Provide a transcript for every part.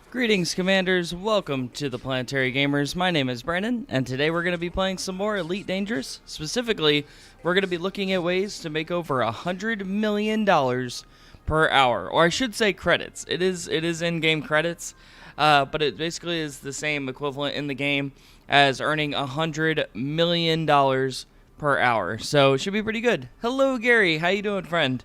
Greetings, Commanders. Welcome to the Planetary Gamers. My name is Brandon, and today we're going to be playing some more Elite Dangerous. Specifically, we're going to be looking at ways to make over $100 million per hour, or I should say credits. It is in-game credits, but it basically is the same equivalent in the game as earning $100 million per hour. So it should be pretty good. Hello, Gary. How you doing, friend?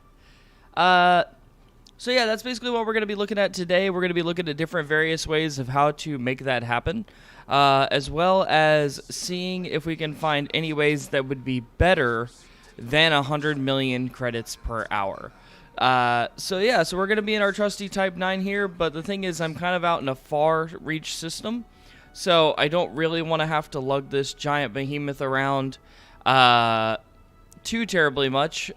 So yeah, that's basically what we're going to be looking at today. We're going to be looking at different various ways of how to make that happen, as well as seeing if we can find any ways that would be better than 100 million credits per hour. So we're going to be in our trusty Type 9 here, but the thing is I'm kind of out in a far reach system, so I don't really want to have to lug this giant behemoth around too terribly much.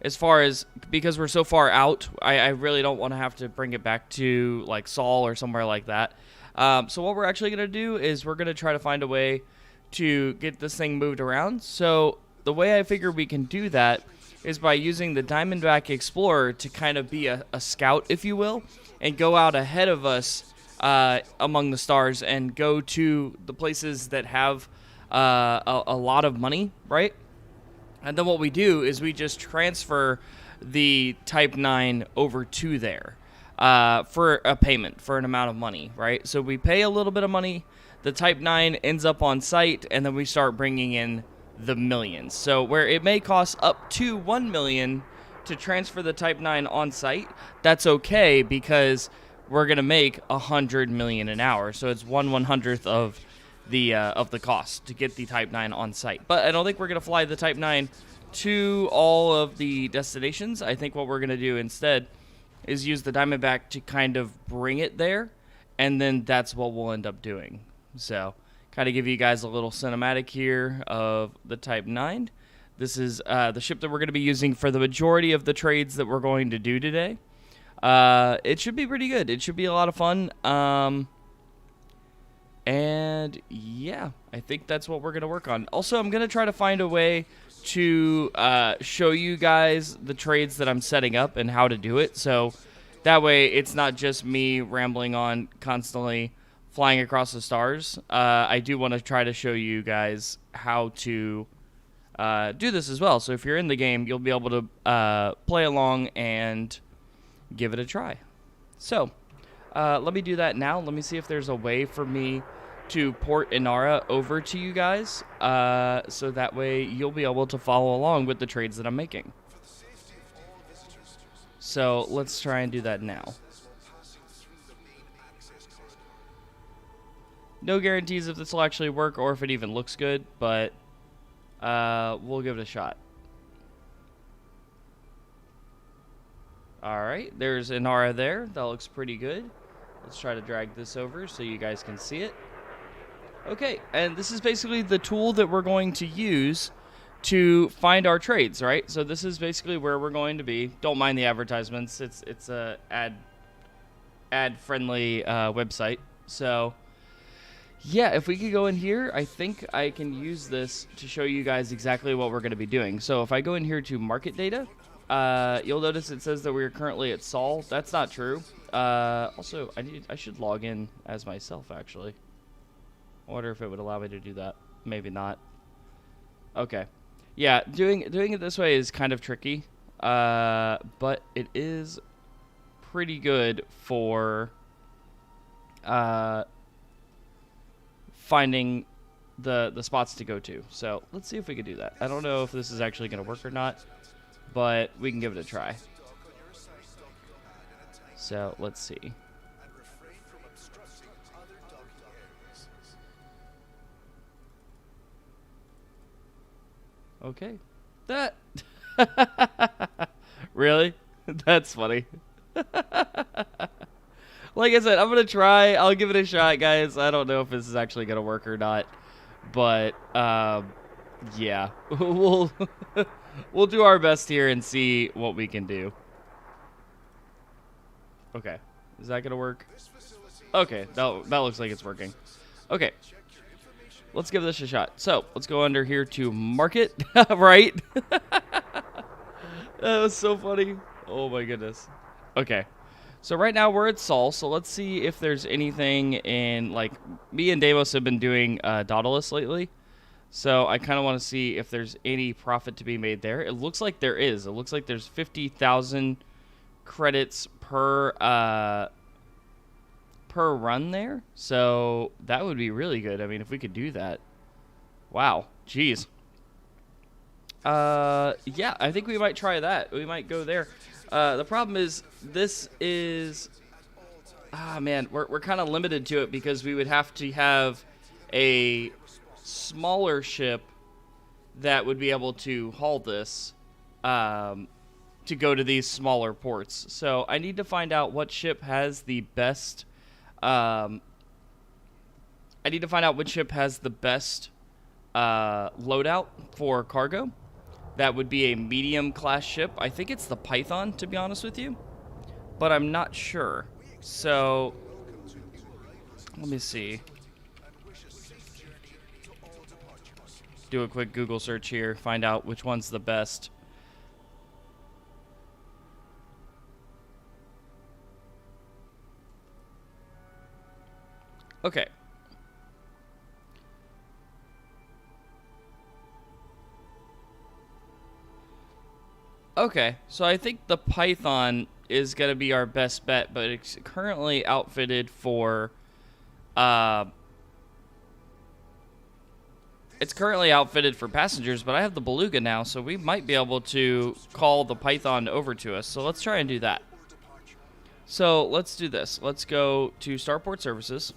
As far as, because we're so far out, I really don't want to have to bring it back to, like, Saul or somewhere like that. So what we're actually going to do is we're going to try to find a way to get this thing moved around. So the way I figure we can do that is by using the Diamondback Explorer to kind of be a scout, if you will, and go out ahead of us among the stars and go to the places that have a lot of money, right? And then what we do is we just transfer the Type 9 over to there for a payment, for an amount of money, right? So we pay a little bit of money, the Type 9 ends up on site, and then we start bringing in the millions. So where it may cost up to 1 million to transfer the Type 9 on site, that's okay because we're going to make 100 million an hour. So it's 1/100th of the cost to get the Type 9 on site. But I don't think we're going to fly the Type 9 to all of the destinations. I think what we're going to do instead is use the Diamondback to kind of bring it there, and then that's what we'll end up doing. So, kind of give you guys a little cinematic here of the Type 9. This is the ship that we're going to be using for the majority of the trades that we're going to do today. It should be pretty good. It should be a lot of fun. And yeah, I think that's what we're going to work on. Also, I'm going to try to find a way to show you guys the trades that I'm setting up and how to do it. So that way it's not just me rambling on constantly flying across the stars. I do want to try to show you guys how to do this as well. So if you're in the game, you'll be able to play along and give it a try. So let me do that now. Let me see if there's a way for me to port Inara over to you guys, so that way you'll be able to follow along with the trades that I'm making. So let's try and do that now. No guarantees if this will actually work or if it even looks good, but we'll give it a shot. Alright, there's Inara there. That looks pretty good. Let's try to drag this over so you guys can see it. Okay, and this is basically the tool that we're going to use to find our trades, right? So this is basically where we're going to be. Don't mind the advertisements. It's a ad-friendly website. So yeah, if we could go in here, I think I can use this to show you guys exactly what we're going to be doing. So if I go in here to market data, you'll notice it says that we are currently at Saul. That's not true. Also, I should log in as myself, actually. I wonder if it would allow me to do that. Maybe not. Okay. Yeah, doing it this way is kind of tricky, but it is pretty good for finding the spots to go to. So let's see if we can do that. I don't know if this is actually going to work or not, but we can give it a try. So let's see. Okay. That. Really? That's funny. Like I said, I'm going to try. I'll give it a shot, guys. I don't know if this is actually going to work or not. But, yeah. We'll do our best here and see what we can do. Okay. Is that going to work? Okay. That looks like it's working. Okay. Let's give this a shot. So, let's go under here to market, right? That was so funny. Oh my goodness. Okay. So right now we're at Sol, so let's see if there's anything in, like, me and Davos have been doing Daedalus lately. So I kind of want to see if there's any profit to be made there. It looks like there is. It looks like there's 50,000 credits per run there. So that would be really good. I mean, if we could do that. Wow. Jeez. Yeah, I think we might try that. We might go there. The problem is, this is... Ah, man, we're kind of limited to it because we would have to have a smaller ship that would be able to haul this to go to these smaller ports. So I need to find out what ship has the best... I need to find out which ship has the best loadout for cargo. That would be a medium class ship. I think it's the Python, to be honest with you, but I'm not sure. So let me see. Do a quick Google search here, find out which one's the best. Okay. Okay, so I think the Python is going to be our best bet, but it's currently outfitted for... it's currently outfitted for passengers, but I have the Beluga now, so we might be able to call the Python over to us. So let's try and do that. So let's do this. Let's go to Starport Services.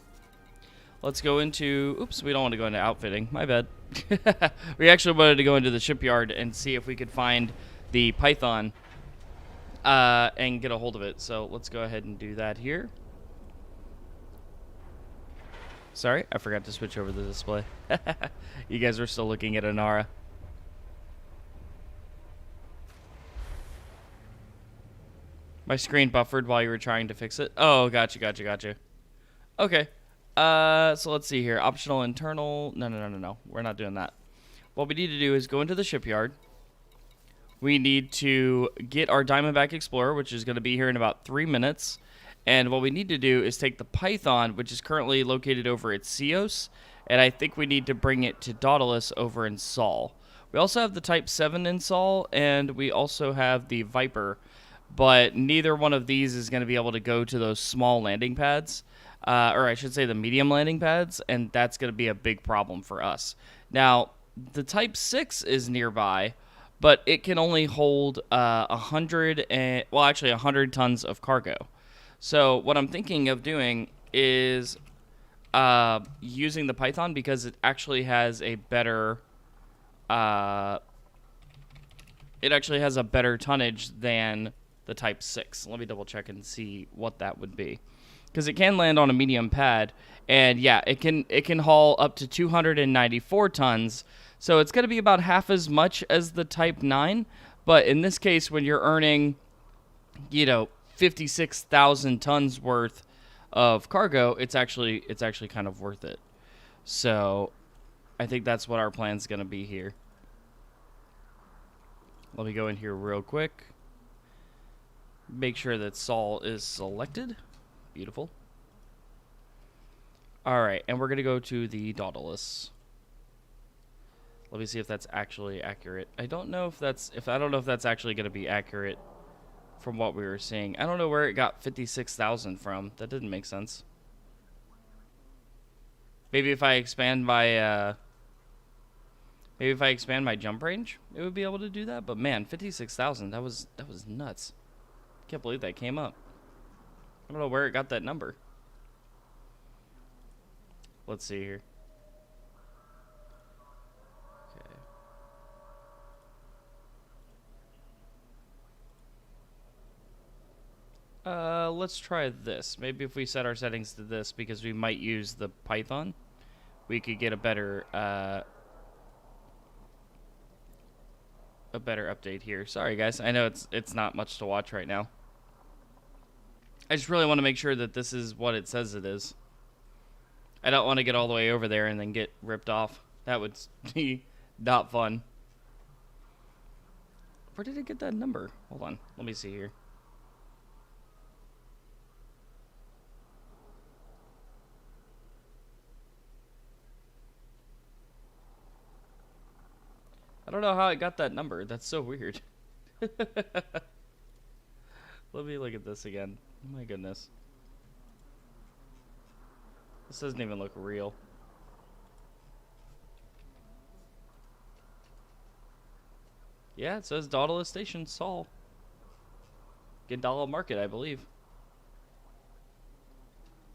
Let's go into... Oops, we don't want to go into outfitting. My bad. We actually wanted to go into the shipyard and see if we could find the Python and get a hold of it. So let's go ahead and do that here. Sorry, I forgot to switch over the display. You guys are still looking at Anara. My screen buffered while you were trying to fix it. Oh, gotcha. Okay. So let's see here. Optional internal. No. We're not doing that. What we need to do is go into the shipyard. We need to get our Diamondback Explorer, which is going to be here in about 3 minutes. And what we need to do is take the Python, which is currently located over at Ceos, and I think we need to bring it to Daedalus over in Sol. We also have the Type 7 in Sol, and we also have the Viper, but neither one of these is going to be able to go to those small landing pads, or I should say the medium landing pads, and that's going to be a big problem for us. Now, the Type 6 is nearby, but it can only hold 100 tons of cargo. So what I'm thinking of doing is using the Python because it actually has a better tonnage than the Type 6. Let me double check and see what that would be, because it can land on a medium pad, and yeah, it can haul up to 294 tons. So it's going to be about half as much as the Type 9, but in this case, when you're earning, 56,000 tons worth of cargo, it's actually kind of worth it. So I think that's what our plan's going to be here. Let me go in here real quick. Make sure that Sol is selected. Beautiful. All right, and we're going to go to the Daedalus. Let me see if that's actually accurate. I don't know if that's actually going to be accurate from what we were seeing. I don't know where it got 56,000 from. That didn't make sense. Maybe if I expand my jump range, it would be able to do that. But man, 56,000, that was nuts. Can't believe that came up. I don't know where it got that number. Let's see here. Let's try this. Maybe if we set our settings to this, because we might use the Python, we could get a better update here. Sorry guys, I know it's not much to watch right now. I just really want to make sure that this is what it says it is. I don't want to get all the way over there and then get ripped off. That would be not fun. Where did it get that number? Hold on, let me see here. I don't know how it got that number. That's so weird. Let me look at this again. Oh my goodness. This doesn't even look real. Yeah, it says Dauntless Station, Sol. Gandala Market, I believe.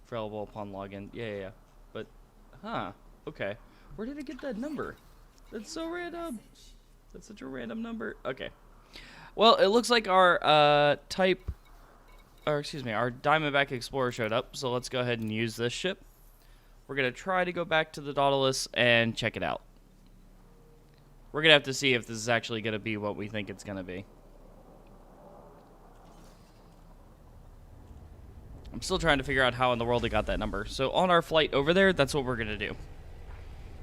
Available upon login. Yeah. But, okay. Where did I get that number? That's so random. That's such a random number. Okay. Well, it looks like our our Diamondback Explorer showed up, so let's go ahead and use this ship. We're going to try to go back to the Dauntless and check it out. We're going to have to see if this is actually going to be what we think it's going to be. I'm still trying to figure out how in the world it got that number. So on our flight over there, that's what we're going to do.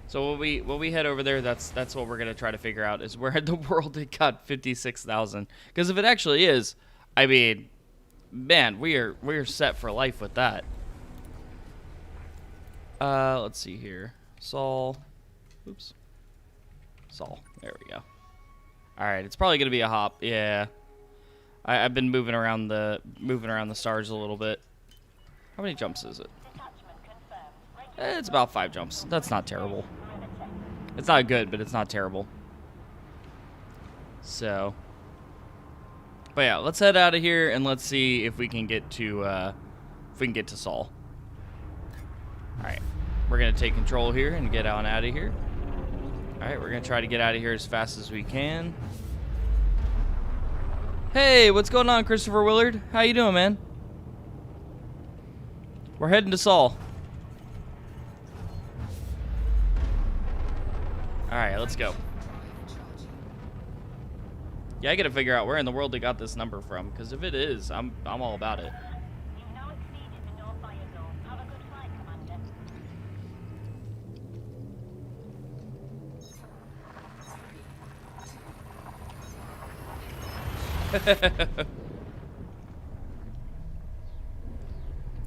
So when we head over there, that's what we're going to try to figure out, is where in the world it got 56,000. Because if it actually is, I mean, man, we're set for life with that. Let's see here. Sol. Oops. Sol. There we go. Alright, it's probably gonna be a hop. Yeah. I've been moving around the stars a little bit. How many jumps is it? It's about 5 jumps. That's not terrible. It's not good, but it's not terrible. So, but yeah, let's head out of here and let's see if we can get to Sol. Alright, we're going to take control here and get on out of here. Alright, we're going to try to get out of here as fast as we can. Hey, what's going on, Christopher Willard? How you doing, man? We're heading to Sol. Alright, let's go. Yeah, I gotta figure out where in the world they got this number from, because if it is, I'm all about it.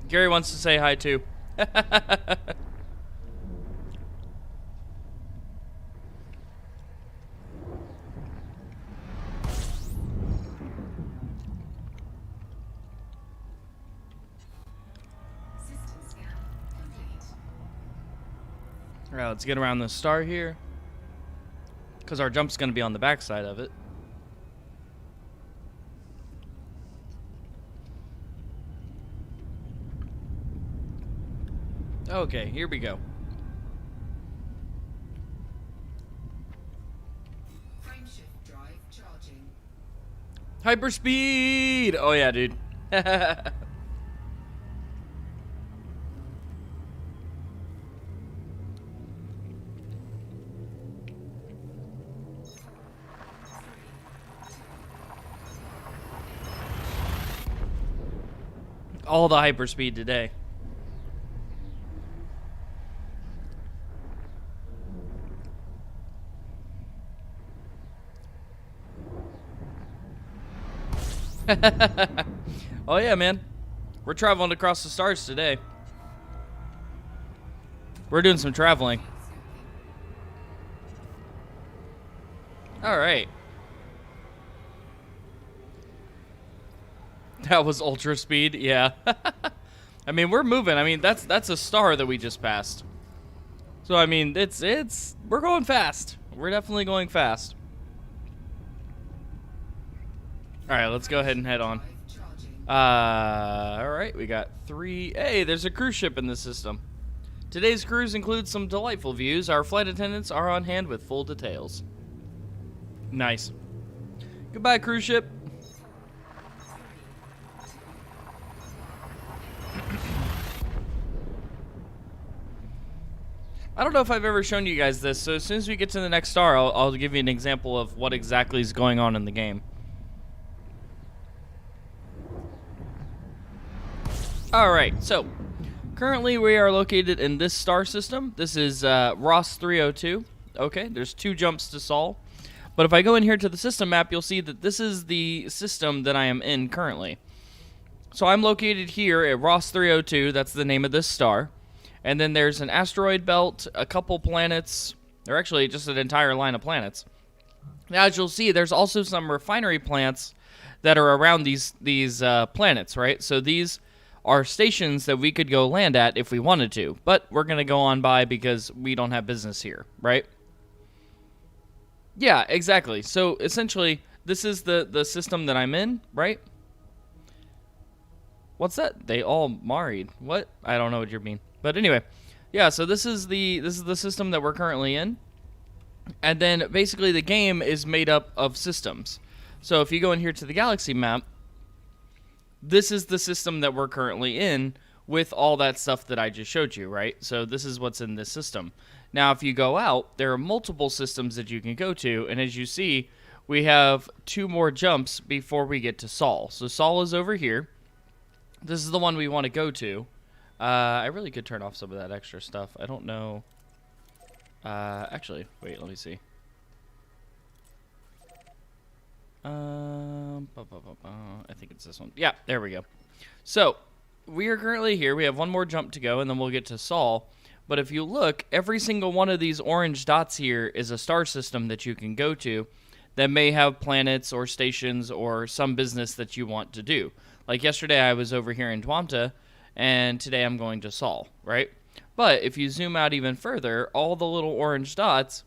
Gary wants to say hi too. Alright, let's get around the star here, because our jump's going to be on the back side of it. Okay, here we go. Frameshift drive charging. Hyperspeed! Oh yeah, dude. All the hyperspeed today. Oh yeah, man. We're traveling across the stars today. We're doing some traveling. Alright. That was ultra speed, yeah. I mean, we're moving. I mean, that's a star that we just passed. So I mean, we're going fast. We're definitely going fast. Alright, let's go ahead and head on. Alright, we got 3. Hey, there's a cruise ship in the system. Today's cruise includes some delightful views. Our flight attendants are on hand with full details. Nice. Goodbye, cruise ship. I don't know if I've ever shown you guys this, so as soon as we get to the next star, I'll give you an example of what exactly is going on in the game. Alright, so currently we are located in this star system. This is Ross 302. Okay, there's 2 jumps to Sol. But if I go in here to the system map, you'll see that this is the system that I am in currently. So I'm located here at Ross 302. That's the name of this star. And then there's an asteroid belt, a couple planets, or actually just an entire line of planets. Now, as you'll see, there's also some refinery plants that are around these planets, right? So these are stations that we could go land at if we wanted to, but we're going to go on by because we don't have business here, right? Yeah, exactly. So essentially, this is the system that I'm in, right? What's that? They all married. What? I don't know what you mean. But anyway, yeah, so this is the system that we're currently in. And then basically the game is made up of systems. So if you go in here to the galaxy map, this is the system that we're currently in with all that stuff that I just showed you, right? So this is what's in this system. Now, if you go out, there are multiple systems that you can go to, and as you see, we have 2 more jumps before we get to Sol. So Sol is over here. This is the one we want to go to. I really could turn off some of that extra stuff. I don't know. Actually, wait, let me see. I think it's this one. Yeah, there we go. So, we are currently here. We have 1 more jump to go, and then we'll get to Sol. But if you look, every single one of these orange dots here is a star system that you can go to that may have planets or stations or some business that you want to do. Like yesterday, I was over here in Twamta, and today I'm going to Sol, right? But if you zoom out even further, all the little orange dots,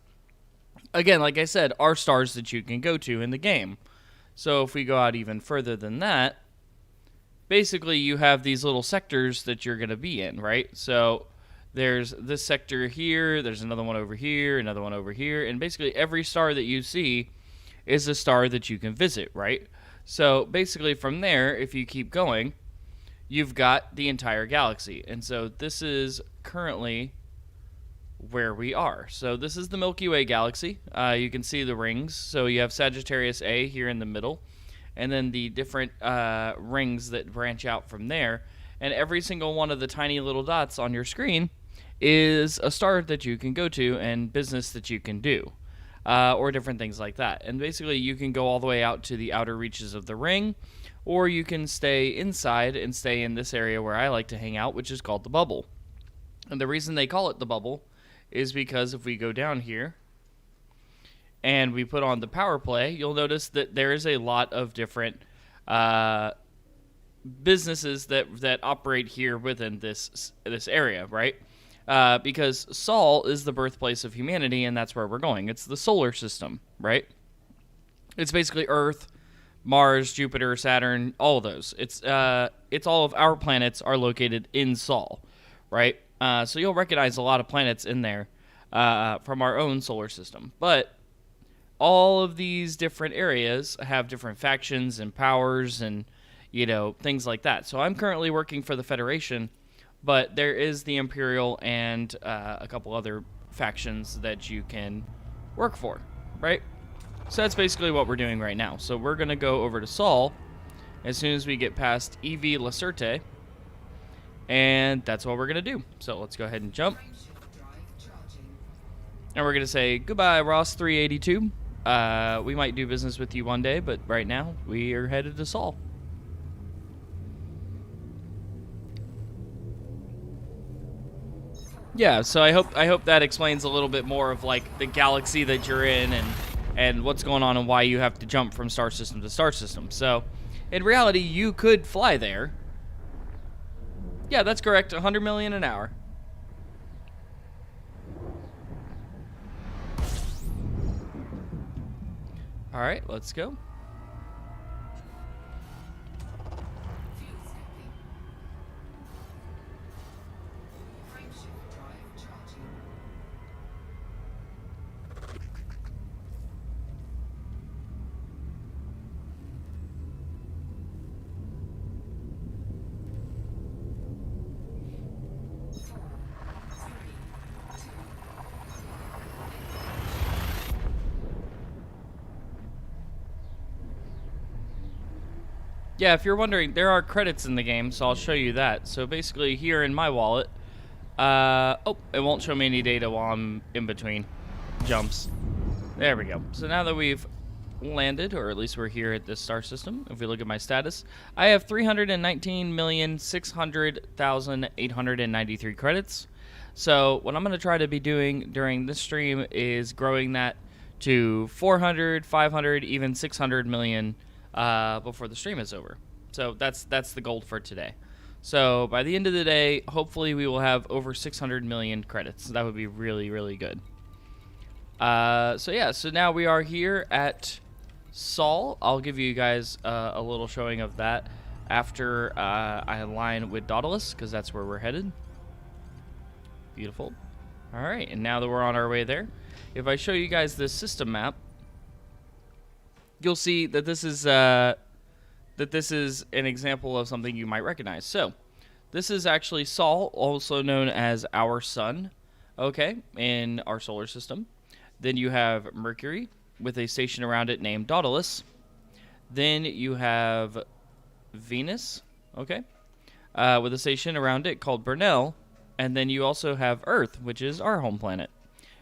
again, like I said, are stars that you can go to in the game. So if we go out even further than that, basically you have these little sectors that you're going to be in, right? So there's this sector here, there's another one over here, another one over here, and basically every star that you see is a star that you can visit, right? So basically from there, if you keep going, you've got the entire galaxy. And so this is currently where we are. So this is the Milky Way galaxy. You can see the rings. So you have Sagittarius A here in the middle, and then the different rings that branch out from there. And every single one of the tiny little dots on your screen is a star that you can go to and business that you can do. Or different things like that. And basically you can go all the way out to the outer reaches of the ring, or you can stay inside and stay in this area where I like to hang out, which is called the bubble. And the reason they call it the bubble is because if we go down here and we put on the power play, you'll notice that there is a lot of different businesses that operate here within this area, right? Because Sol is the birthplace of humanity, and that's where we're going. It's the solar system, right? It's basically Earth, Mars, Jupiter, Saturn, all of those. It's all of our planets are located in Sol, right? So you'll recognize a lot of planets in there from our own solar system. But all of these different areas have different factions and powers and, things like that. So I'm currently working for the Federation, but there is the Imperial and a couple other factions that you can work for, right? So that's basically what we're doing right now. So we're going to go over to Sol as soon as we get past EV Lacerte, and that's what we're going to do. So let's go ahead and jump. And we're going to say, goodbye, Ross 382. We might do business with you one day, but right now we are headed to Sol. Yeah, so I hope that explains a little bit more of like the galaxy that you're in and what's going on and why you have to jump from star system to star system. So, in reality, you could fly there. Yeah, that's correct. 100 million an hour. All right, let's go. Yeah, if you're wondering, there are credits in the game, so I'll show you that. So basically, here in my wallet, it won't show me any data while I'm in between jumps. There we go. So now that we've landed, or at least we're here at this star system, if we look at my status, I have 319,600,893 credits. So what I'm going to try to be doing during this stream is growing that to 400, 500, even 600 million before the stream is over. So that's the goal for today. So by the end of the day, hopefully we will have over 600 million credits. That would be really, really good. So yeah, so now we are here at Sol. I'll give you guys a little showing of that after I align with Daedalus, because that's where we're headed. Beautiful. All right, and now that we're on our way there, if I show you guys this system map, you'll see that this is an example of something you might recognize. So this is actually Sol, also known as our sun, okay, in our solar system. Then you have Mercury with a station around it named Daedalus. Then you have Venus, okay, with a station around it called Burnell. And then you also have Earth, which is our home planet.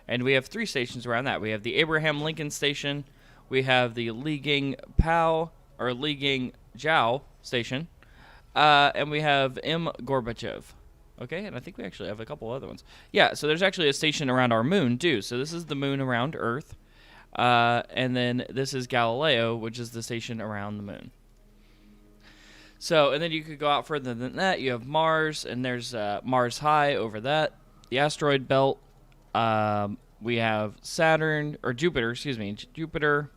And we have 3 stations around that. We have the Abraham Lincoln Station. We have the Li Ging Pao, or Li Ging Jiao Station. And we have M. Gorbachev. Okay, and I think we actually have a couple other ones. Yeah, so there's actually a station around our moon, too. So this is the moon around Earth. And then this is Galileo, which is the station around the moon. So, and then you could go out further than that. You have Mars, and there's Mars High over that. The asteroid belt. We have Saturn, or Jupiter, excuse me. Jupiter,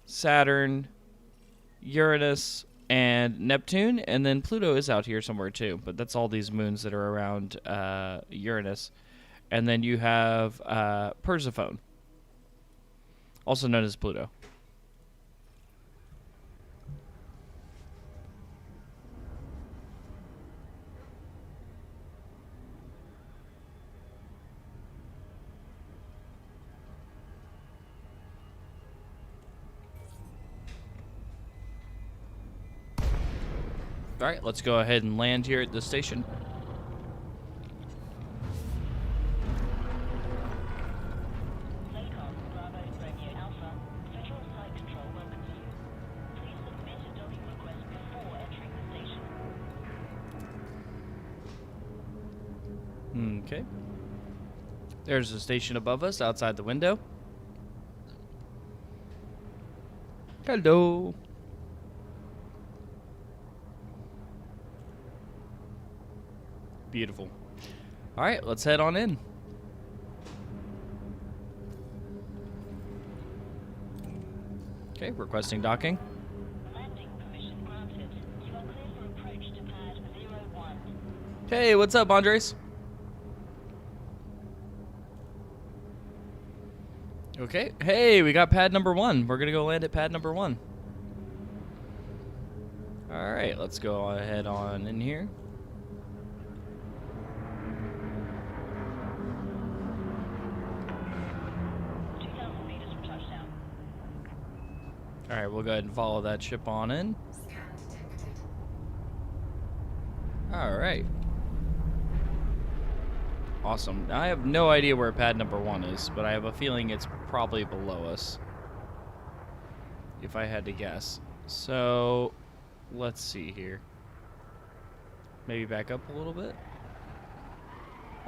Saturn, Uranus, and Neptune. And then Pluto is out here somewhere too. But that's all these moons that are around Uranus. And then you have Persephone, also known as Pluto. All right, let's go ahead and land here at the station. Okay. There's a station above us outside the window. Hello. Beautiful. All right, let's head on in. Okay, requesting docking. Landing permission granted. You are clear for approach to pad 01. Hey, what's up, Andres? Okay. Hey, we got pad number 1. We're gonna go land at pad number 1. All right, let's go ahead on in here. All right, we'll go ahead and follow that ship on in. Scan detected. All right. Awesome. I have no idea where pad number 1 is, but I have a feeling it's probably below us, if I had to guess. So, let's see here. Maybe back up a little bit.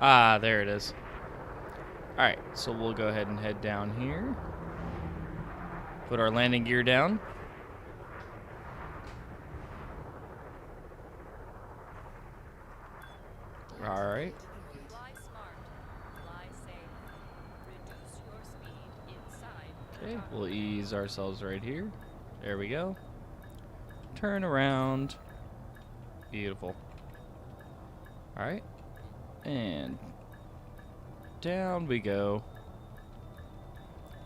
Ah, there it is. All right, so we'll go ahead and head down here. Put our landing gear down. All right. Fly smart, fly safe, reduce your speed inside. Okay, we'll ease ourselves right here. There we go. Turn around. Beautiful. All right. And down we go.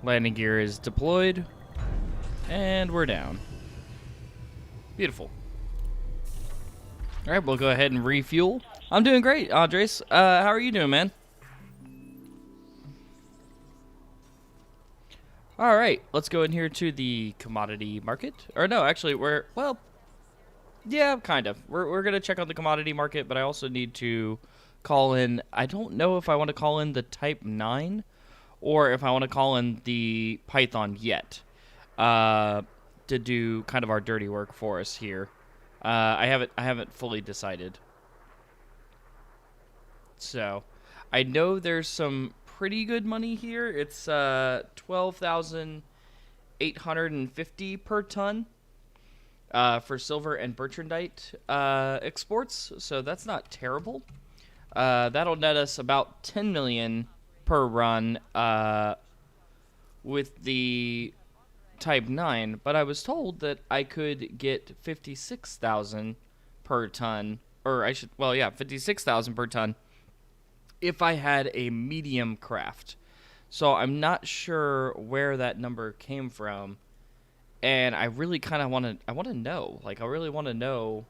Landing gear is deployed. And we're down. Beautiful. All right, we'll go ahead and refuel. I'm doing great, Andres. How are you doing, man? All right, let's go in here to the commodity market. Or no, actually, well, yeah, kind of. We're going to check out the commodity market, but I also need to call in. I don't know if I want to call in the Type 9 or if I want to call in the Python yet. To do kind of our dirty work for us here. I haven't fully decided. So, I know there's some pretty good money here. It's 12,850 per ton for silver and bertrandite exports. So that's not terrible. That'll net us about 10 million per run with the Type 9, but I was told that I could get 56,000 per ton, or 56,000 per ton if I had a medium craft. So I'm not sure where that number came from, and I really kind of want to know. Like, I really want to know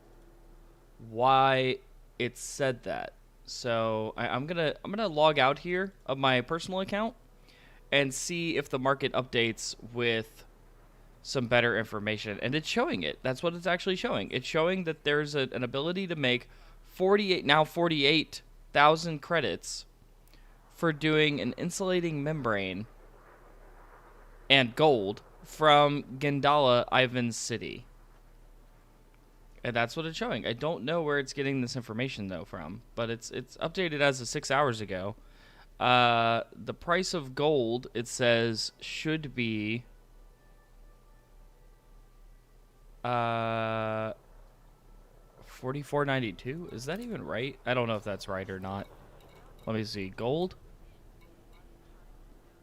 why it said that. So I'm gonna log out here of my personal account and see if the market updates with some better information. And it's showing it. That's what it's actually showing. It's showing that there's an ability to make 48,000 credits for doing an insulating membrane and gold from Gandala, Ivan's city. And that's what it's showing. I don't know where it's getting this information though from, but it's updated as of 6 hours ago. The price of gold, it says, should be 44.92. Is that even right? I don't know if that's right or not. Let me see. Gold.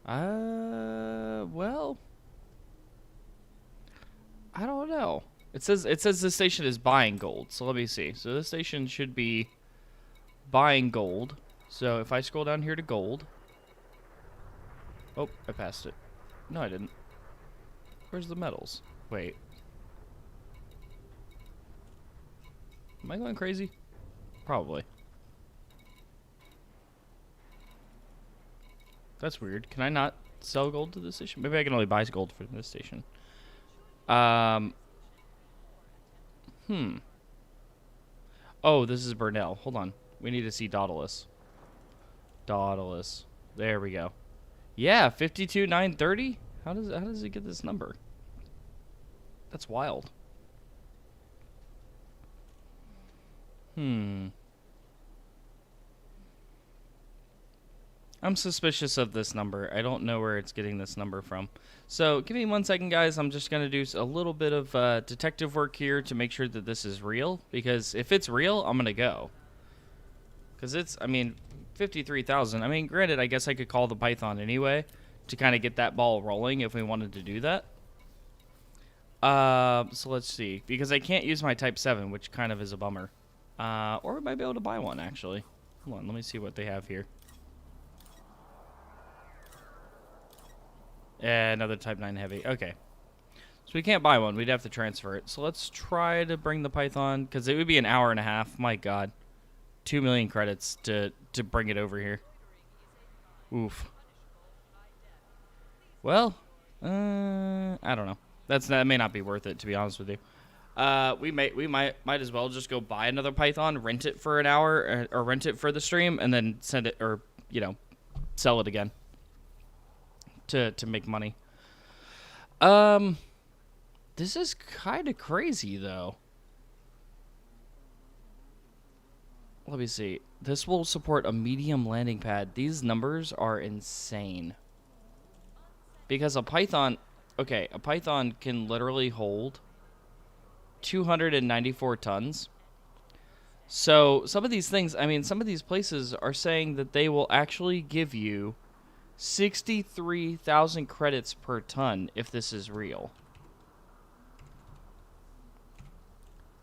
Well, I don't know. It says the station is buying gold. So let me see. So this station should be buying gold. So if I scroll down here to gold. Oh, I passed it. No, I didn't. Where's the metals? Wait. Am I going crazy? Probably. That's weird. Can I not sell gold to this station? Maybe I can only buy gold from this station. Oh, this is Burnell. Hold on. We need to see Daedalus. Daedalus. There we go. Yeah, 52,930. How does it get this number? That's wild. I'm suspicious of this number. I don't know where it's getting this number from. So give me 1 second, guys. I'm just going to do a little bit of detective work here to make sure that this is real. Because if it's real, I'm going to go. Because it's, I mean, 53,000. I mean, granted, I guess I could call the Python anyway to kind of get that ball rolling if we wanted to do that. So let's see. Because I can't use my Type 7, which kind of is a bummer. Or we might be able to buy one, actually. Hold on, let me see what they have here. Another Type 9 heavy. Okay. So we can't buy one. We'd have to transfer it. So let's try to bring the Python, because it would be an hour and a half. My God. 2 million credits to bring it over here. Oof. Well, I don't know. That may not be worth it, to be honest with you. We might as well just go buy another Python, rent it for an hour, or rent it for the stream, and then send it, or sell it again to make money. This is kind of crazy though. Let me see. This will support a medium landing pad. These numbers are insane. Because a Python, okay, a Python can literally hold 294 tons. So some of these things, I mean, some of these places are saying that they will actually give you 63,000 credits per ton if this is real.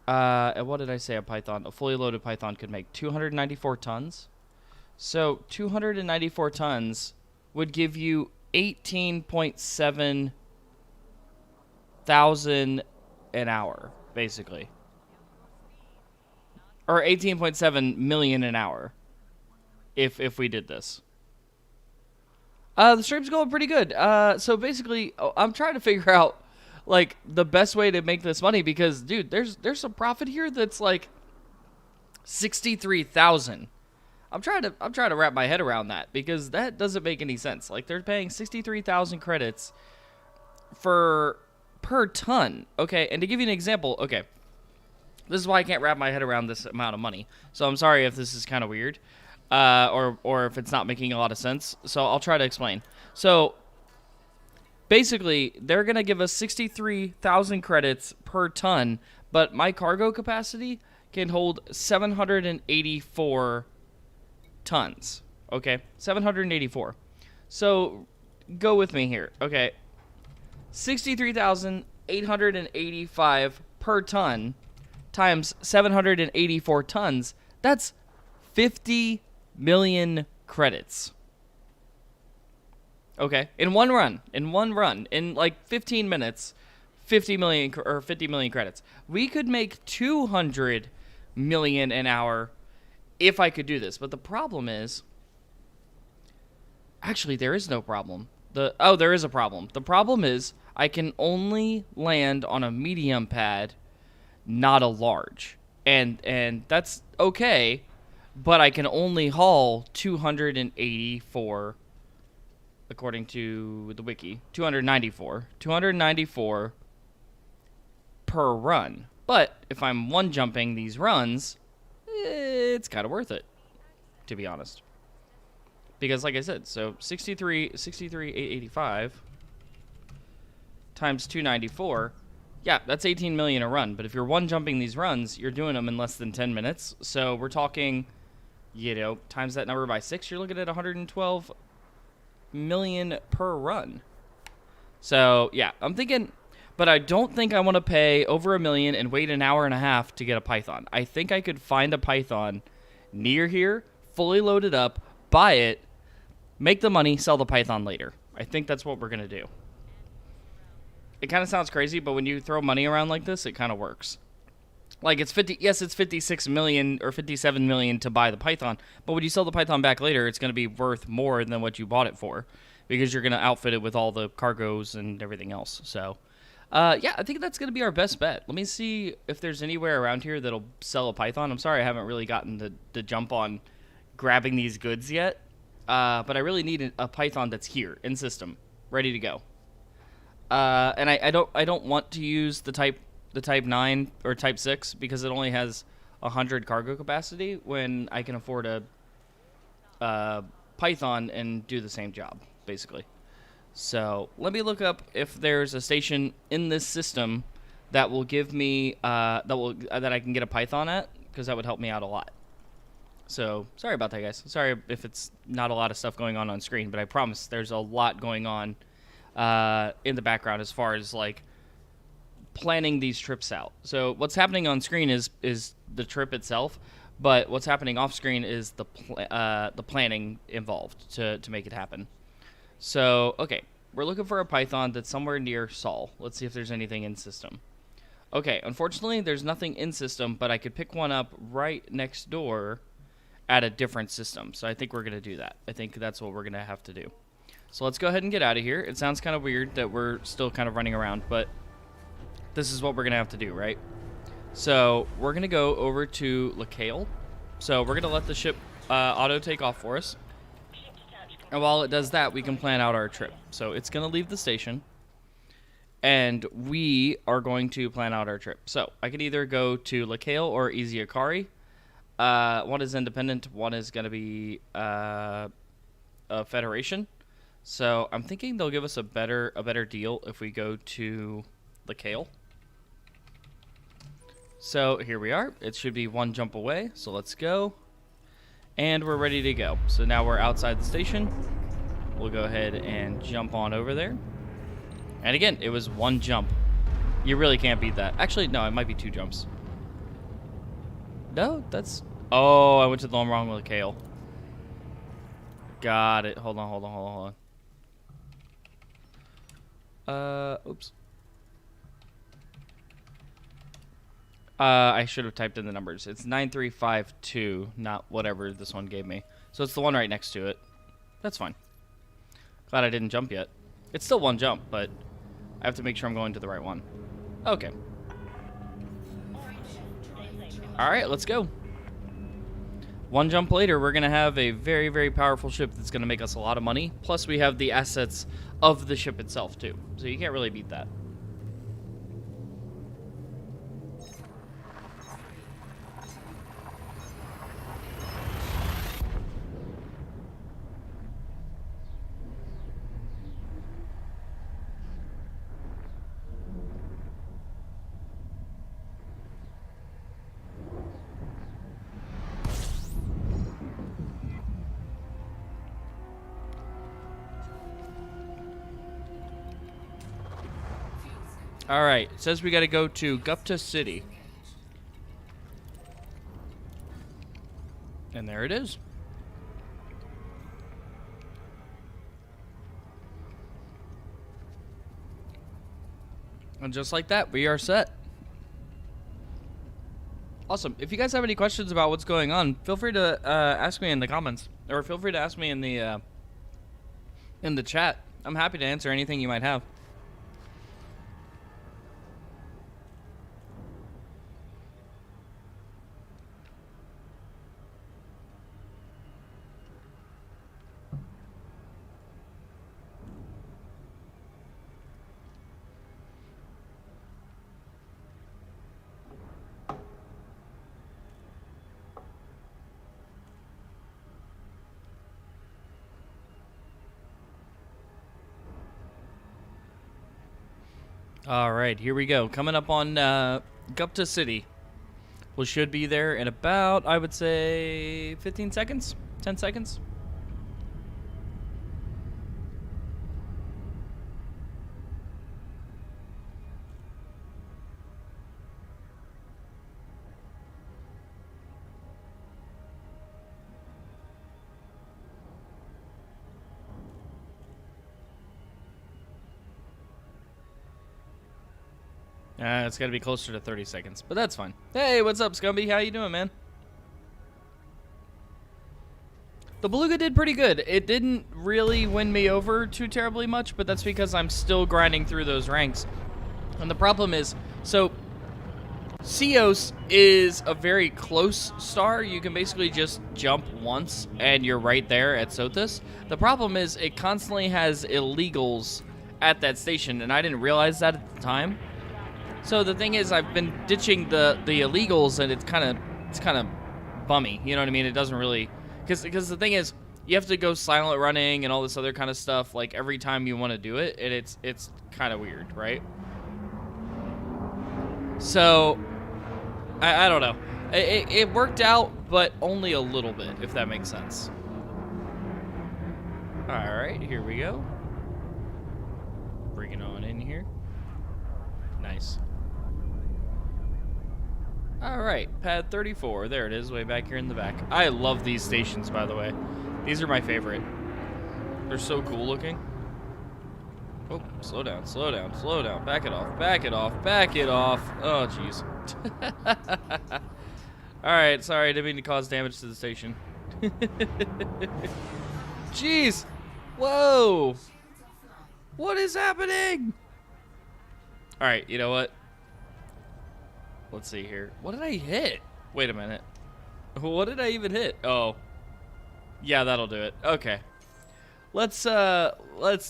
And what did I say a Python? A fully loaded Python could make 294 tons. So 294 tons would give you 18.7 thousand an hour, basically. Or 18.7 million an hour if we did this. The stream's going pretty good. So basically, I'm trying to figure out like the best way to make this money because, dude, there's some profit here that's like 63,000. I'm trying to wrap my head around that because that doesn't make any sense. Like they're paying 63,000 credits per ton. Okay, and to give you an example, okay, this is why I can't wrap my head around this amount of money. So I'm sorry if this is kind of weird. or if it's not making a lot of sense. So I'll try to explain. So basically, they're going to give us 63,000 credits per ton, but my cargo capacity can hold 784 tons. Okay, 784. So go with me here. Okay, 63,885 per ton times 784 tons. That's 50 million credits. Okay, in one run, in like 15 minutes, 50 million credits. We could make 200 million an hour if I could do this. But the problem is, actually, there is no problem. There is a problem. The problem is I can only land on a medium pad, not a large, and that's okay. But I can only haul 284. According to the wiki, 294 per run. But if I'm one jumping these runs, it's kind of worth it, to be honest. Because like I said, so 885 times 294, yeah, that's 18 million a run. But if you're one jumping these runs, you're doing them in less than 10 minutes. So we're talking, times that number by 6, you're looking at 112 million per run. So yeah, I'm thinking, but I don't think I want to pay over $1 million and wait an hour and a half to get a Python. I think I could find a Python near here, fully loaded up, buy it, make the money, sell the Python later. I think that's what we're gonna do. It kind of sounds crazy, but when you throw money around like this, it kind of works. Like it's 56 million or 57 million to buy the Python, but when you sell the Python back later, it's going to be worth more than what you bought it for, because you're going to outfit it with all the cargoes and everything else. So, yeah, I think that's going to be our best bet. Let me see if there's anywhere around here that'll sell a Python. I'm sorry I haven't really gotten the jump on grabbing these goods yet, but I really need a Python that's here in system, ready to go. And I don't want to use the Type 9 or Type 6 because it only has 100 cargo capacity when I can afford a Python and do the same job, basically. So let me look up if there's a station in this system that will give me that I can get a Python at, because that would help me out a lot. So sorry about that, guys. Sorry if it's not a lot of stuff going on screen, but I promise there's a lot going on in the background as far as like planning these trips out. So what's happening on screen is the trip itself, but what's happening off screen is the planning involved to make it happen. So okay, we're looking for a Python that's somewhere near Sol. Let's see if there's anything in system. Okay, unfortunately there's nothing in system, but I could pick one up right next door at a different system. So I think we're gonna do that. I think that's what we're gonna have to do. So let's go ahead and get out of here. It sounds kind of weird that we're still kind of running around, but this is what we're going to have to do, right? So we're going to go over to Lacale. So we're going to let the ship auto take off for us. And while it does that, we can plan out our trip. So it's going to leave the station, and we are going to plan out our trip. So I could either go to Lacale or Easy Akari. One is independent. One is going to be a Federation. So I'm thinking they'll give us a better deal if we go to Lacale. So here we are. It should be one jump away. So let's go. And we're ready to go. So now we're outside the station. We'll go ahead and jump on over there. And again, it was one jump. You really can't beat that. Actually, no, it might be two jumps. No, that's... Oh, I went to the wrong Lacale. Got it. Hold on. Oops. I should have typed in the numbers. It's 9352, not whatever this one gave me. So it's the one right next to it. That's fine. Glad I didn't jump yet. It's still one jump, but I have to make sure I'm going to the right one. Okay. Alright, let's go. One jump later, we're going to have a very, very powerful ship that's going to make us a lot of money. Plus, we have the assets of the ship itself, too. So you can't really beat that. All right, it says we got to go to Gupta City. And there it is. And just like that, we are set. Awesome. If you guys have any questions about what's going on, feel free to ask me in the comments, or feel free to ask me in the chat. I'm happy to answer anything you might have. All right, here we go. Coming up on Gupta City. We should be there in about, I would say, 15 seconds, 10 seconds. It's got to be closer to 30 seconds, but that's fine. Hey, what's up, Scumby? How you doing, man? The Beluga did pretty good. It didn't really win me over too terribly much, but that's because I'm still grinding through those ranks. And the problem is, so Ceos is a very close star. You can basically just jump once and you're right there at Sothis. The problem is it constantly has illegals at that station, and I didn't realize that at the time. So the thing is, I've been ditching the illegals, and it's kind of bummy. You know what I mean? It doesn't really, because the thing is, you have to go silent running and all this other kind of stuff like every time you want to do it, and it's kind of weird, right? So I don't know. It worked out, but only a little bit, if that makes sense. All right, here we go. Bring it on in here. Nice. All right, pad 34. There it is, way back here in the back. I love these stations, by the way. These are my favorite. They're so cool looking. Oh, slow down, slow down, slow down. Back it off, back it off, back it off. Oh, jeez. All right, sorry, I didn't mean to cause damage to the station. Jeez. Whoa. What is happening? All right, you know what? Let's see here. What did I hit? Wait a minute. What did I even hit? Oh. Yeah, that'll do it. Okay. Let's let's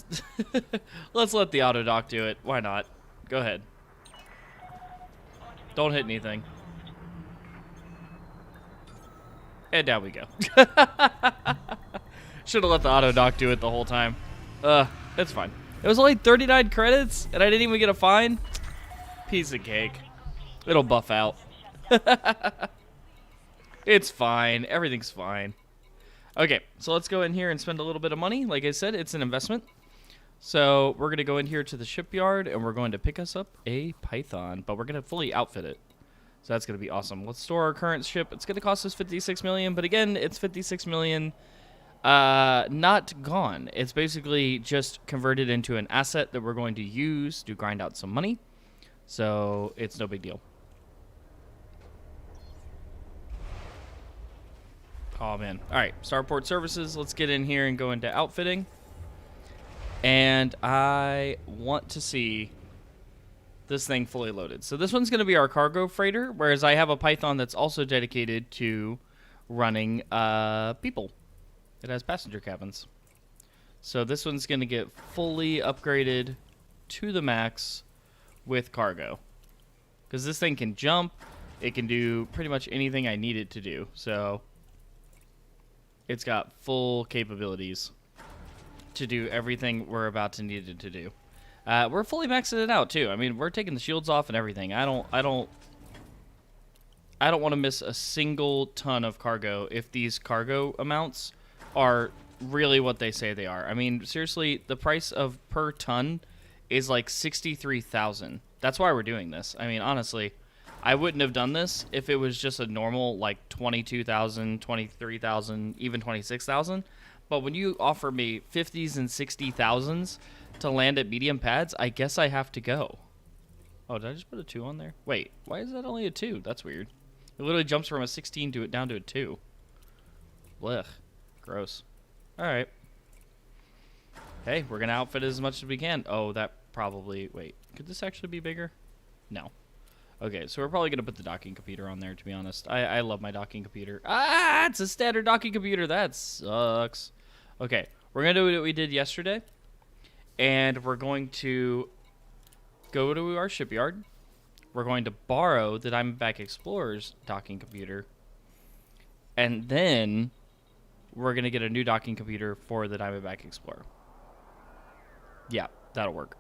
let the auto dock do it. Why not? Go ahead. Don't hit anything. And down we go. Should have let the auto dock do it the whole time. It's fine. It was only 39 credits, and I didn't even get a fine. Piece of cake. It'll buff out. It's fine. Everything's fine. Okay, so let's go in here and spend a little bit of money. Like I said, it's an investment. So we're going to go in here to the shipyard, and we're going to pick us up a Python, but we're going to fully outfit it. So that's going to be awesome. Let's store our current ship. It's going to cost us 56 million, but again, it's 56 million not gone. It's basically just converted into an asset that we're going to use to grind out some money. So it's no big deal. Oh, man. All right, Starport Services. Let's get in here and go into outfitting. And I want to see this thing fully loaded. So this one's going to be our cargo freighter, whereas I have a Python that's also dedicated to running people. It has passenger cabins. So this one's going to get fully upgraded to the max with cargo. Because this thing can jump. It can do pretty much anything I need it to do. So it's got full capabilities to do everything we're about to need it to do. We're fully maxing it out too. I mean, we're taking the shields off and everything. I don't want to miss a single ton of cargo if these cargo amounts are really what they say they are. I mean, seriously, the price of per ton is like 63,000 That's why we're doing this. I mean, honestly, I wouldn't have done this if it was just a normal, like, 22,000, 23,000, even 26,000. But when you offer me 50s and 60,000s to land at medium pads, I guess I have to go. Oh, did I just put a 2 on there? Wait, why is that only a 2? That's weird. It literally jumps from a 16 to it down to a 2. Blech. Gross. Alright. Hey, we're going to outfit as much as we can. Oh, that probably... Wait, could this actually be bigger? No. Okay, so we're probably going to put the docking computer on there, to be honest. I love my docking computer. Ah, it's a standard docking computer. That sucks. Okay, we're going to do what we did yesterday. And we're going to go to our shipyard. We're going to borrow the Diamondback Explorer's docking computer. And then we're going to get a new docking computer for the Diamondback Explorer. Yeah, that'll work.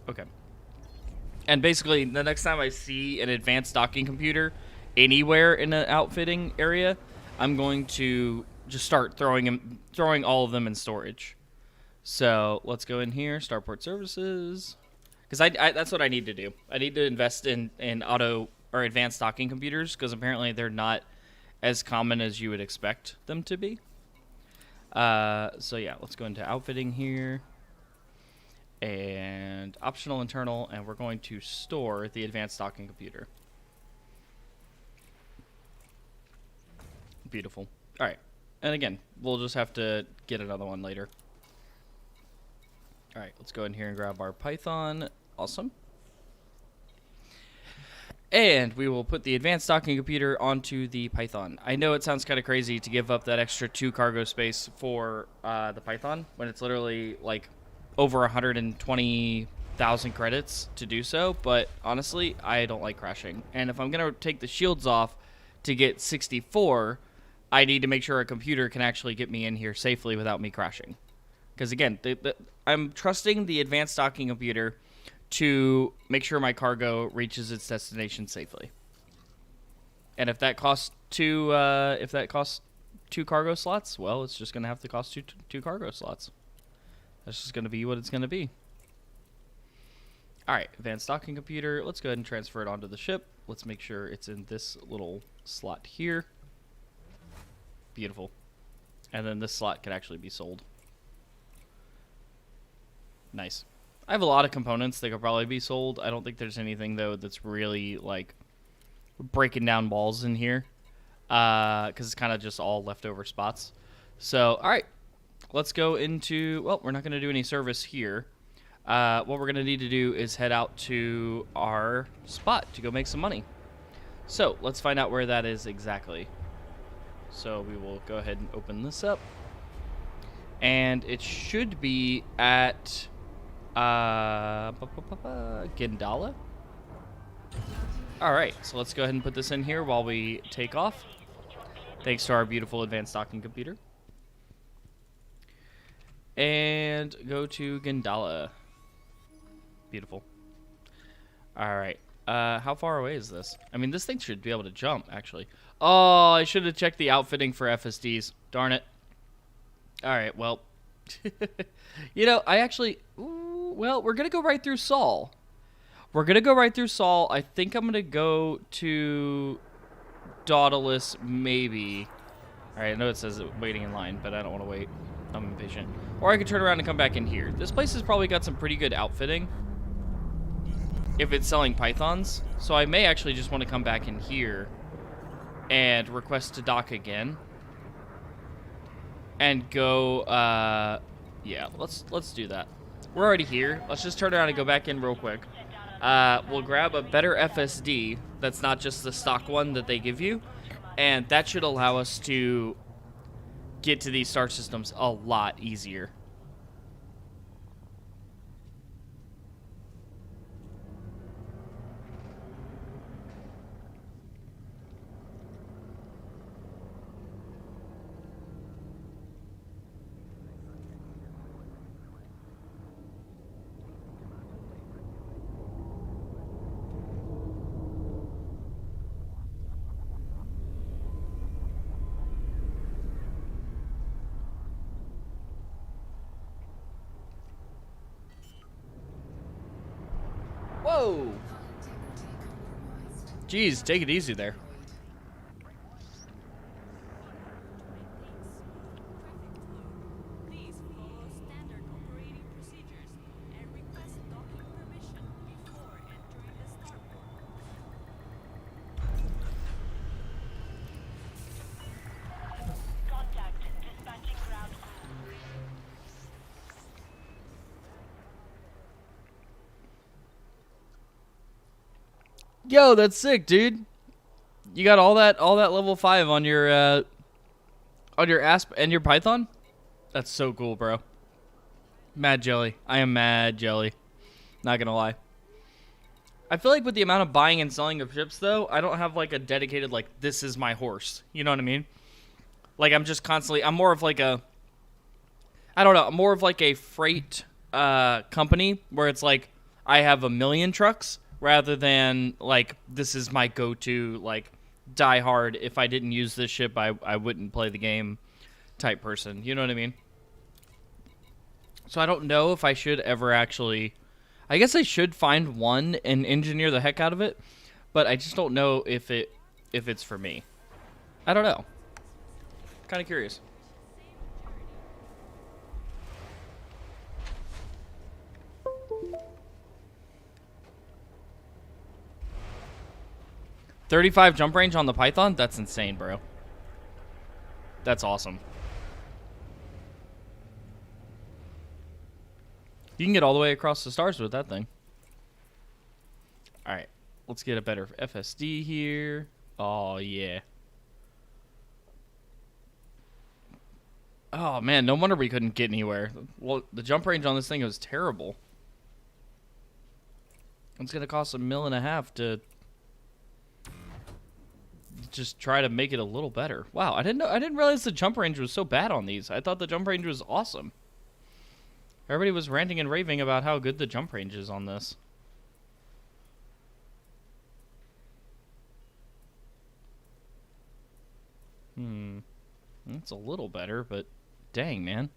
Okay. And basically, the next time I see an advanced docking computer anywhere in an outfitting area, I'm going to just start throwing all of them in storage. So let's go in here, Starport Services, because I that's what I need to do. I need to invest in auto or advanced docking computers because apparently they're not as common as you would expect them to be. So yeah, let's go into outfitting here. And optional internal, and we're going to store the advanced docking computer. Beautiful. All right, and again, we'll just have to get another one later. All right, let's go in here and grab our Python. Awesome. And we will put the advanced docking computer onto the Python. I know it sounds kind of crazy to give up that extra 2 cargo space for the Python when it's literally like over 120,000 credits to do so, but honestly, I don't like crashing. And if I'm going to take the shields off to get 64, I need to make sure a computer can actually get me in here safely without me crashing. Because again, I'm trusting the advanced docking computer to make sure my cargo reaches its destination safely. And if that costs two cargo slots, well, it's just going to have to cost two cargo slots. That's just going to be what it's going to be. All right, advanced docking computer. Let's go ahead and transfer it onto the ship. Let's make sure it's in this little slot here. Beautiful. And then this slot can actually be sold. Nice. I have a lot of components that could probably be sold. I don't think there's anything, though, that's really, like, breaking down walls in here. Because it's kind of just all leftover spots. So, all right. Let's go into... Well, we're not going to do any service here. What we're going to need to do is head out to our spot to go make some money. So, let's find out where that is exactly. So, we will go ahead and open this up. And it should be at... Gindala? Alright, so let's go ahead and put this in here while we take off. Thanks to our beautiful advanced docking computer. And go to Gindala. Beautiful. Alright. How far away is this? I mean, this thing should be able to jump, actually. Oh, I should have checked the outfitting for FSDs. Darn it. Alright, well. You know, I actually... Ooh, well, we're going to go right through Saul. We're going to go right through Saul. I think I'm going to go to Dauntless, maybe. Alright, I know it says waiting in line, but I don't want to wait. I'm impatient. Or I could turn around and come back in here. This place has probably got some pretty good outfitting if it's selling pythons. So I may actually just want to come back in here and request to dock again. And go, yeah, let's do that. We're already here. Let's just turn around and go back in real quick. We'll grab a better FSD that's not just the stock one that they give you. And that should allow us to get to these star systems a lot easier. Whoa! Jeez, take it easy there. Please follow standard operating procedures and request docking permission before entering the starport. Contact. Dispatching ground crew. Yo, that's sick, dude. You got all that level 5 on your Asp and your Python? That's so cool, bro. Mad jelly. I am mad jelly. Not gonna lie. I feel like with the amount of buying and selling of ships, though, I don't have like a dedicated, like, this is my horse. You know what I mean? Like, I'm just constantly, I'm more of like a, I don't know, more of like a freight company where it's like I have a million trucks rather than like this is my go-to, like, die hard. If I didn't use this ship, I wouldn't play the game type person. You know what I mean? So I don't know if I should ever actually, I guess I should find one and engineer the heck out of it, but I just don't know if it's for me. I don't know. Kind of curious. $35 jump range on the Python? That's insane, bro. That's awesome. You can get all the way across the stars with that thing. Alright. Let's get a better FSD here. Oh, yeah. Oh, man. No wonder we couldn't get anywhere. Well, the jump range on this thing was terrible. It's going to cost $1.5 million to just try to make it a little better. Wow, I didn't realize the jump range was so bad on these. I thought the jump range was awesome. Everybody was ranting and raving about how good the jump range is on this. It's a little better, but dang, man.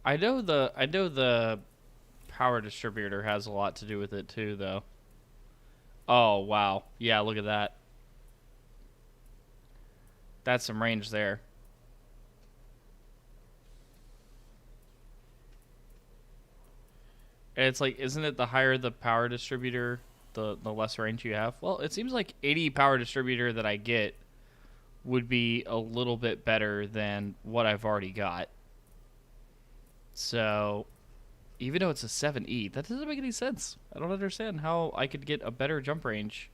I know the power distributor has a lot to do with it too, though. Oh, wow. Yeah, look at that. That's some range there. And it's like, isn't it the higher the power distributor, the less range you have? Well, it seems like 80 power distributor that I get would be a little bit better than what I've already got. So, even though it's a 7E, that doesn't make any sense. I don't understand how I could get a better jump range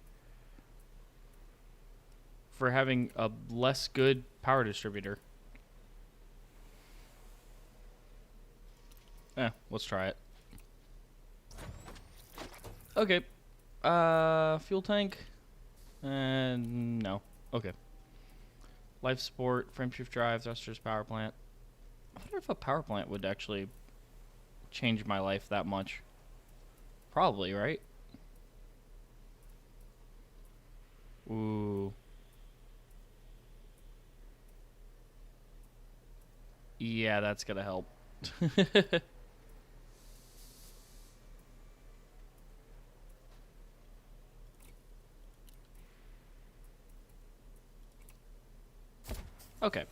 for having a less good power distributor. Let's try it. Okay. Fuel tank. And no. Okay. Life support, frameshift drive, thrusters, power plant. I wonder if a power plant would actually change my life that much. Probably, right? Ooh. Yeah, that's gonna help. Okay.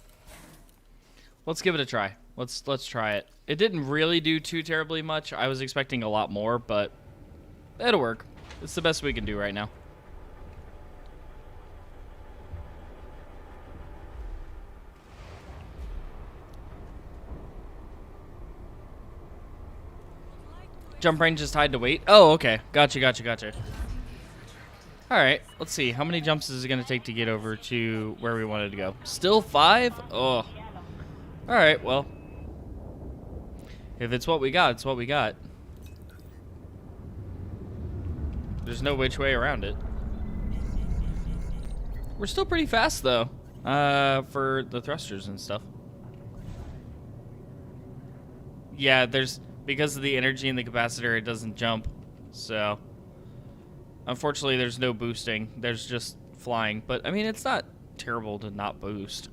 Let's give it a try. Let's try it. It didn't really do too terribly much. I was expecting a lot more, but it'll work. It's the best we can do right now. Jump range is tied to weight. Oh, okay. Gotcha. Alright, let's see. How many jumps is it going to take to get over to where we wanted to go? Still 5? Oh. Alright, well. If it's what we got, it's what we got. There's no which way around it. We're still pretty fast, though. For the thrusters and stuff. Yeah, because of the energy in the capacitor, it doesn't jump. So, unfortunately, there's no boosting. There's just flying. But, I mean, it's not terrible to not boost.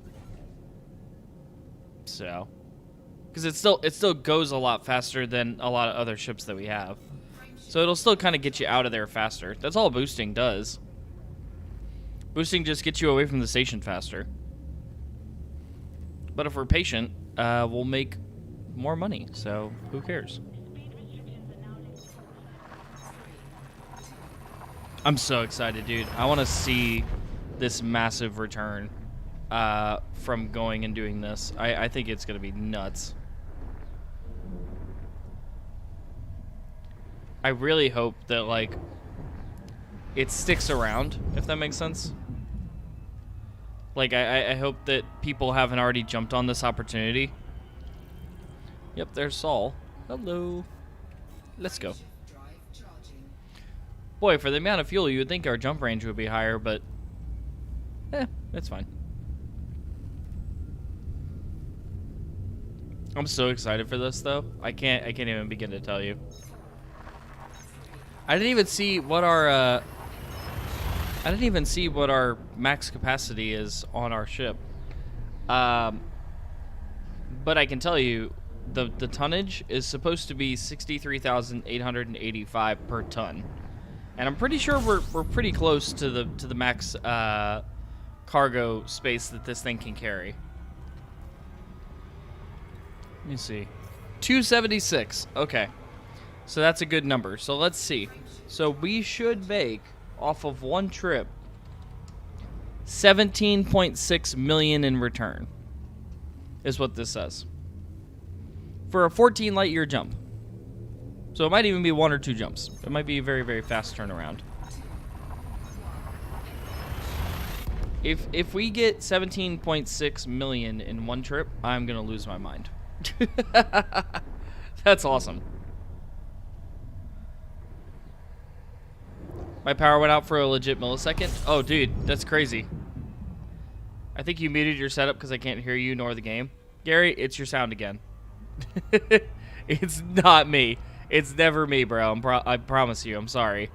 So, because it still goes a lot faster than a lot of other ships that we have. So it'll still kind of get you out of there faster. That's all boosting does. Boosting just gets you away from the station faster. But if we're patient, we'll make more money. So who cares? I'm so excited, dude. I want to see this massive return from going and doing this. I think it's going to be nuts. I really hope that, like, it sticks around, if that makes sense. Like, I hope that people haven't already jumped on this opportunity. Yep, there's Saul. Hello. Let's go. Boy, for the amount of fuel, you would think our jump range would be higher, but it's fine. I'm so excited for this, though. I can't even begin to tell you. I didn't even see what our max capacity is on our ship. But I can tell you, the tonnage is supposed to be 63,885 per ton. And I'm pretty sure we're pretty close to the max cargo space that this thing can carry. Let me see. 276. Okay. So that's a good number. So let's see. So we should make, off of one trip, 17.6 million in return. Is what this says. For a 14 light year jump. So it might even be 1 or 2 jumps. It might be a very, very fast turnaround. If we get 17.6 million in one trip, I'm gonna lose my mind. That's awesome. My power went out for a legit millisecond. Oh, dude, that's crazy. I think you muted your setup because I can't hear you nor the game. Gary, it's your sound again. It's not me. It's never me, bro. I promise you. I'm sorry.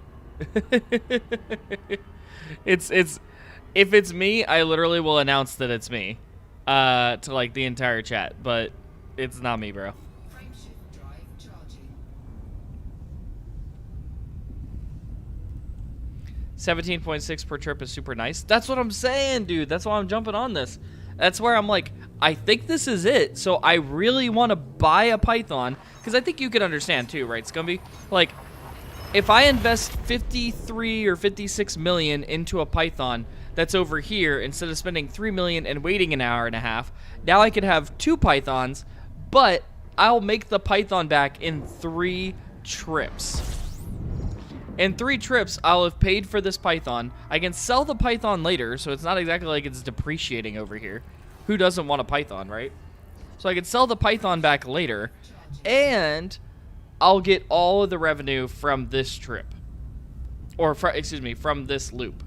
If it's me, I literally will announce that it's me to like the entire chat, but it's not me, bro. 17.6 per trip is super nice. That's what I'm saying, dude. That's why I'm jumping on this. That's where I'm like, I think this is it. So I really want to buy a Python, because I think you can understand too, right, Scumby? Like, if I invest 53 or 56 million into a Python that's over here, instead of spending 3 million and waiting an hour and a half, now I could have 2 Pythons, but I'll make the Python back in 3 trips. In 3 trips, I'll have paid for this Python. I can sell the Python later, so it's not exactly like it's depreciating over here. Who doesn't want a Python, right? So I can sell the Python back later, and I'll get all of the revenue from this trip. Or, from this loop.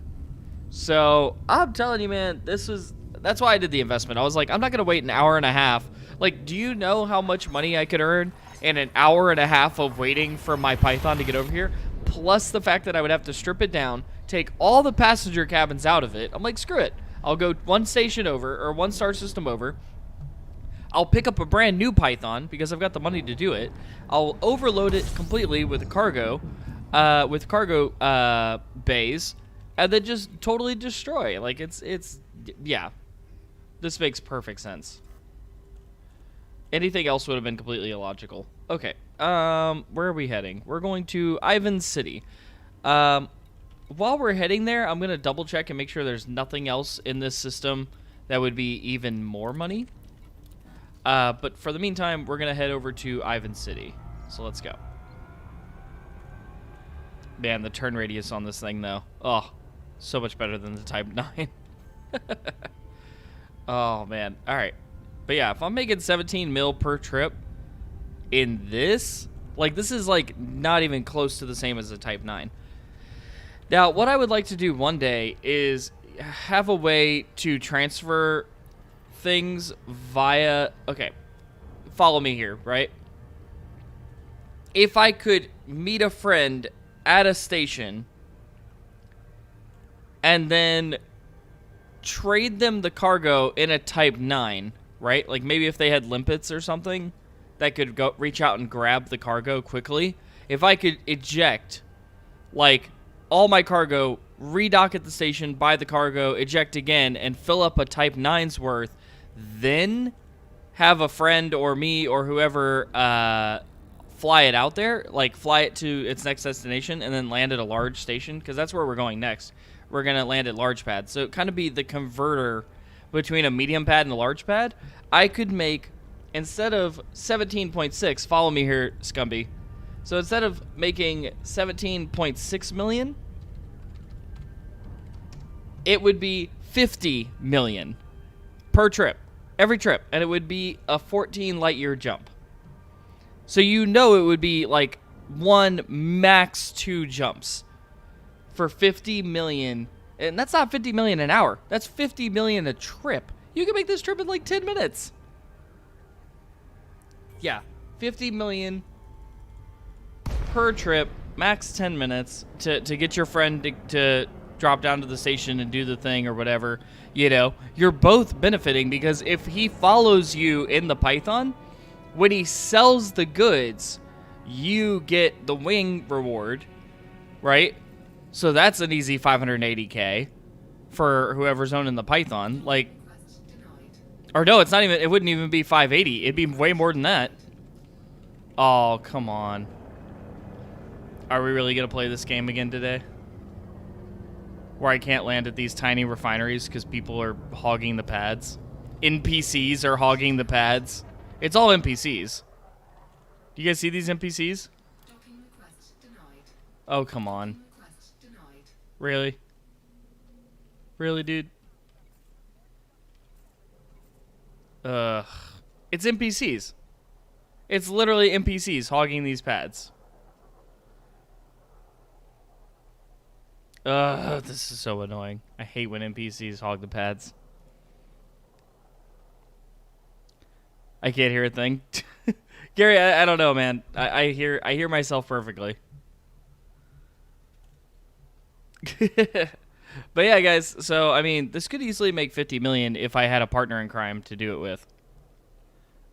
So, I'm telling you, man, that's why I did the investment. I was like, I'm not going to wait an hour and a half. Like, do you know how much money I could earn in an hour and a half of waiting for my Python to get over here? Plus the fact that I would have to strip it down, take all the passenger cabins out of it. I'm like, screw it. I'll go 1 station over, or 1 star system over. I'll pick up a brand new Python, because I've got the money to do it. I'll overload it completely with cargo bays, and then just totally destroy. Like, yeah. This makes perfect sense. Anything else would have been completely illogical. Okay, where are we heading? We're going to Ivan City. While we're heading there, I'm going to double check and make sure there's nothing else in this system that would be even more money. But for the meantime, we're going to head over to Ivan City. So let's go. Man, the turn radius on this thing, though. Oh, so much better than the Type 9. Oh, man. All right. But yeah, if I'm making 17 mil per trip in this, like, this is, like, not even close to the same as the Type 9. Now, what I would like to do one day is have a way to transfer things via... Okay, follow me here, right? If I could meet a friend at a station and then trade them the cargo in a Type 9 right? Like maybe if they had limpets or something that could go reach out and grab the cargo quickly. If I could eject like all my cargo, redock at the station, buy the cargo, eject again, and fill up a Type 9's worth, then have a friend or me or whoever fly it out there, like fly it to its next destination and then land at a large station, because that's where we're going next. We're going to land at large pad. So it kind of be the converter between a medium pad and a large pad. I could make, instead of 17.6, follow me here, Scumby. So instead of making 17.6 million, it would be 50 million per trip, every trip, and it would be a 14 light year jump. So you know it would be like 1 max 2 jumps for 50 million. And that's not 50 million an hour. That's 50 million a trip. You can make this trip in like 10 minutes. Yeah, 50 million per trip, max 10 minutes to get your friend to drop down to the station and do the thing or whatever. You know, you're both benefiting, because if he follows you in the Python, when he sells the goods, you get the wing reward, right? So that's an easy 580k for whoever's owning the Python. Like, or no, it's not even, it wouldn't even be 580. It'd be way more than that. Oh, come on. Are we really going to play this game again today? Where I can't land at these tiny refineries because people are hogging the pads. NPCs are hogging the pads. It's all NPCs. Do you guys see these NPCs? Docking request denied. Oh, come on. Request denied. Really? Really, dude? Ugh. It's NPCs. It's literally NPCs hogging these pads. Ugh, this is so annoying. I hate when NPCs hog the pads. I can't hear a thing. Gary, I don't know, man. I hear myself perfectly. But yeah, guys, so I mean, this could easily make 50 million if I had a partner in crime to do it with.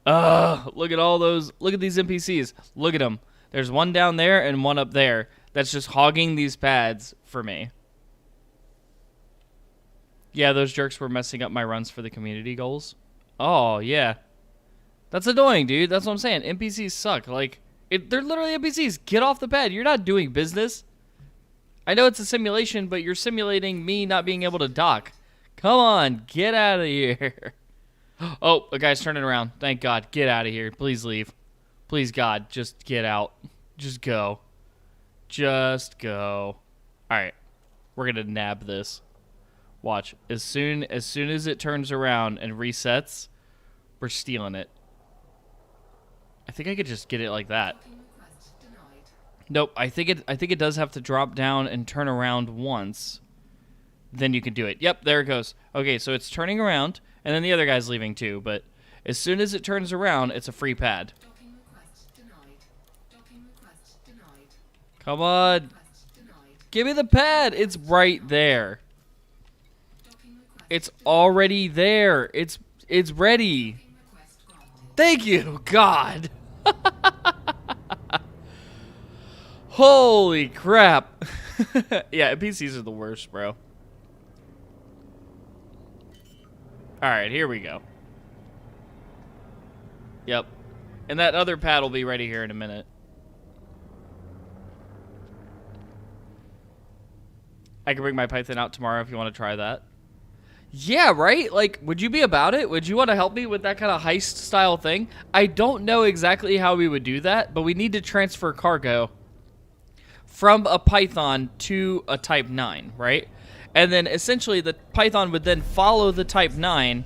Look at all those. Look at these NPCs. Look at them. There's one down there and one up there that's just hogging these pads for me. Yeah, those jerks were messing up my runs for the community goals. Oh, yeah. That's annoying, dude. That's what I'm saying. NPCs suck. Like, they're literally NPCs. Get off the pad. You're not doing business. I know it's a simulation, but you're simulating me not being able to dock. Come on, get out of here. Oh, a guy's turning around. Thank God. Get out of here. Please leave. Please, God, just get out. Just go. Just go. All right. We're going to nab this. Watch. As soon as it turns around and resets, we're stealing it. I think I could just get it like that. Docking request denied. Nope. I think it does have to drop down and turn around once. Then you can do it. Yep, there it goes. Okay, so it's turning around, and then the other guy's leaving too, but as soon as it turns around, it's a free pad. Docking request denied. Docking request denied. Come on. Request denied. Give me the pad. It's right there. Docking request It's already there. It's ready. docking request granted. Thank you, God. Holy crap. Yeah, NPCs are the worst, bro. Alright, here we go. Yep. And that other pad will be ready here in a minute. I can bring my Python out tomorrow if you want to try that. Yeah, right? Like, would you be about it? Would you want to help me with that kind of heist style thing? I don't know exactly how we would do that, but we need to transfer cargo from a Python to a Type 9, right? And then essentially the Python would then follow the Type 9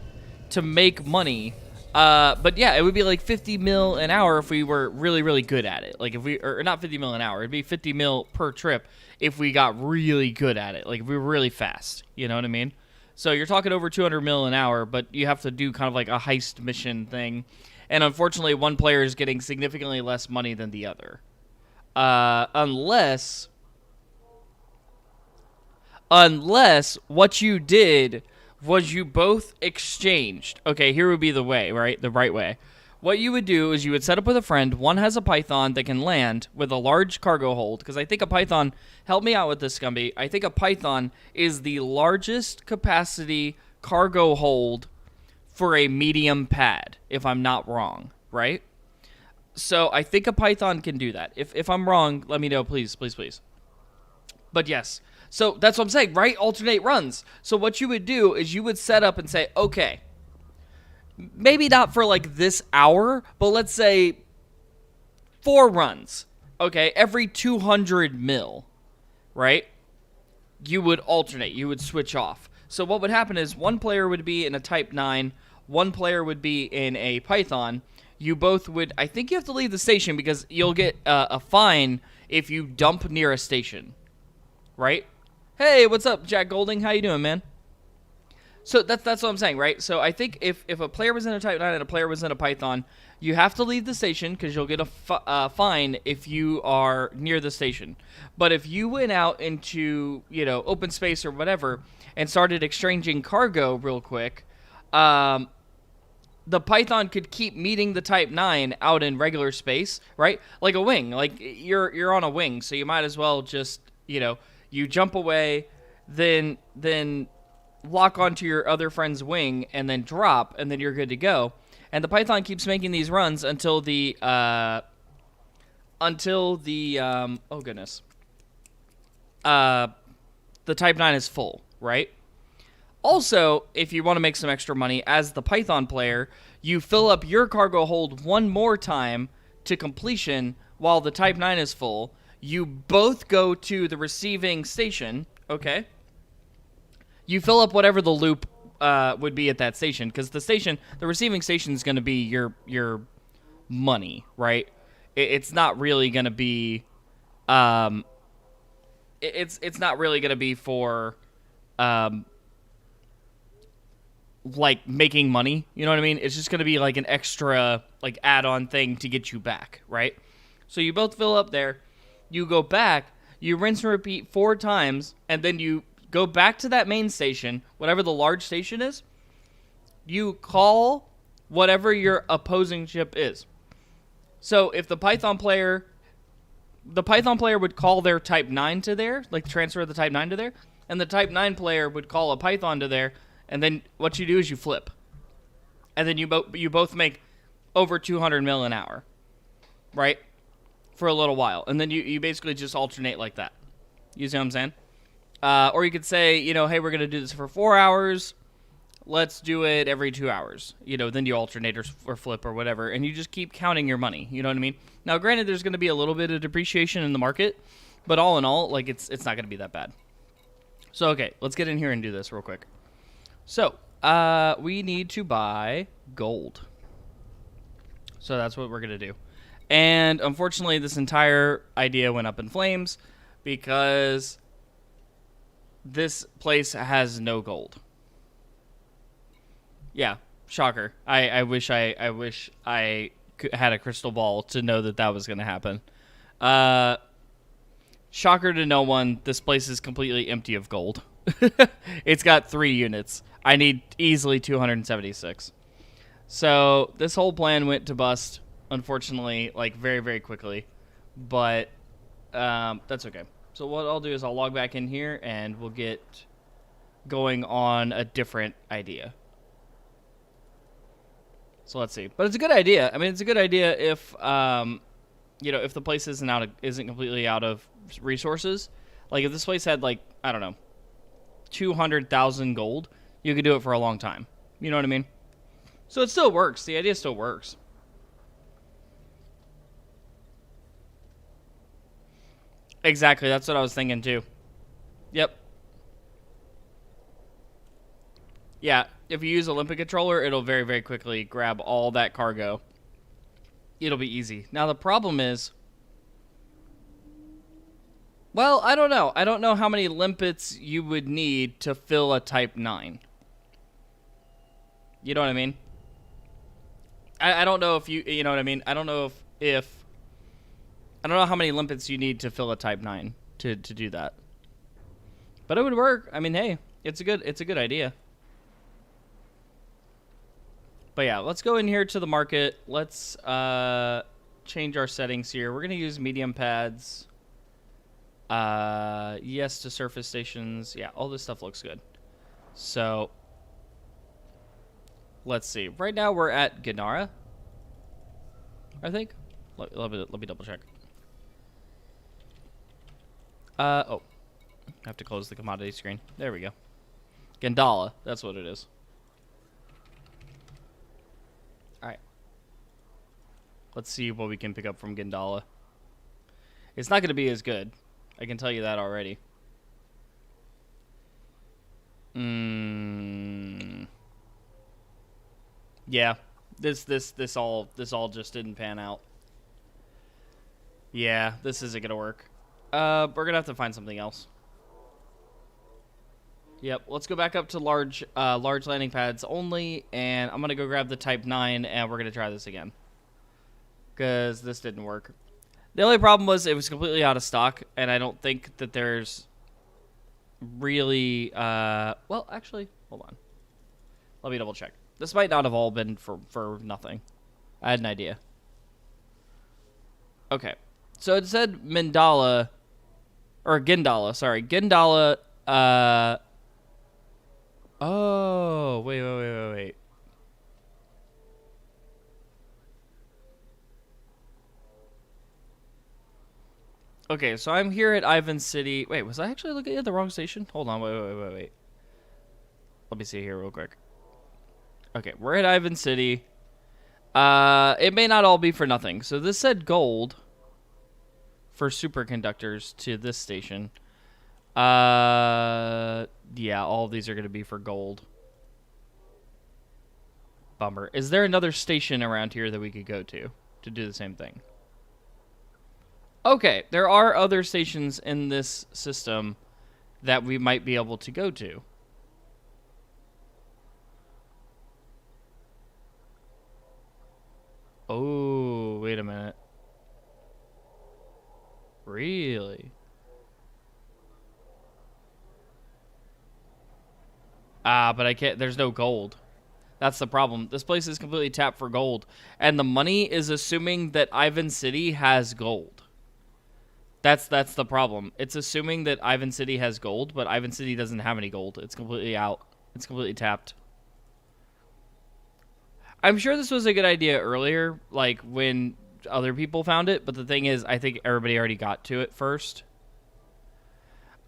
to make money. But yeah, it would be like 50 mil an hour if we were really, really good at it. Like if we, or not 50 mil an hour, it'd be 50 mil per trip if we got really good at it. Like if we were really fast, you know what I mean? So you're talking over 200 mil an hour, but you have to do kind of like a heist mission thing. And unfortunately, one player is getting significantly less money than the other. Unless what you did was you both exchanged. Okay, here would be the way, right? The right way. What you would do is you would set up with a friend. One has a Python that can land with a large cargo hold. Because I think a Python, help me out with this, Scumby. I think a Python is the largest capacity cargo hold for a medium pad, if I'm not wrong, right? So I think a Python can do that. If I'm wrong, let me know, please, please, please. But yes. So that's what I'm saying, right? Alternate runs. So what you would do is you would set up and say, okay, maybe not for like this hour, but let's say 4 runs. Okay, every 200 mil, right? You would alternate. You would switch off. So what would happen is one player would be in a Type 9, one player would be in a Python. You both would, I think you have to leave the station because you'll get a fine if you dump near a station, right? Hey, what's up, Jack Golding? How you doing, man? So that's what I'm saying, right? So I think if a player was in a Type 9 and a player was in a Python, you have to leave the station because you'll get a fine if you are near the station. But if you went out into, open space or whatever and started exchanging cargo real quick, the Python could keep meeting the Type 9 out in regular space, right? Like a wing. Like you're on a wing, so you might as well just, you jump away, then lock onto your other friend's wing and then drop, and then you're good to go. And the Python keeps making these runs until the oh goodness, the Type 9 is full, right? Also, if you want to make some extra money as the Python player, you fill up your cargo hold one more time to completion while the Type 9 is full. You both go to the receiving station, okay? You fill up whatever the loop would be at that station, because the receiving station is going to be your money, right? It's not really going to be, it's not really going to be for, like making money. You know what I mean? It's just going to be like an extra, like add-on thing to get you back, right? So you both fill up there, you go back, you rinse and repeat 4 times, and then you go back to that main station, whatever the large station is. You call whatever your opposing ship is. So if the Python player would call their Type 9 to there, like transfer the Type 9 to there, and the Type 9 player would call a Python to there, and then what you do is you flip. And then you both make over 200 mil an hour, right? For a little while. And then you basically just alternate like that. You see what I'm saying? Or you could say, hey, we're going to do this for 4 hours. Let's do it every 2 hours. Then you alternate or flip or whatever. And you just keep counting your money. You know what I mean? Now, granted, there's going to be a little bit of depreciation in the market. But all in all, like it's not going to be that bad. So, okay, let's get in here and do this real quick. So, we need to buy gold. So that's what we're going to do. And unfortunately, this entire idea went up in flames because this place has no gold. Yeah, shocker. I wish I had a crystal ball to know that was going to happen. Shocker to no one, this place is completely empty of gold. It's got 3 units. I need easily 276. So this whole plan went to bust, unfortunately, like very, very quickly. But that's okay. So what I'll do is I'll log back in here and we'll get going on a different idea. So let's see. But it's a good idea. I mean, it's a good idea if if the place isn't completely out of resources. Like if this place had like, I don't know, 200,000 gold, you could do it for a long time. You know what I mean? So it still works. The idea still works. Exactly. That's what I was thinking too. Yep. Yeah. If you use a Olympic controller, it'll very, very quickly grab all that cargo. It'll be easy. Now the problem is, well, I don't know. I don't know how many limpets you would need to fill a Type 9. You know what I mean? I don't know if you know what I mean? I don't know if I don't know how many limpets you need to fill a Type 9 to do that. But it would work. I mean, hey, it's a good idea. But yeah, let's go in here to the market. Let's change our settings here. We're gonna use medium pads. Yes to surface stations. Yeah, all this stuff looks good. So let's see. Right now we're at Ganara, I think. Let me double check. Oh, I have to close the commodity screen. There we go. Gandala, that's what it is. All right. Let's see what we can pick up from Gandala. It's not going to be as good. I can tell you that already. Yeah. This all just didn't pan out. Yeah, this isn't gonna work. We're gonna have to find something else. Yep, let's go back up to large landing pads only, and I'm gonna go grab the Type 9, and we're gonna try this again. Because this didn't work. The only problem was it was completely out of stock, and I don't think that there's really, well, actually, hold on. Let me double check. This might not have all been for nothing. I had an idea. Okay. So it said Mandala, or Gindala, sorry. Gindala, oh, wait. Okay, so I'm here at Ivan City. Wait, was I actually looking at the wrong station? Hold on, wait. Let me see here real quick. Okay, we're at Ivan City. It may not all be for nothing. So this said gold for superconductors to this station. Yeah, all of these are going to be for gold. Bummer. Is there another station around here that we could go to do the same thing? Okay, there are other stations in this system that we might be able to go to. Oh, wait a minute. Really? But I can't, there's no gold. That's the problem. This place is completely tapped for gold. And the money is assuming that Ivan City has gold. That's the problem. It's assuming that Ivan City has gold, but Ivan City doesn't have any gold. It's completely out. It's completely tapped. I'm sure this was a good idea earlier, like when other people found it, but the thing is, I think everybody already got to it first.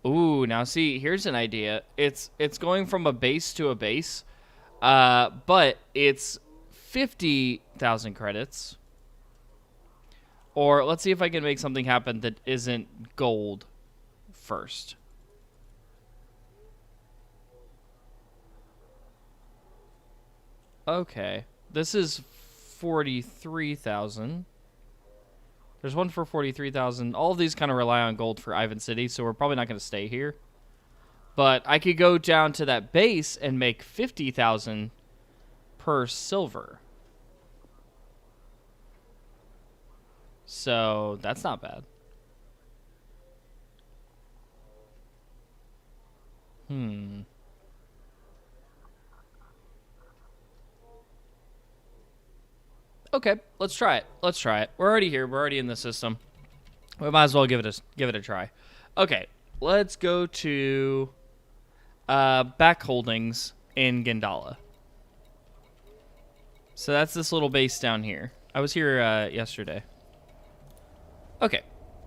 Ooh, now see, here's an idea. It's going from a base to a base, but it's 50,000 credits. Or let's see if I can make something happen that isn't gold first. Okay. This is 43,000. There's one for 43,000. All of these kind of rely on gold for Ivan City, so we're probably not going to stay here. But I could go down to that base and make 50,000 per silver. So that's not bad. Okay, let's try it. We're already here. We're already in the system. We might as well give it a try. Okay, let's go to back holdings in Gandala. So that's this little base down here. I was here yesterday. Okay,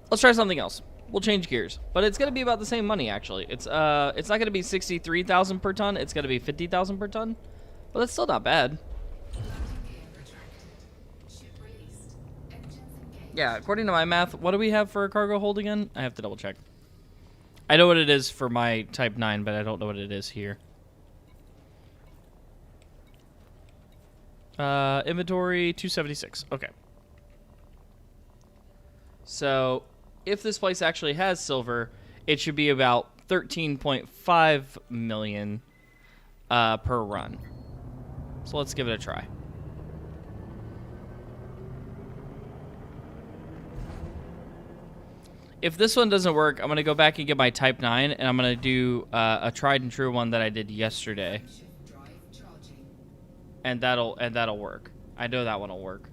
let's try something else. We'll change gears, but it's gonna be about the same money actually. It's not gonna be 63,000 per ton. It's gonna be 50,000 per ton, but that's still not bad. Yeah, according to my math, what do we have for a cargo hold again? I have to double check. I know what it is for my Type 9, but I don't know what it is here. Inventory 276. Okay. So, if this place actually has silver, it should be about 13.5 million per run. So let's give it a try. If this one doesn't work, I'm going to go back and get my Type 9, and I'm going to do a tried and true one that I did yesterday. and that'll work. I know that one'll work.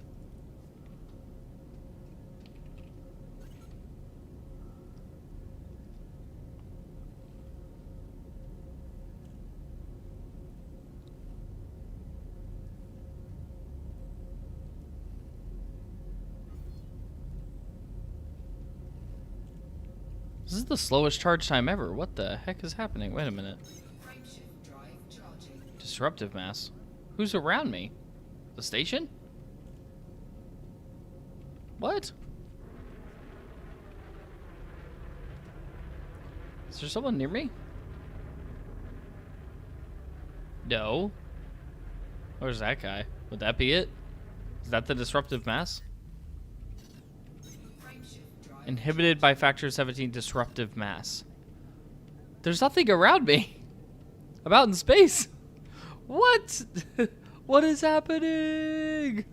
This is the slowest charge time ever. What the heck is happening? Wait a minute. Frameshift drive charging. Disruptive mass. Who's around me? The station? What? Is there someone near me? No. Where's that guy? Would that be it? Is that the disruptive mass? Frameshift drive. Inhibited by factor 17 disruptive mass. There's nothing around me. I'm out in space. What? What is happening?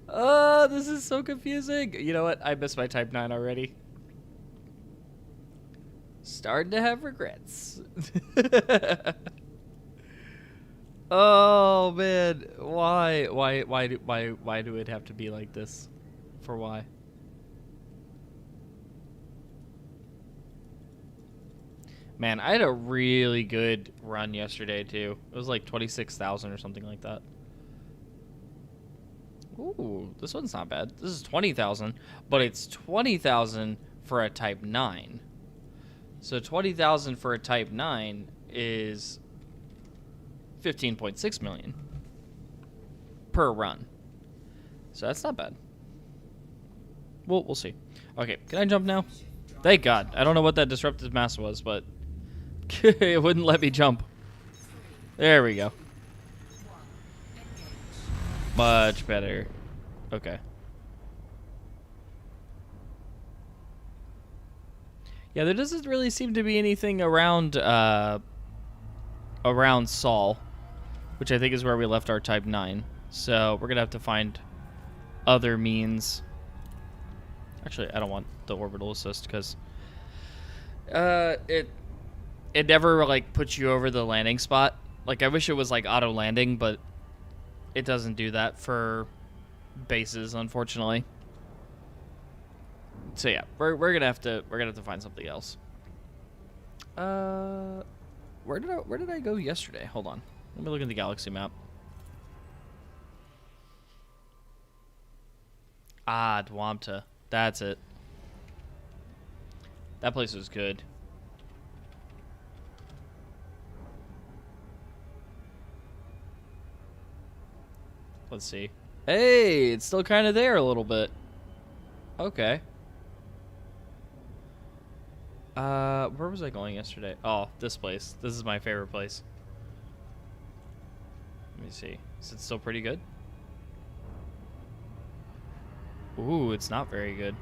This is so confusing. You know what? I missed my Type 9 already. Starting to have regrets. Oh man, why do it have to be like this? For why? Man, I had a really good run yesterday too. It was like 26,000 or something like that. Ooh, this one's not bad. This is 20,000, but it's 20,000 for a Type 9. So 20,000 for a Type 9 is 15.6 million per run. So that's not bad. Well, we'll see. Okay, can I jump now? Thank God. I don't know what that disruptive mass was, but it wouldn't let me jump. There we go. Much better. Okay. Yeah, there doesn't really seem to be anything around around Sol, which I think is where we left our Type 9. So we're gonna have to find other means. Actually, I don't want the orbital assist because it never like puts you over the landing spot. Like I wish it was like auto landing, but it doesn't do that for bases, unfortunately. So yeah, we're gonna have to find something else. Where did I go yesterday? Hold on, let me look at the galaxy map. Ah, Dwamta. That's it. That place was good. Let's see. Hey, it's still kind of there a little bit. Okay. Where was I going yesterday? Oh, this place. This is my favorite place. Let me see. Is it still pretty good? Ooh, it's not very good.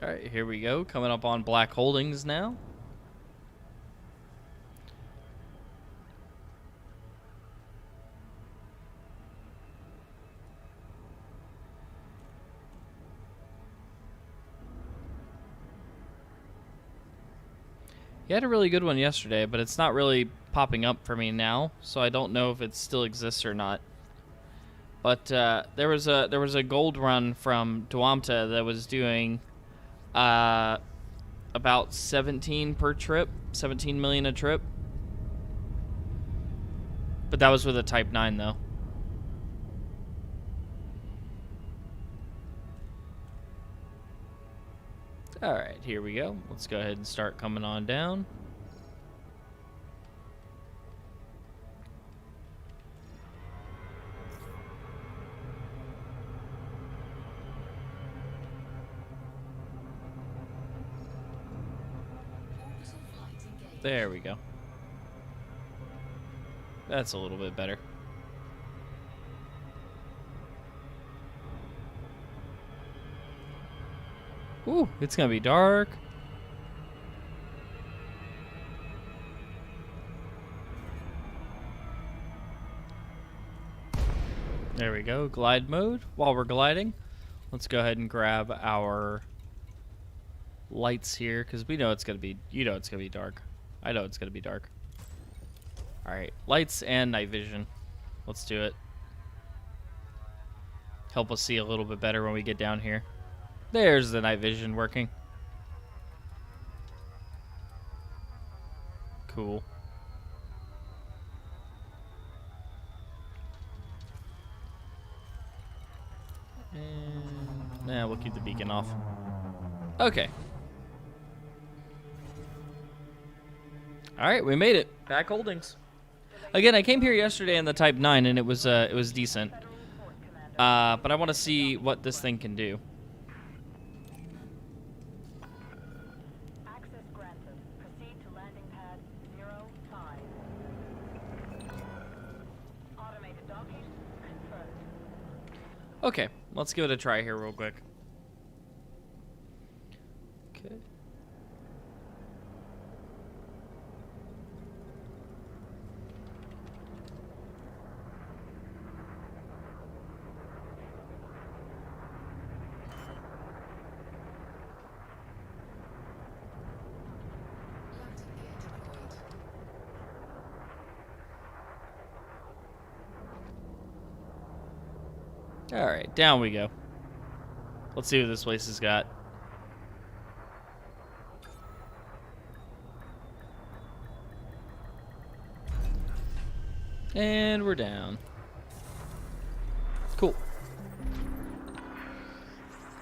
All right, here we go. Coming up on Black Holdings now. You had a really good one yesterday, but it's not really popping up for me now, so I don't know if it still exists or not. But there was a gold run from Dwamta that was doing about 17 per trip, 17 million a trip. But that was with a Type 9 though. Alright, here we go. Let's go ahead and start coming on down. There we go. That's a little bit better. Ooh, it's gonna be dark. There we go. Glide mode. While we're gliding, let's go ahead and grab our lights here because we know it's gonna be. You know it's gonna be dark. I know it's gonna be dark. All right, lights and night vision. Let's do it. Help us see a little bit better when we get down here. There's the night vision working. Cool. And we'll keep the beacon off. Okay. All right, we made it. Back holdings. Again, I came here yesterday in the Type 9 and it was decent. But I want to see what this thing can do. Access granted. Proceed to landing pad 05. Automated docking confirmed. Okay, let's give it a try here real quick. Okay. Landing gear deployed. All right, down we go. Let's see what this place has got. And we're down. Cool.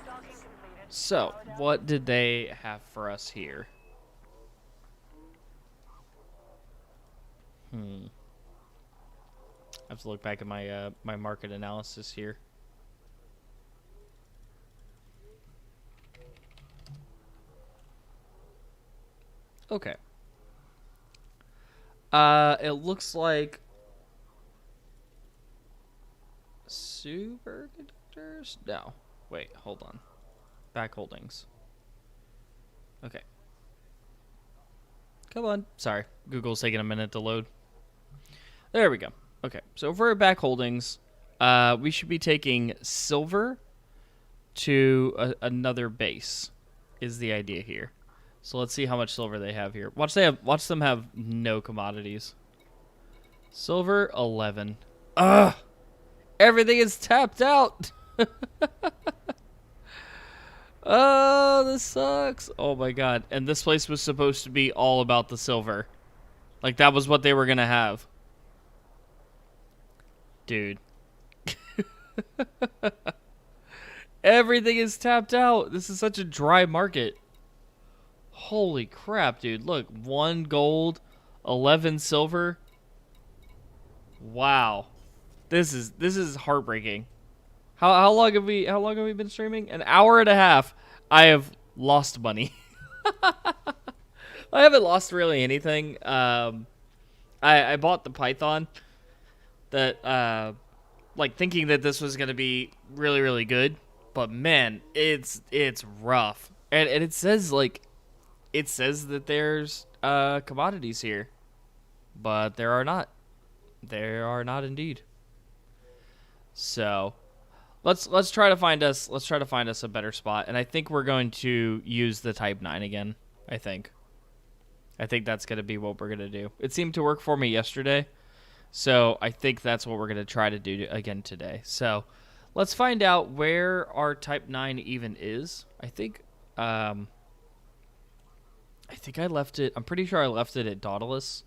Docking completed. So, what did they have for us here? I have to look back at my my market analysis here. Okay. It looks like superconductors? No. Wait, hold on. Back holdings. Okay. Come on. Sorry. Google's taking a minute to load. There we go. Okay. So for our back holdings, we should be taking silver to another base is the idea here. So let's see how much silver they have here. Watch them have no commodities. Silver 11. Ugh. Everything is tapped out. Oh, this sucks. Oh my god. And this place was supposed to be all about the silver. Like that was what they were going to have. Dude. Everything is tapped out. This is such a dry market. Holy crap, dude. Look, 1 gold, 11 silver. Wow. This is heartbreaking. How long have we been streaming? An hour and a half. I have lost money. I haven't lost really anything. I bought the Python that like thinking that this was gonna be really, really good. But man, it's rough. And it says that there's commodities here. But there are not. There are not indeed. So let's try to find us a better spot, and I think we're going to use the Type 9 again. I think that's going to be what we're going to do. It seemed to work for me yesterday, so I think that's what we're going to try to do again today. So let's find out where our Type 9 even is. I think I left it. I'm pretty sure I left it at Dauntless,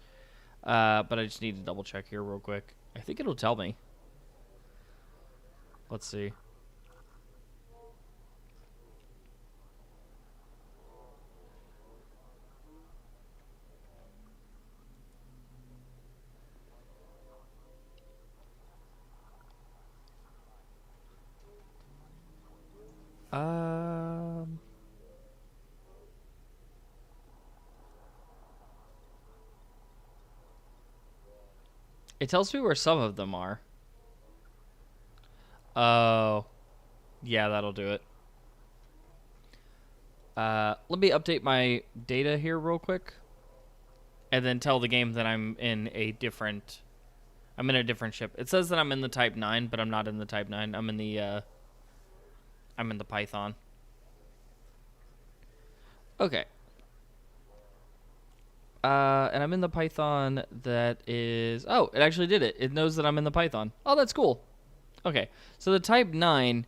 but I just need to double check here real quick. I think it'll tell me. Let's see. It tells me where some of them are. Oh, yeah, that'll do it. Let me update my data here real quick, and then tell the game that I'm I'm in a different ship. It says that I'm in the Type 9, but I'm not in the Type 9. I'm in the Python. Okay. And I'm in the Python that is... Oh, it actually did it. It knows that I'm in the Python. Oh, that's cool. Okay. So the Type 9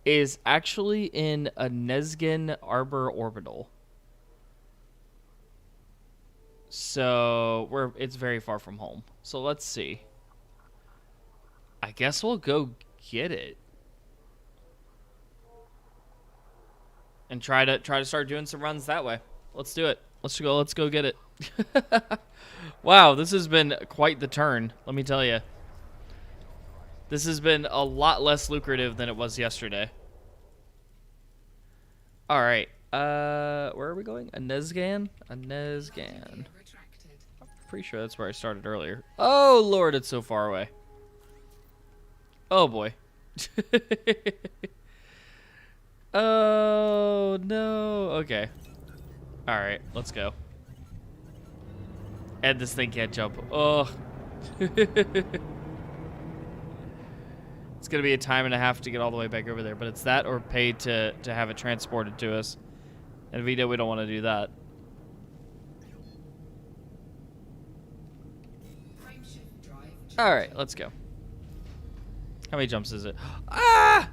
is actually in a Nesgen Arbor orbital. So it's very far from home. So let's see. I guess we'll go get it. And try to start doing some runs that way. Let's do it. Let's go get it. Wow, this has been quite the turn, let me tell you. This has been a lot less lucrative than it was yesterday. All right. Where are we going? A Nesgan? A Nesgan. Retracted. Pretty sure that's where I started earlier. Oh, Lord, it's so far away. Oh, boy. Oh, no. Okay. All right, let's go. And this thing can't jump. Oh. It's going to be a time and a half to get all the way back over there, but it's that or pay to have it transported to us. And we don't want to do that. Frameshift drive. All right, let's go. How many jumps is it? Ah!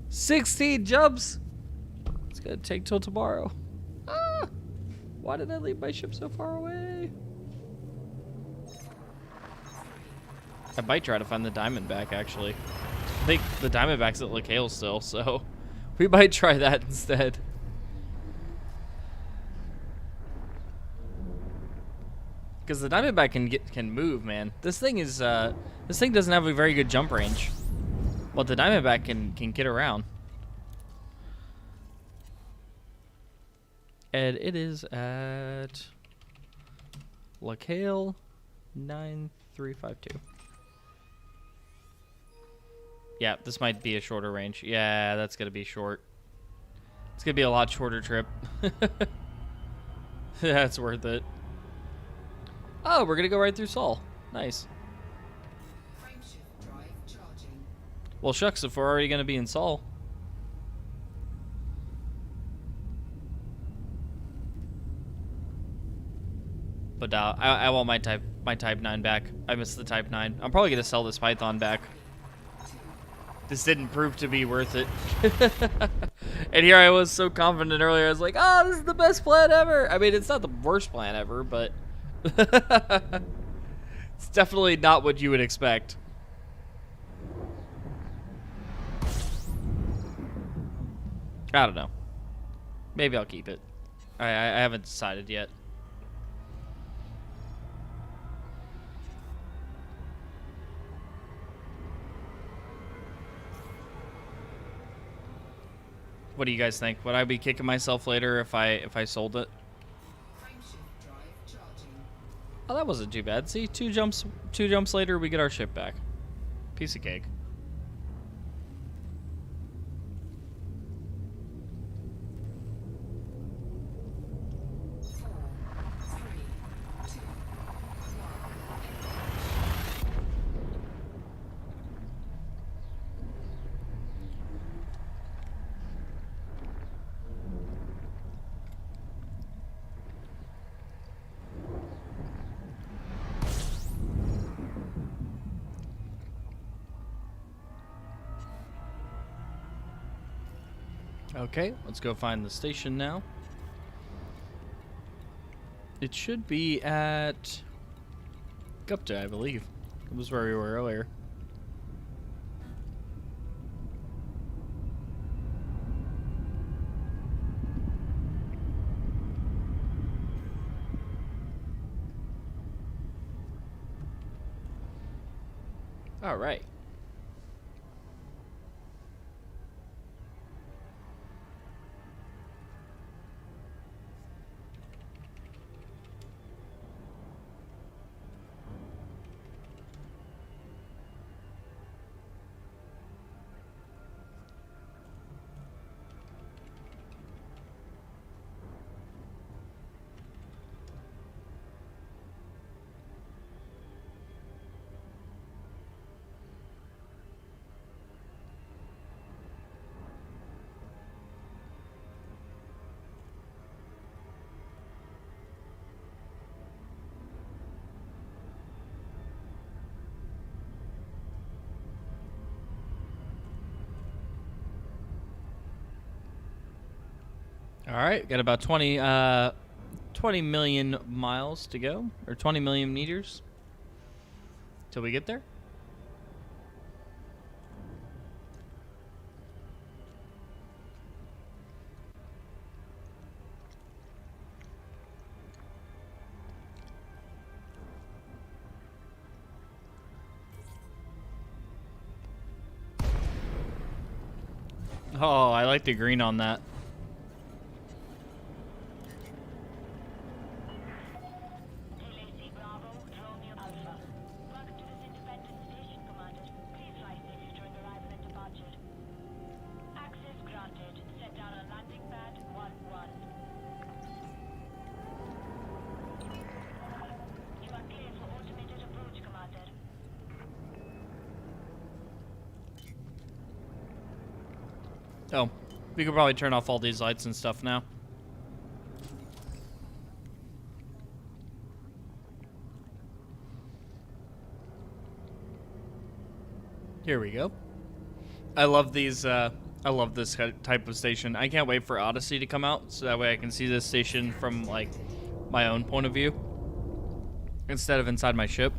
16 jumps. It's going to take till tomorrow. Ah! Why did I leave my ship so far away? I might try to find the Diamondback, actually. I think the Diamondback's at Lake Hale still, so we might try that instead. Because the Diamondback can move, man. This thing doesn't have a very good jump range, but the Diamondback can get around. And it is at Lake Hale 9352. Yeah, this might be a shorter range. Yeah, that's going to be short. It's going to be a lot shorter trip. That's worth it. Oh, we're going to go right through Sol. Nice. Frameshift drive charging. Well, shucks, if we're already going to be in Sol. But I want my Type 9 back. I missed the Type 9. I'm probably going to sell this Python back. This didn't prove to be worth it. And here I was so confident earlier. I was like, oh, this is the best plan ever. I mean, it's not the worst plan ever, but it's definitely not what you would expect. I don't know. Maybe I'll keep it. I haven't decided yet. What do you guys think? Would I be kicking myself later if I sold it? Frameshift drive charging. Oh, that wasn't too bad. See, two jumps later, we get our ship back. Piece of cake. Okay, let's go find the station now. It should be at Gupta, I believe. It was where we were earlier. All right. All right, got about 20 million miles to go, or 20 million meters till we get there. Oh, I like the green on that. LAC Bravo, Romeo Alpha. Welcome to this independent station, Commander. Please fly safely during arrival and departure. Access granted. Set down on landing pad 1-1. You are clear for automated approach, Commander. Oh, we could probably turn off all these lights and stuff now. Here we go. I love these. I love this type of station. I can't wait for Odyssey to come out, so that way I can see this station from like my own point of view instead of inside my ship.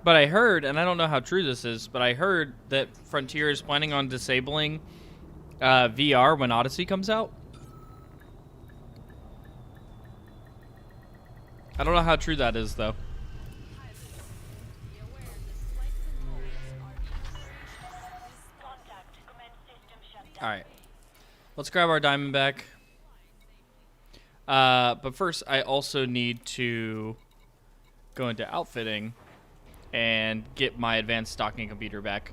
But I heard, and I don't know how true this is, but I heard that Frontier is planning on disabling VR when Odyssey comes out. I don't know how true that is, though. Be aware the slight components are Contact. Commence system shutdown. All right. Let's grab our Diamondback. But first, I also need to go into outfitting and get my advanced stocking computer back.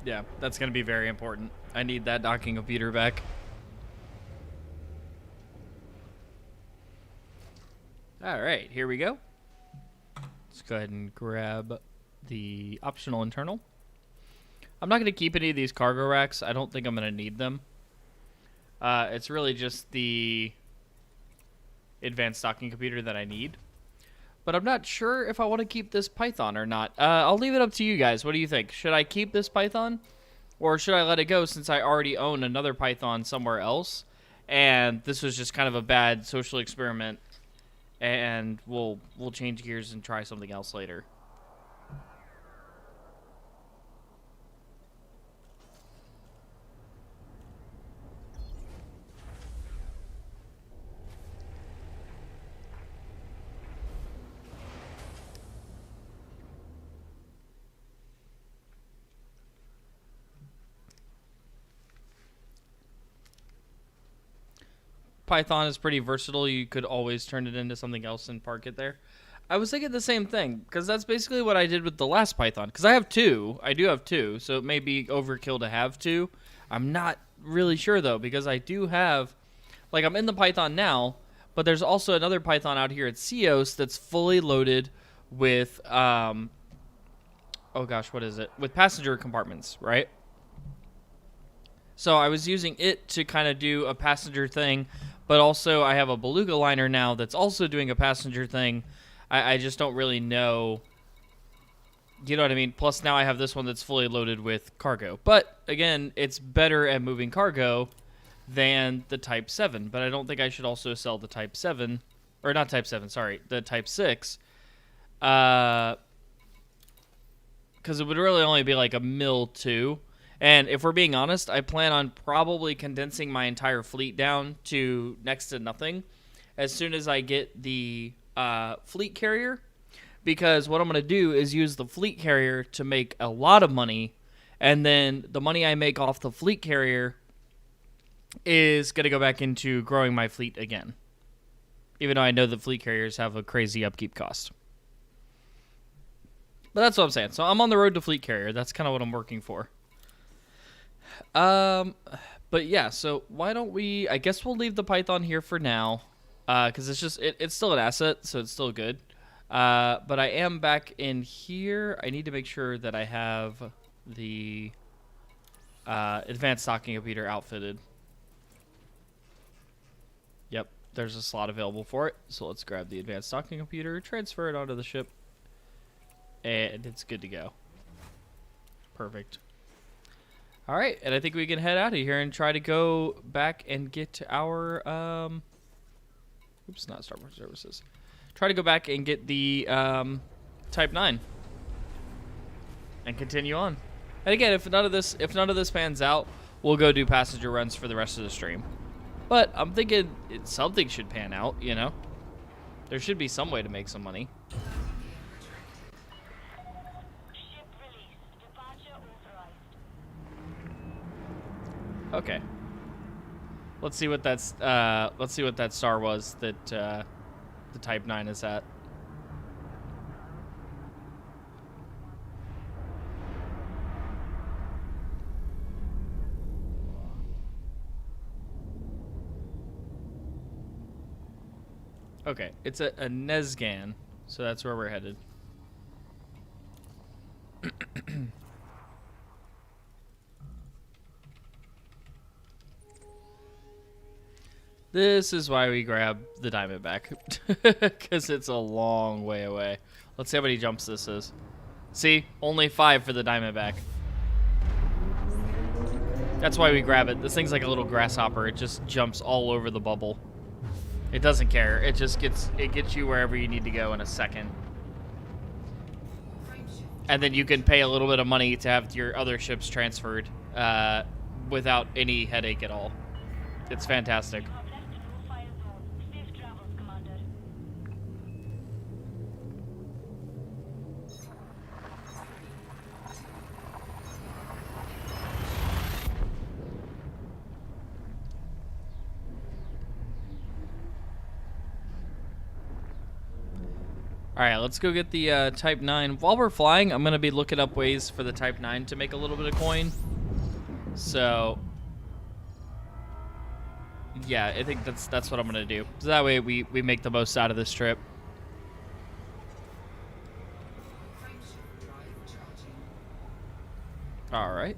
Yeah, that's going to be very important. I need that docking computer back. All right, here we go. Let's go ahead and grab the optional internal. I'm not going to keep any of these cargo racks. I don't think I'm going to need them. It's really just the advanced stocking computer that I need. But I'm not sure if I want to keep this Python or not. I'll leave it up to you guys. What do you think? Should I keep this Python? Or should I let it go since I already own another Python somewhere else? And this was just kind of a bad social experiment. And we'll change gears and try something else later. Python is pretty versatile. You could always turn it into something else and park it there. I was thinking the same thing, because that's basically what I did with the last Python. Because I have two. I do have two, so it may be overkill to have two. I'm not really sure, though, because I do have... Like, I'm in the Python now, but there's also another Python out here at Cios that's fully loaded with... oh, gosh, what is it? With passenger compartments, right? So I was using it to kind of do a passenger thing, but also I have a beluga liner now that's also doing a passenger thing. I just don't really know. You know what I mean? Plus now I have this one that's fully loaded with cargo. But again, it's better at moving cargo than the Type 7. But I don't think I should also sell the Type 7. Or not Type 7, sorry. The Type 6. Because it would really only be like a mil 2. And if we're being honest, I plan on probably condensing my entire fleet down to next to nothing as soon as I get the fleet carrier. Because what I'm going to do is use the fleet carrier to make a lot of money. And then the money I make off the fleet carrier is going to go back into growing my fleet again. Even though I know that fleet carriers have a crazy upkeep cost. But that's what I'm saying. So I'm on the road to fleet carrier. That's kind of what I'm working for. But yeah, so why don't we, I guess we'll leave the Python here for now, because it's just, it's still an asset, so it's still good. But I am back in here. I need to make sure that I have the, advanced stocking computer outfitted. there's a slot available for it. So let's grab the advanced docking computer, transfer it onto the ship, and it's good to go. Perfect. All right, and I think we can head out of here and try to go back and get our oops, not Starport Services. Try to go back and get the Type 9 and continue on. And again, if none of this pans out, we'll go do passenger runs for the rest of the stream. But I'm thinking something should pan out, you know? There should be some way to make some money. Ship released. Departure authorized. Okay. Let's see what that star was that the Type 9 is at. Okay, it's a Nesgan, so that's where we're headed. This is why we grab the Diamondback, because it's a long way away. Let's see how many jumps this is. See, only 5 for the Diamondback. That's why we grab it. This thing's like a little grasshopper. It just jumps all over the bubble. It doesn't care. It just gets you wherever you need to go in a second. And then you can pay a little bit of money to have your other ships transferred without any headache at all. It's fantastic. You have left the no-fire zone. Safe travels, Commander. Alright, let's go get the Type 9. While we're flying, I'm going to be looking up ways for the Type 9 to make a little bit of coin. So, yeah, I think that's what I'm going to do. So that way we make the most out of this trip. Alright.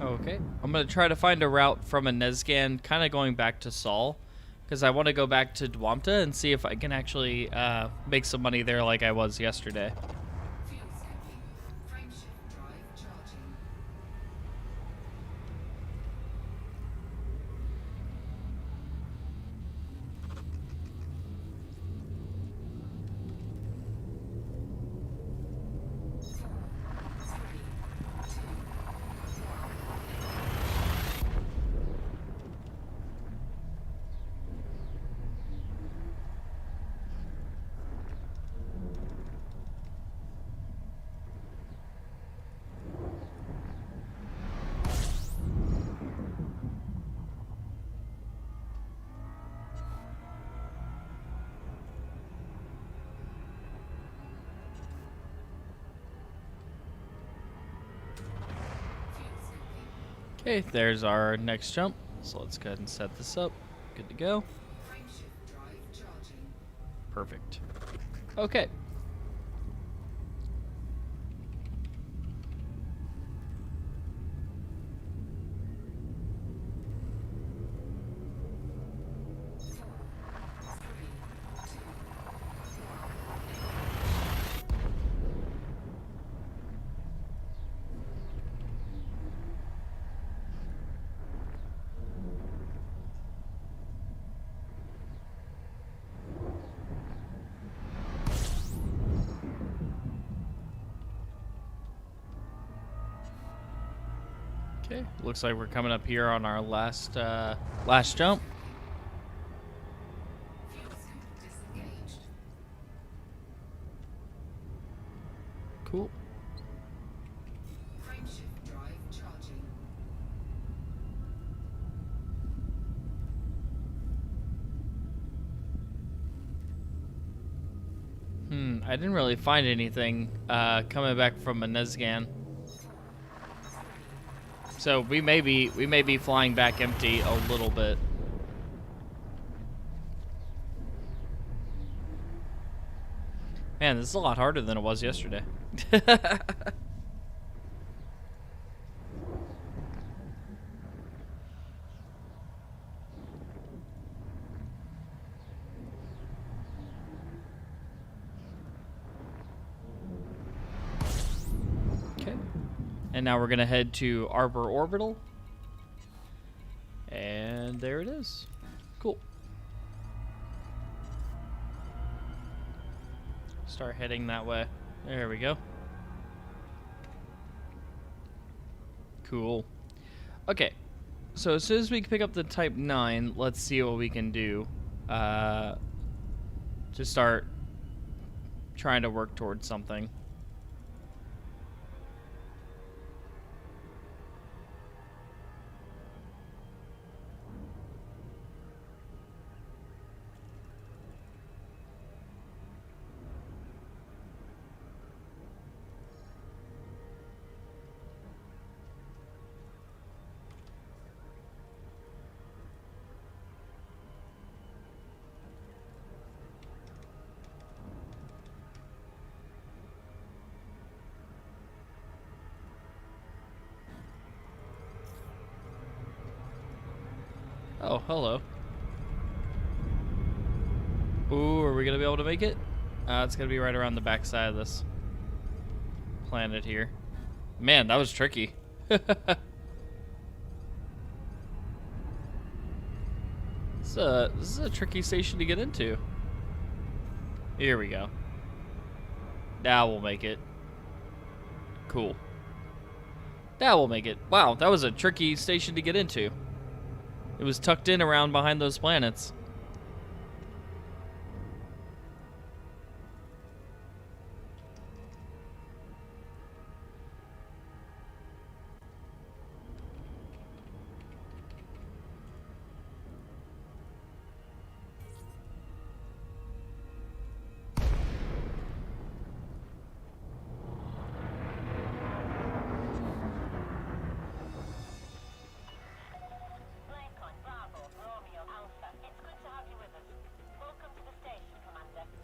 Okay, I'm going to try to find a route from a Nesgan, kind of going back to Sol, because I want to go back to Dwamta and see if I can actually make some money there like I was yesterday. Fuel scamping. Frameshift drive charging. Okay, there's our next jump. So let's go ahead and set this up. Good to go. Frameshift drive charging. Perfect. Okay. Okay, looks like we're coming up here on our last jump. Fuel scoop disengaged. Cool. Frameshift drive charging. and I didn't really find anything coming back from a Nesgan. So we may be flying back empty a little bit. Man, this is a lot harder than it was yesterday. Okay. And now we're going to head to Arbor Orbital. And there it is. Cool. Start heading that way. There we go. Cool. Okay. So as soon as we pick up the Type 9, let's see what we can do. To start trying to work towards something. Oh, hello. Ooh, are we gonna be able to make it? It's gonna be right around the backside of this planet here. Man, that was tricky. This is a tricky station to get into. Here we go. Now we'll make it. Cool. Now we'll make it. Wow, that was a tricky station to get into. It was tucked in around behind those planets.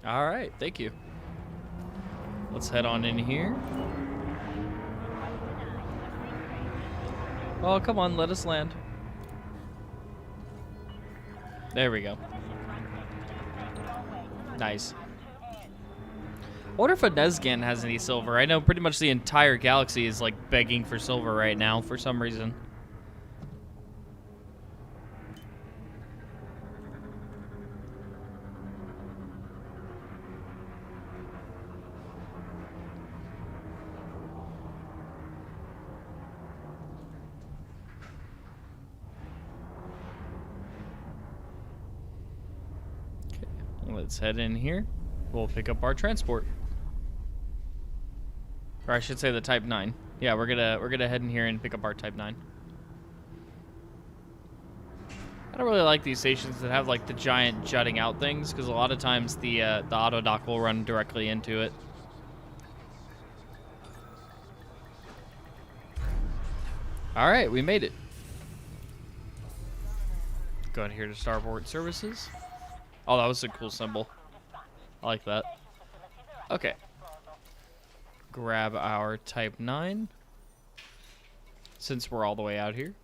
All right, thank you. Let's head on in here. Oh, come on, let us land. There we go. Nice. I wonder if a Nesgan has any silver. I know pretty much the entire galaxy is like begging for silver right now for some reason. Let's head in here. We'll pick up our transport. Or I should say the Type 9. Yeah, we're gonna head in here and pick up our Type 9. I don't really like these stations that have like the giant jutting out things, because a lot of times the auto dock will run directly into it. All right, we made it. Go in here to Starboard Services. Oh, that was a cool symbol. I like that. Okay. Grab our Type 9. Since we're all the way out here.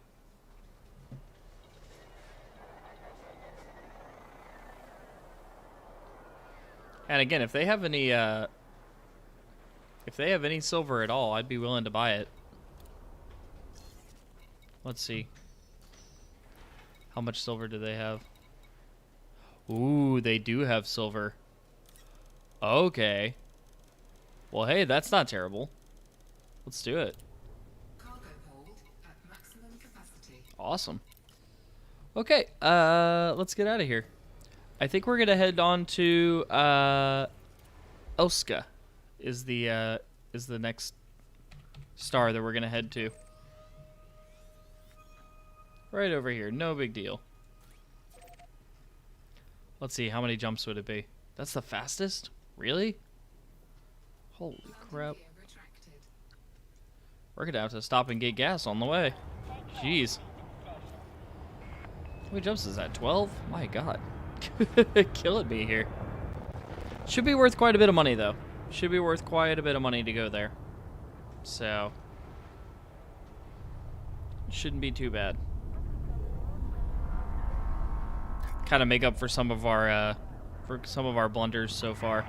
And again, if they have any silver at all, I'd be willing to buy it. Let's see. How much silver do they have? Ooh, they do have silver. Okay. Well, hey, that's not terrible. Let's do it. Cargo hold at maximum capacity. Awesome. Okay, let's get out of here. I think we're gonna head on to Elska is the next star that we're gonna head to. Right over here, no big deal. Let's see, how many jumps would it be? That's the fastest? Really? Holy crap. Gear retracted. We're gonna have to stop and get gas on the way. Jeez. How many jumps is that? 12? My god. Killing me here. Should be worth quite a bit of money, though. Should be worth quite a bit of money to go there. So. Shouldn't be too bad. Kind of make up for some of our blunders so far. Be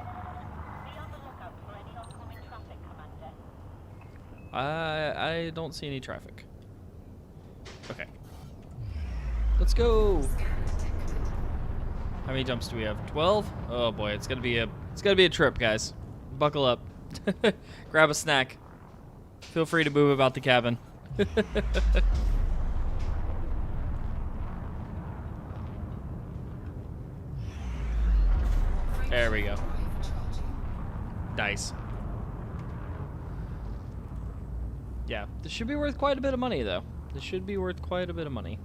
on the lookout for any oncoming traffic, Commander. I don't see any traffic. Okay. Let's go. How many jumps do we have? 12? Oh boy, it's gonna be a trip, guys. Buckle up. Grab a snack. Feel free to move about the cabin. There we go. Nice. Yeah, this should be worth quite a bit of money, though. This should be worth quite a bit of money.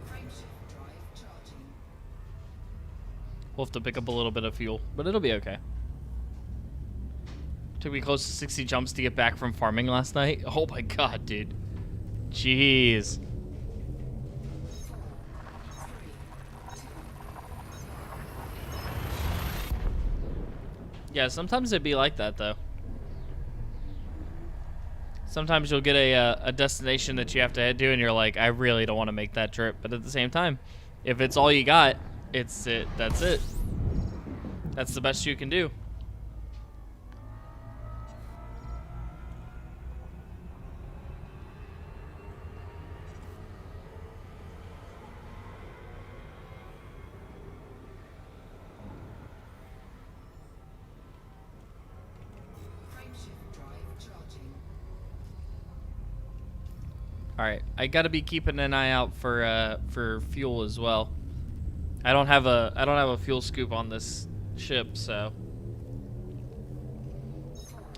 Frameshift drive charging. We'll have to pick up a little bit of fuel, but it'll be okay. Took me close to 60 jumps to get back from farming last night. Oh my god, dude. Jeez. Yeah, sometimes it'd be like that, though. Sometimes you'll get a destination that you have to head to, and you're like, I really don't want to make that trip. But at the same time, if it's all you got, that's it. That's the best you can do. Frameshift drive charging. All right, I gotta be keeping an eye out for fuel as well. I don't have a fuel scoop on this ship, so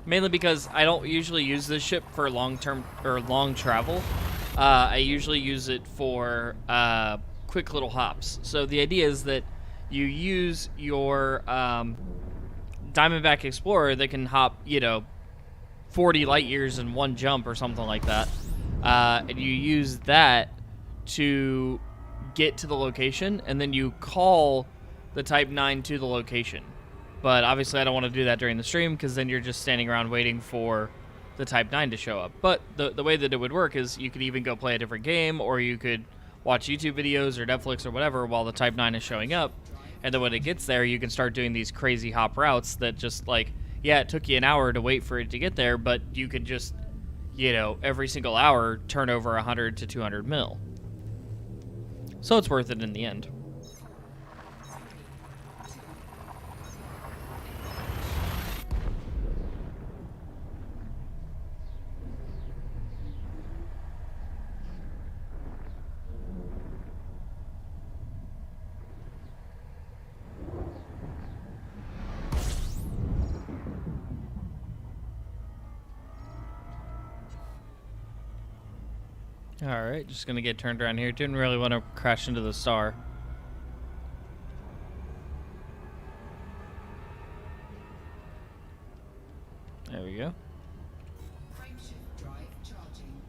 mainly because I don't usually use this ship for long travel. I usually use it for quick little hops. So the idea is that you use your Diamondback Explorer that can hop, 40 light years in one jump or something like that. And you use that to get to the location, and then you call the Type 9 to the location. But obviously I don't want to do that during the stream, because then you're just standing around waiting for the Type 9 to show up. But the way that it would work is you could even go play a different game, or you could watch YouTube videos or Netflix or whatever while the Type 9 is showing up. And then when it gets there, you can start doing these crazy hop routes that just, like, yeah, it took you an hour to wait for it to get there, but you could just, every single hour turn over 100 to 200 mil. So it's worth it in the end. Alright, just gonna get turned around here. Didn't really want to crash into the star. There we go. Frameshift drive charging.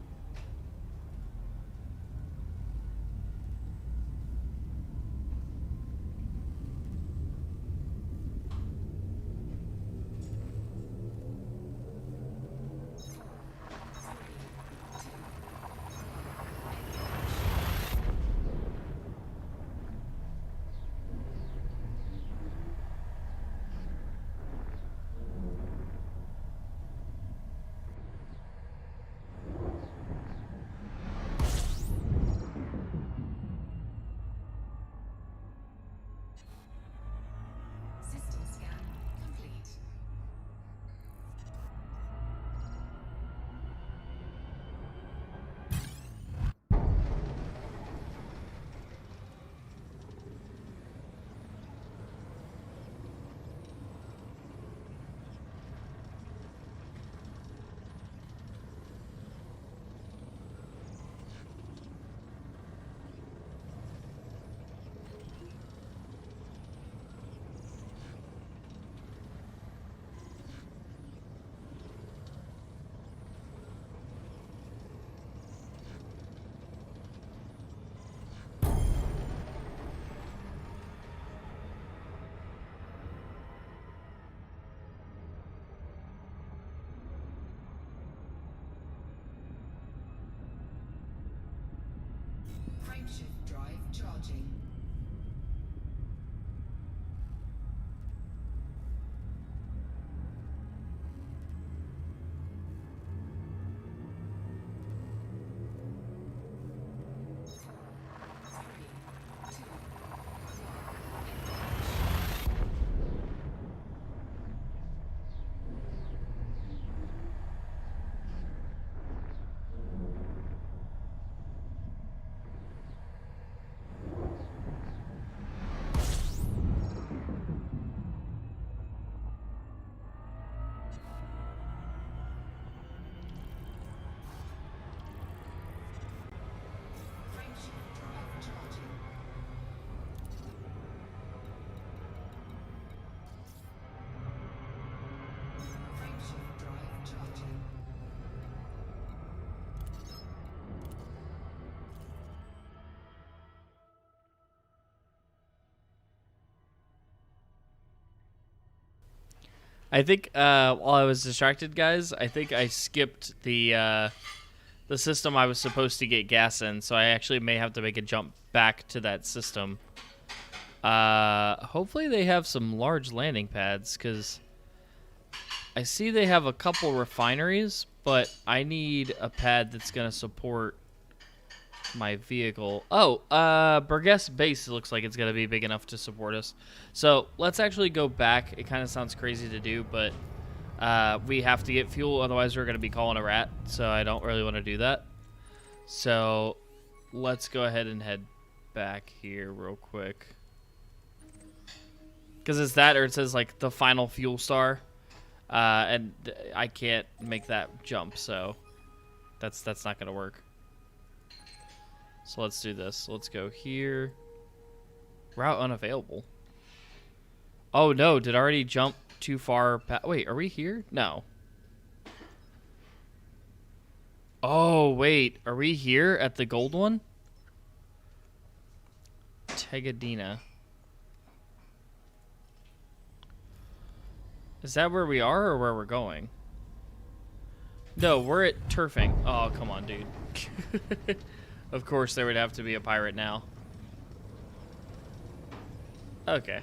Frameshift drive charging. Frameshift drive charging. Frameshift drive charging. I think while I was distracted, guys, I think I skipped the system I was supposed to get gas in, so I actually may have to make a jump back to that system. Hopefully they have some large landing pads, because I see they have a couple refineries, but I need a pad that's going to support my vehicle. Oh, Burgess Base looks like it's going to be big enough to support us. So let's actually go back. It kind of sounds crazy to do, but we have to get fuel, otherwise we're going to be calling a rat, so I don't really want to do that. So let's go ahead and head back here real quick. Because it's that, or it says like the final fuel star, and I can't make that jump, so that's not going to work. So let's do this. Let's go here. Route unavailable. Oh no, did I already jump too far? Wait, are we here? No. Oh, wait. Are we here at the gold one? Tegadina. Is that where we are or where we're going? No, we're at turfing. Oh, come on, dude. Of course, there would have to be a pirate now. Okay.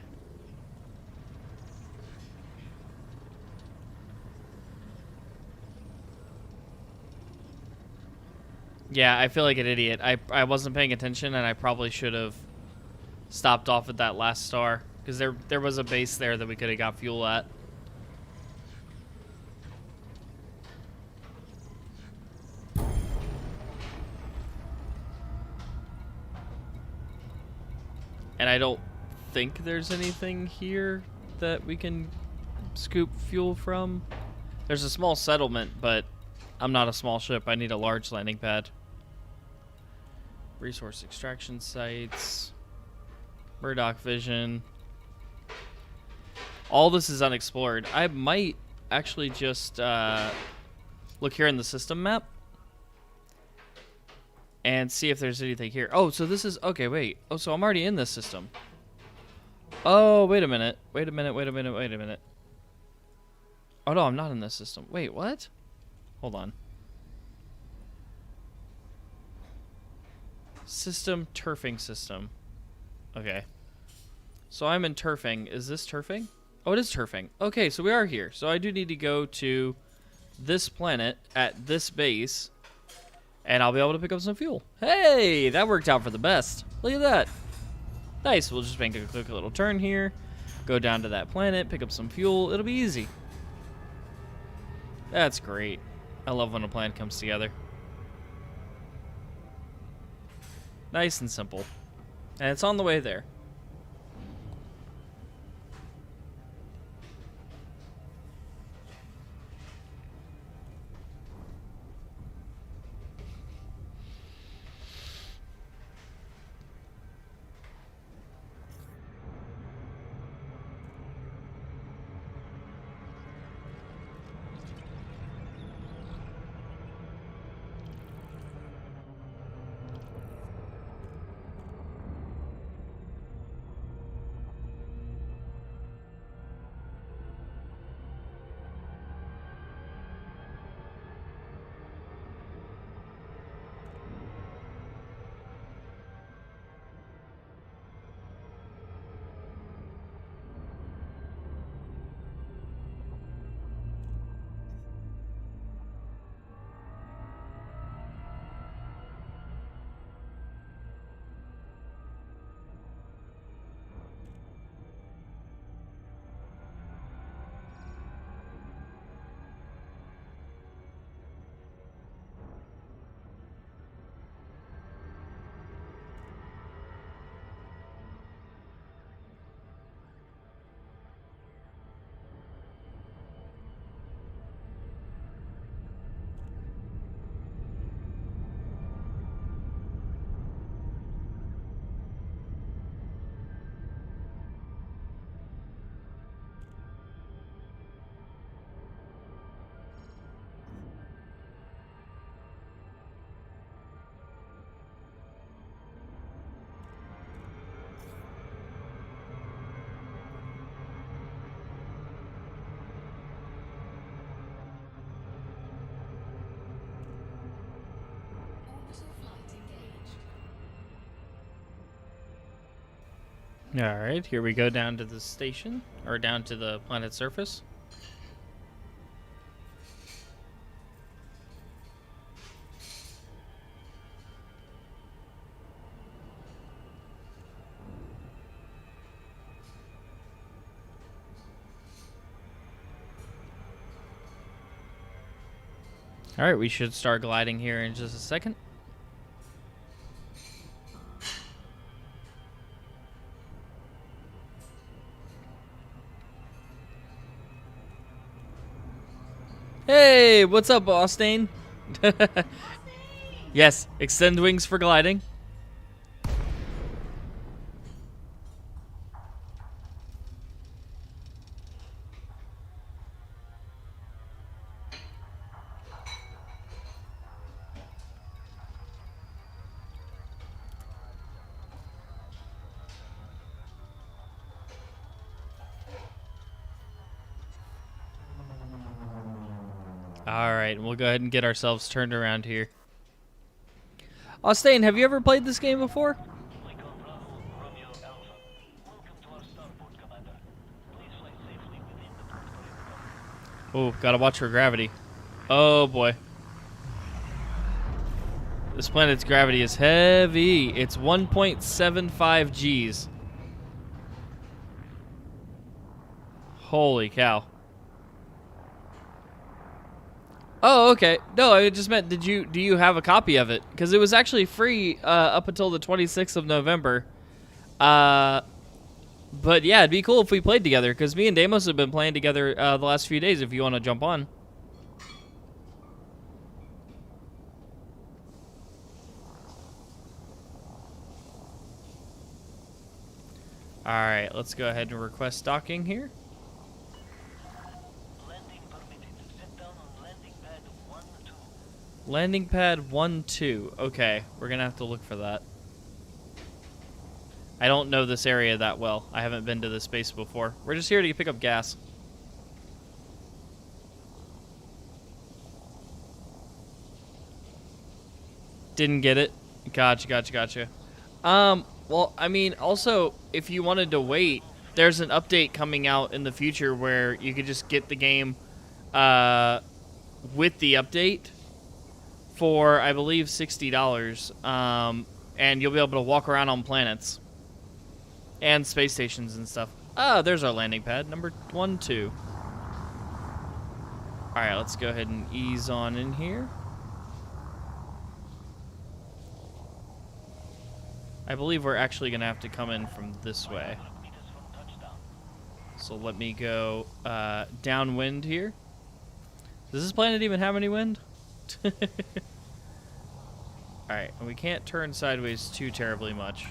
Yeah, I feel like an idiot. I wasn't paying attention, and I probably should have stopped off at that last star, because there was a base there that we could have got fuel at. And I don't think there's anything here that we can scoop fuel from. There's a small settlement, but I'm not a small ship. I need a large landing pad. Resource extraction sites. Murdoch Vision. All this is unexplored. I might actually just look here in the system map and see if there's anything here. Oh, so this is... Okay, wait. Oh, so I'm already in this system. Oh, wait a minute. Wait a minute, wait a minute, wait a minute. Oh, no, I'm not in this system. Wait, what? Hold on. System, turfing system. Okay. So I'm in turfing. Is this turfing? Oh, it is turfing. Okay, so we are here. So I do need to go to this planet at this base, and I'll be able to pick up some fuel. Hey, that worked out for the best. Look at that. Nice. We'll just make a quick little turn here, go down to that planet, pick up some fuel. It'll be easy. That's great. I love when a plan comes together. Nice and simple. And it's on the way there. Alright, here we go down to the station, or down to the planet's surface. Alright, we should start gliding here in just a second. Hey, what's up, Austin? Yes, extend wings for gliding. Alright, we'll go ahead and get ourselves turned around here. Austin, have you ever played this game before? Oh, gotta watch for gravity. Oh boy. This planet's gravity is heavy. It's 1.75 Gs. Holy cow. Oh, okay. No, I just meant, do you have a copy of it? Because it was actually free up until the 26th of November. But yeah, it'd be cool if we played together, because me and Deimos have been playing together the last few days if you want to jump on. Alright, let's go ahead and request docking here. Landing pad 1-2. Okay, we're gonna have to look for that. I don't know this area that well. I haven't been to this space before. We're just here to pick up gas. Didn't get it. Gotcha. Well, I mean, also, if you wanted to wait, there's an update coming out in the future where you could just get the game with the update for, I believe, $60. And you'll be able to walk around on planets and space stations and stuff. Ah, there's our landing pad, number 1-2. Alright, let's go ahead and ease on in here. I believe we're actually going to have to come in from this way. So let me go downwind here. Does this planet even have any wind? Alright, and we can't turn sideways too terribly much.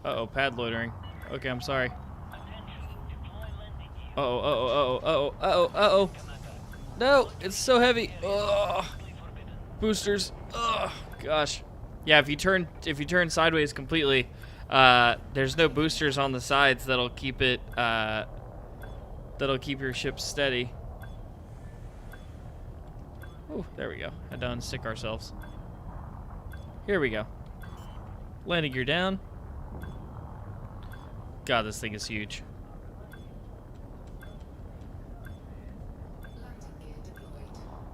Uh-oh, pad loitering. Okay, I'm sorry. Uh-oh. No, it's so heavy. Ugh. Boosters. Ugh, gosh. Yeah, if you turn sideways completely, there's no boosters on the sides that'll keep it that'll keep your ship steady. Oh, there we go. Had to unstick ourselves. Here we go. Landing gear down. God, this thing is huge.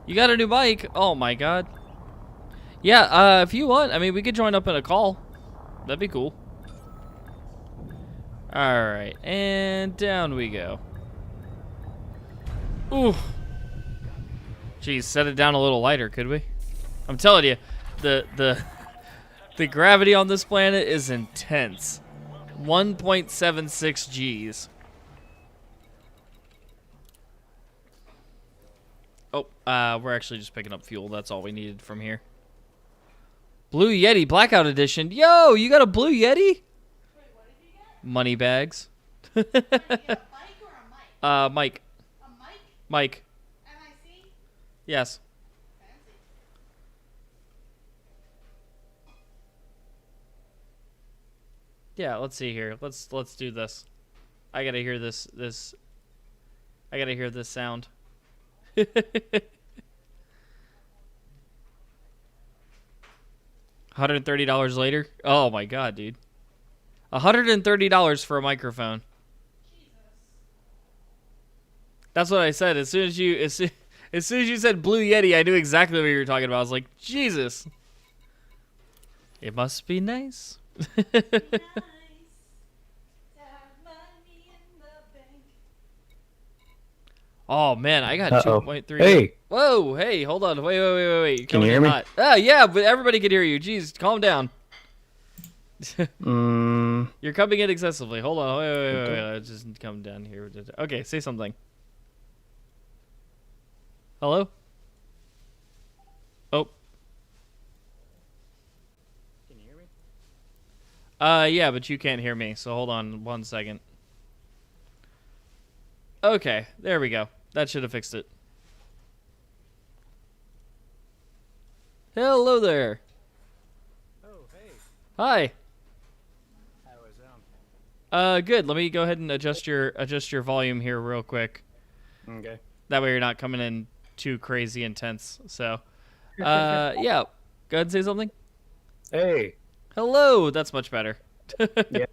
You got a new bike? Oh my god. Yeah, if you want, I mean, we could join up in a call. That'd be cool. Alright, and down we go. Ooh. Geez, set it down a little lighter, could we? I'm telling you, the gravity on this planet is intense. 1.76 Gs. Oh, we're actually just picking up fuel. That's all we needed from here. Blue Yeti Blackout Edition. Yo, you got a Blue Yeti? Wait, what did you get? Money bags. Did you get a bike or a mic? Mike. A mic? Mike. M-I-C? Yes. Fancy. Yeah, let's see here. Let's do this. I gotta hear this I gotta hear this sound. $130 later? Oh my god, dude. $130 for a microphone. That's what I said. As soon as you said Blue Yeti, I knew exactly what you were talking about. I was like, Jesus. It must be nice. Oh man, I got 2.3. Hey. Whoa, hey, hold on. Wait. Can you hear me? Ah, yeah, but everybody can hear you. Jeez, calm down. You're coming in excessively. Hold on. Wait. Let's just come down here. Okay, say something. Hello? Oh. Can you hear me? Yeah, but you can't hear me, so hold on 1 second. Okay, there we go. That should have fixed it. Hello there. Oh, hey. Hi. How was Good. Let me go ahead and adjust your volume here real quick. Okay. That way you're not coming in too crazy intense. So, yeah. Go ahead and say something. Hey. Hello. That's much better. Yeah,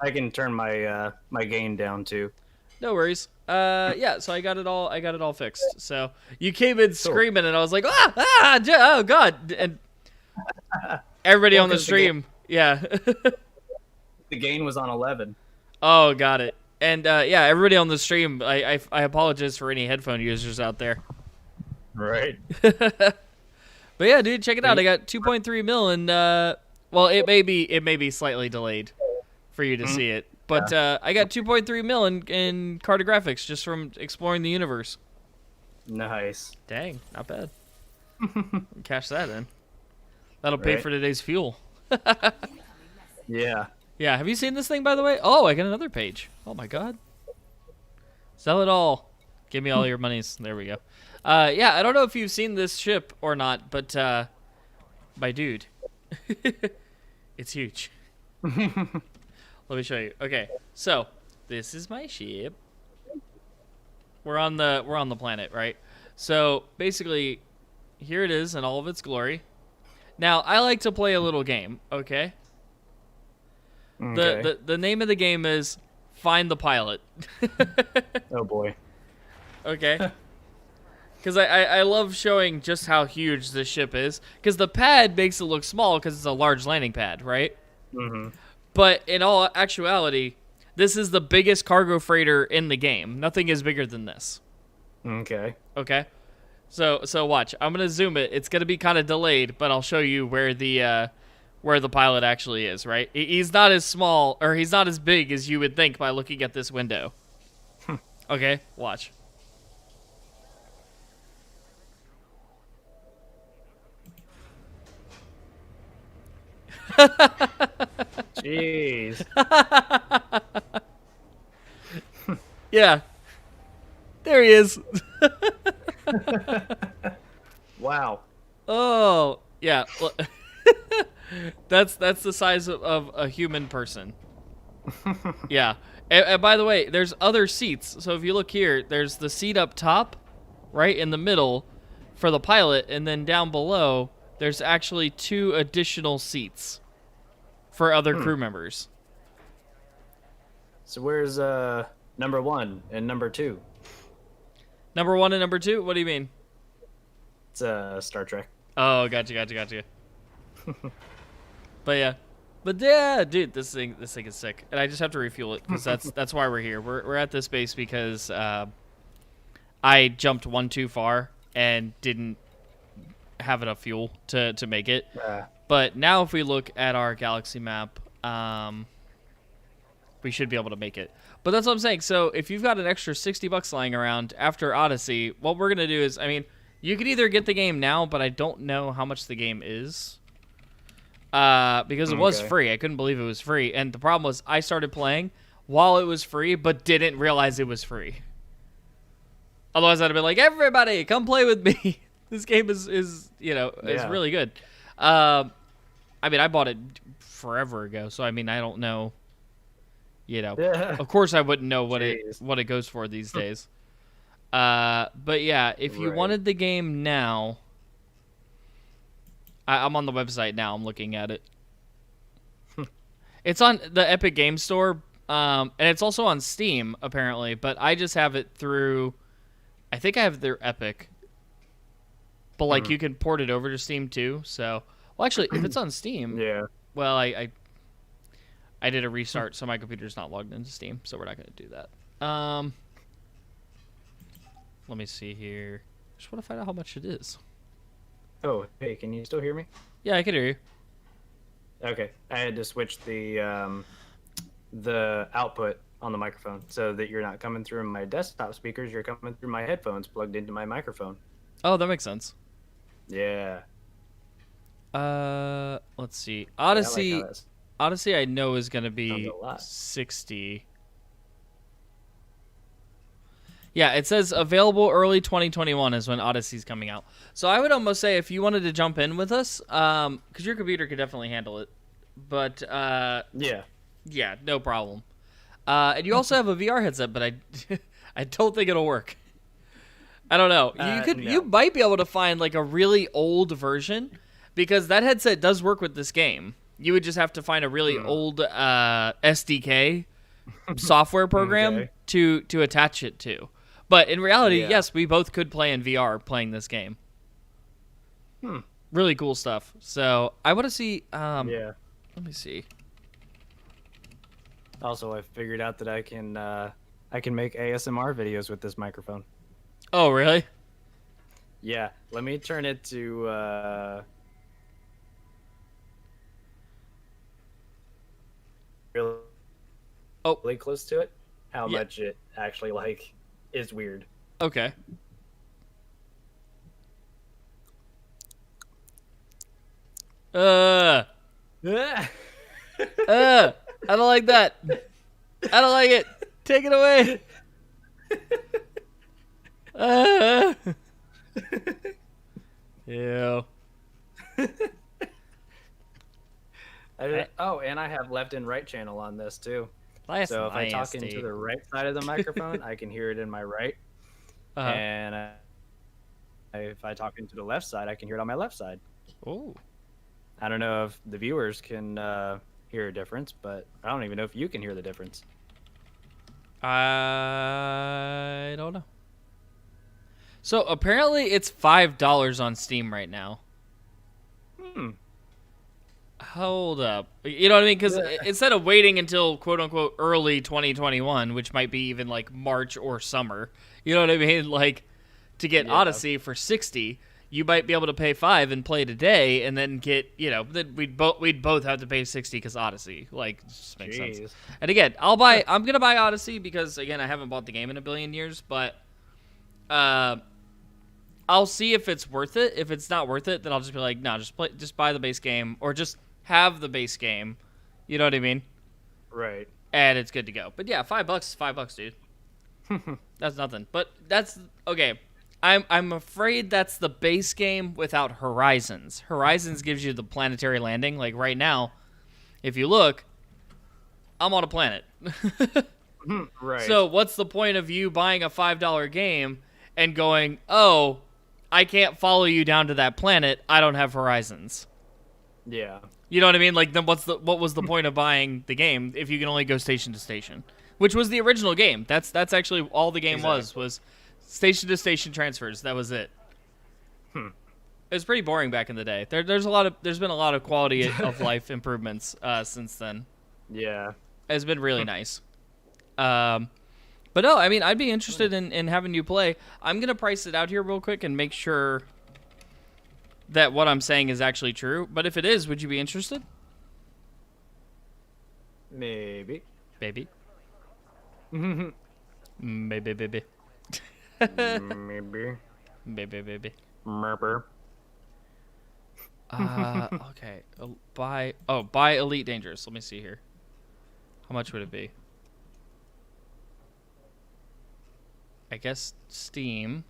I can turn my my gain down too. No worries. Yeah. So I got it all fixed. So you came in screaming, and I was like, oh God, and everybody on the stream, yeah. The gain was on 11. Oh, got it. And yeah, everybody on the stream, I apologize for any headphone users out there. Right. But yeah, dude, check it out. I got 2.3 mil, and well, it may be slightly delayed for you to see it, but I got 2.3 mil in cartographics just from exploring the universe. Nice. Dang, not bad. Cash that in. That'll pay Right. for today's fuel. Yeah. Yeah, have you seen this thing, by the way? Oh, I got another page. Oh my God. Sell it all. Give me all your monies. There we go. Yeah, I don't know if you've seen this ship or not, but my dude, it's huge. Let me show you. Okay, so this is my ship. We're on the planet, right? So basically, here it is in all of its glory. Now I like to play a little game. Okay. Okay. The name of the game is Find the Pilot. Oh boy. Okay. Because I love showing just how huge this ship is. Because the pad makes it look small because it's a large landing pad, right? Mm-hmm. But in all actuality, this is the biggest cargo freighter in the game. Nothing is bigger than this. Okay. Okay? So watch. I'm going to zoom it. It's going to be kind of delayed, but I'll show you where the pilot actually is, right? He's not as small, or he's not as big as you would think by looking at this window. Okay? Watch. Jeez. Yeah. There he is. Wow. Oh, yeah. That's the size of a human person. Yeah. And by the way, there's other seats. So if you look here, there's the seat up top, right in the middle for the pilot, and then down below, there's actually 2 additional seats for other crew members. So where's number 1 and number 2? Number 1 and number 2? What do you mean? It's Star Trek. Oh, gotcha. But yeah, dude, this thing is sick, and I just have to refuel it because that's why we're here. We're at this base because I jumped one too far and didn't have enough fuel to make it. But now if we look at our galaxy map, we should be able to make it. But that's what I'm saying. So if you've got an extra $60 lying around after Odyssey, what we're gonna do is, I mean, you could either get the game now, but I don't know how much the game is. Because it was free. I couldn't believe it was free. And the problem was I started playing while it was free, but didn't realize it was free. Otherwise, I'd have been like, everybody, come play with me. This game is really good. I mean, I bought it forever ago, so I mean, I don't know. Of course I wouldn't know what it goes for these days. But yeah, if you wanted the game now, I'm on the website now. I'm looking at it. It's on the Epic Game Store, and it's also on Steam apparently. But I just have it through. I think I have their Epic, but like you can port it over to Steam too. So, well, actually, if it's on Steam, Yeah. well, I did a restart, so my computer's not logged into Steam, so we're not going to do that. Let me see here. Just want to find out how much it is. Oh, hey, can you still hear me? Yeah, I can hear you. Okay, I had to switch the output on the microphone so that you're not coming through my desktop speakers. You're coming through my headphones plugged into my microphone. Oh, that makes sense. Yeah. Let's see. I like Odyssey. how that's- Odyssey, I know is going to Sounds be a lot. 60. Yeah, it says available early 2021 is when Odyssey's coming out. So I would almost say if you wanted to jump in with us, because your computer could definitely handle it, but Yeah. yeah, no problem. And you also have a VR headset, but I don't think it'll work. I don't know. You might be able to find like a really old version because that headset does work with this game. You would just have to find a really old SDK software program to attach it to. But in reality, yes, we both could play in VR playing this game. Really cool stuff. So I want to see. Yeah. Let me see. Also, I figured out that I can make ASMR videos with this microphone. Oh, really? Yeah. Let me turn it to really close to it. How Yeah. much it actually like is weird. Okay. I don't like that. I don't like it. Take it away. Ew. Oh, and I have left and right channel on this too. That's So if I talk nasty. into the right side of the microphone, I can hear it in my right. Uh-huh. And if I talk into the left side, I can hear it on my left side. Oh. I don't know if the viewers can hear a difference, but I don't even know if you can hear the difference. I don't know. So apparently it's $5 on Steam right now. Hold up. You know what I mean? Because instead of waiting until quote unquote early 2021, which might be even like March or summer, you know what I mean? Like to get Odyssey for 60, you might be able to pay $5 and play today, and then get then we'd both have to pay 60 because Odyssey just makes sense. And again, I'm gonna buy Odyssey because again I haven't bought the game in a billion years, but I'll see if it's worth it. If it's not worth it, then I'll just be like, no, just buy the base game or just have the base game. You know what I mean? Right. And it's good to go. But yeah, $5 is $5, dude. That's nothing. But that's okay. I'm afraid that's the base game without Horizons. Horizons gives you the planetary landing. Like right now, if you look, I'm on a planet. Right. So what's the point of you buying a $5 game and going, oh, I can't follow you down to that planet. I don't have Horizons. Yeah. You know what I mean? Like, then what was the point of buying the game if you can only go station to station? Which was the original game. That's actually all the game was station to station transfers. That was it. It was pretty boring back in the day. There's been a lot of quality of life improvements since then. Yeah. It's been really nice. But no, I mean, I'd be interested in having you play. I'm gonna price it out here real quick and make sure that what I'm saying is actually true. But if it is, would you be interested? Maybe. Baby. Maybe, baby. Maybe. Baby, baby. Merper. Okay. Buy Elite Dangerous. Let me see here. How much would it be? I guess Steam.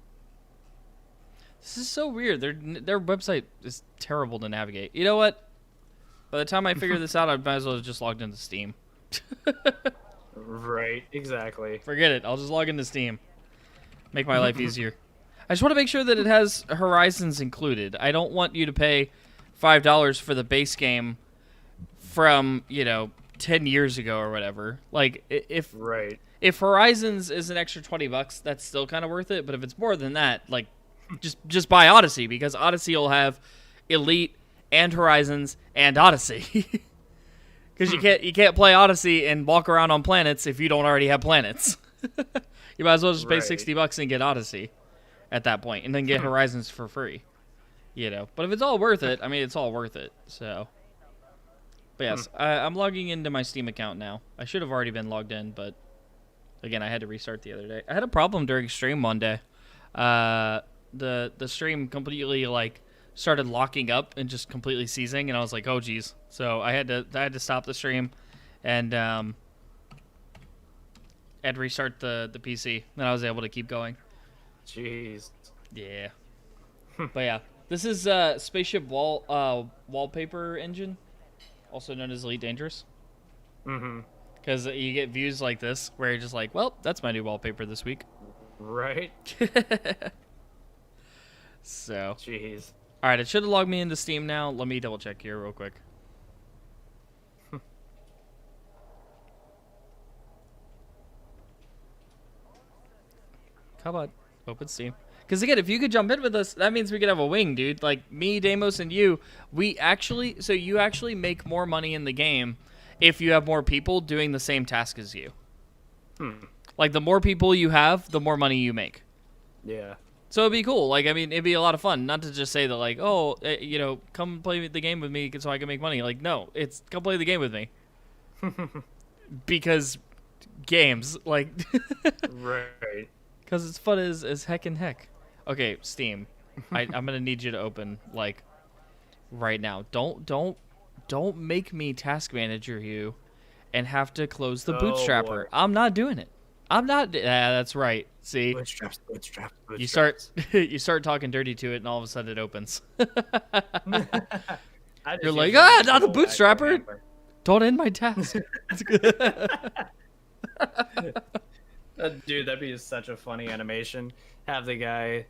This is so weird. Their website is terrible to navigate. You know what? By the time I figure this out, I might as well have just logged into Steam. Right. Exactly. Forget it. I'll just log into Steam. Make my life easier. I just want to make sure that it has Horizons included. I don't want you to pay $5 for the base game from, 10 years ago or whatever. Like if Right. if Horizons is an extra $20, that's still kind of worth it. But if it's more than that, like just buy Odyssey, because Odyssey will have Elite and Horizons and Odyssey. Because you can't play Odyssey and walk around on planets if you don't already have planets. You might as well just pay Right. $60 and get Odyssey at that point, and then get Horizons for free. You know, but if it's all worth it, I mean, it's all worth it. So, but yes, I'm logging into my Steam account now. I should have already been logged in, but again, I had to restart the other day. I had a problem during stream one day. The stream completely like started locking up and just completely seizing, and I was like, oh geez. So I had to stop the stream, and had to restart the PC. Then I was able to keep going. Jeez. Yeah. But yeah, this is Spaceship wallpaper engine, also known as Elite Dangerous. Mm-hmm. Because you get views like this, where you're just like, well, that's my new wallpaper this week. Right. So, Jeez. all right, it should have logged me into Steam now. Let me double check here real quick. Come on, open Steam. Because again, if you could jump in with us, that means we could have a wing, dude. Like me, Deimos, and you, you actually make more money in the game if you have more people doing the same task as you. Like the more people you have, the more money you make. Yeah. So it'd be cool. Like, I mean, it'd be a lot of fun. Not to just say that, like, oh, come play the game with me so I can make money. Like, no, it's come play the game with me. Because games, like, Right. because it's fun as heck and heck. Okay, Steam, I'm gonna need you to open like right now. Don't make me task manager you and have to close the Oh, bootstrapper. boy. I'm not doing it. I'm not. That's right. See. Bootstraps. You start you start talking dirty to it, and all of a sudden it opens. You're like, not a bootstrapper. Don't end my task. Dude, that'd be such a funny animation. Have the guy,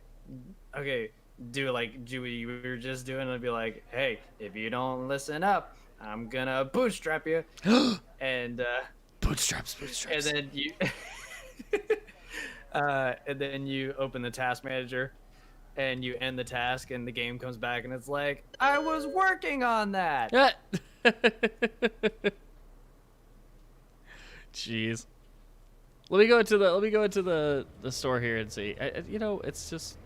do what you were just doing, and be like, hey, if you don't listen up, I'm gonna bootstrap you. And Bootstraps. and then you and then you open the task manager and you end the task, and the game comes back and it's like, I was working on that. Jeez. Let me go into the store here and see. It's just,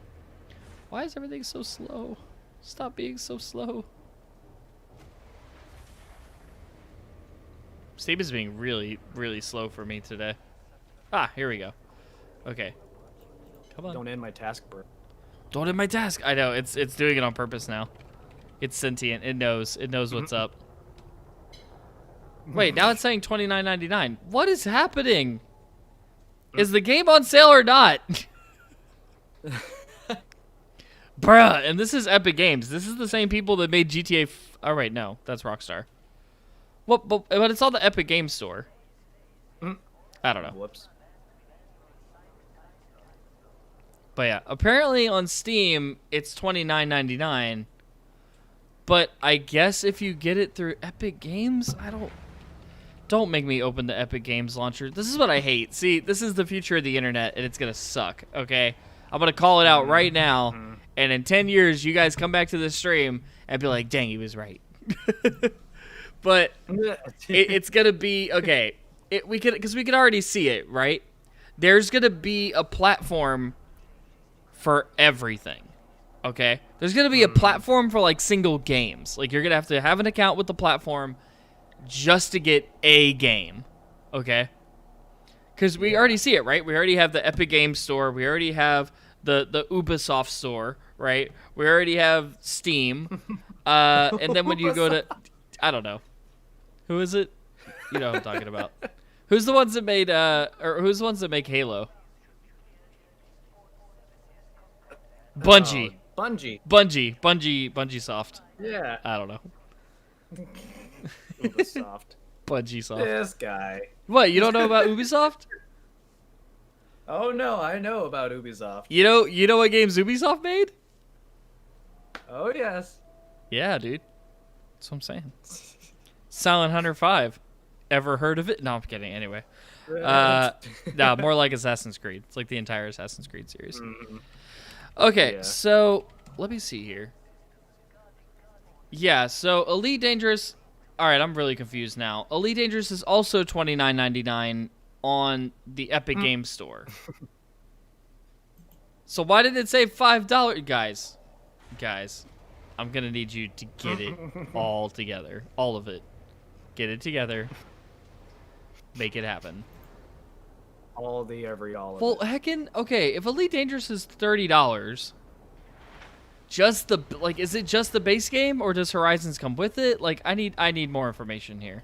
why is everything so slow? Stop being so slow. Steam is being really, really slow for me today. Ah, here we go. Okay. Come on. Don't end my task, bro. Don't end my task. I know, it's doing it on purpose now. It's sentient. It knows what's up. Wait, now it's saying $29.99. What is happening? Is the game on sale or not? Bruh, and this is Epic Games. This is the same people that made GTA. Oh, wait, no, that's Rockstar. What? But it's on the Epic Games Store. I don't know. Whoops. But yeah, apparently on Steam it's $29.99. But I guess if you get it through Epic Games, don't make me open the Epic Games launcher. This is what I hate. See, this is the future of the internet, and it's gonna suck. Okay, I'm gonna call it out right now. And in 10 years, you guys come back to the stream and be like, "Dang, he was right." But it's gonna be okay. We could already see it, right? There's gonna be a platform for everything. Okay, there's gonna be a platform for like single games. Like you're gonna have an account with the platform just to get a game. Okay, because we already see it, right? We already have the Epic Games Store. We already have the Ubisoft Store, right? We already have Steam. And then when you go to, I don't know, who is it? You know what I'm talking about. Who's the ones that made or who's the ones that make Halo? Bungie. Bungie Soft. Yeah. I don't know. Ubisoft. Bungie Soft. This guy. What, you don't know about Ubisoft? Oh no, I know about Ubisoft. You know what games Ubisoft made? Oh yes. Yeah, dude. That's what I'm saying. Silent Hunter 5. ever heard of it. No, I'm kidding. Anyway, no, more like Assassin's Creed. It's like the entire Assassin's Creed series. Okay, Yeah. so let me see here. Yeah, so Elite Dangerous. All right, I'm really confused now. Elite Dangerous is also $29.99 on the Epic Games Store. So why did it say $5, guys? I'm gonna need you to get it all together, all of it. Get it together. Make it happen. All of Well, it. heckin', okay, if Elite Dangerous is $30, just the is it just the base game or does Horizons come with it? Like, I need more information here.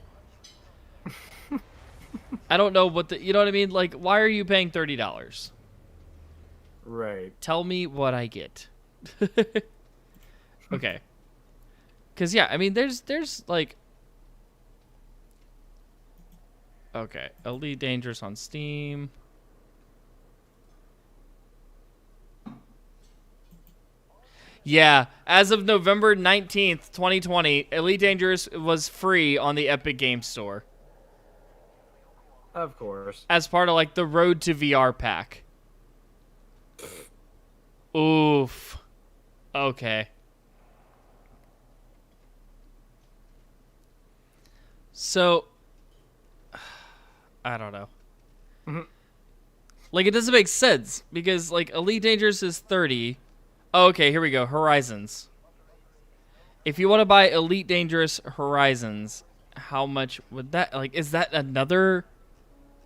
I don't know what you know what I mean? Like, why are you paying $30? Right. Tell me what I get. Okay. Cause yeah, I mean there's like okay, Elite Dangerous on Steam. Yeah, as of November 19th, 2020, Elite Dangerous was free on the Epic Games Store. Of course. As part of like the Road to VR pack. Oof. Okay. So, I don't know. Like, it doesn't make sense because like Elite Dangerous is 30. Oh, okay, here we go. Horizons. If you want to buy Elite Dangerous Horizons, how much would that like? Is that another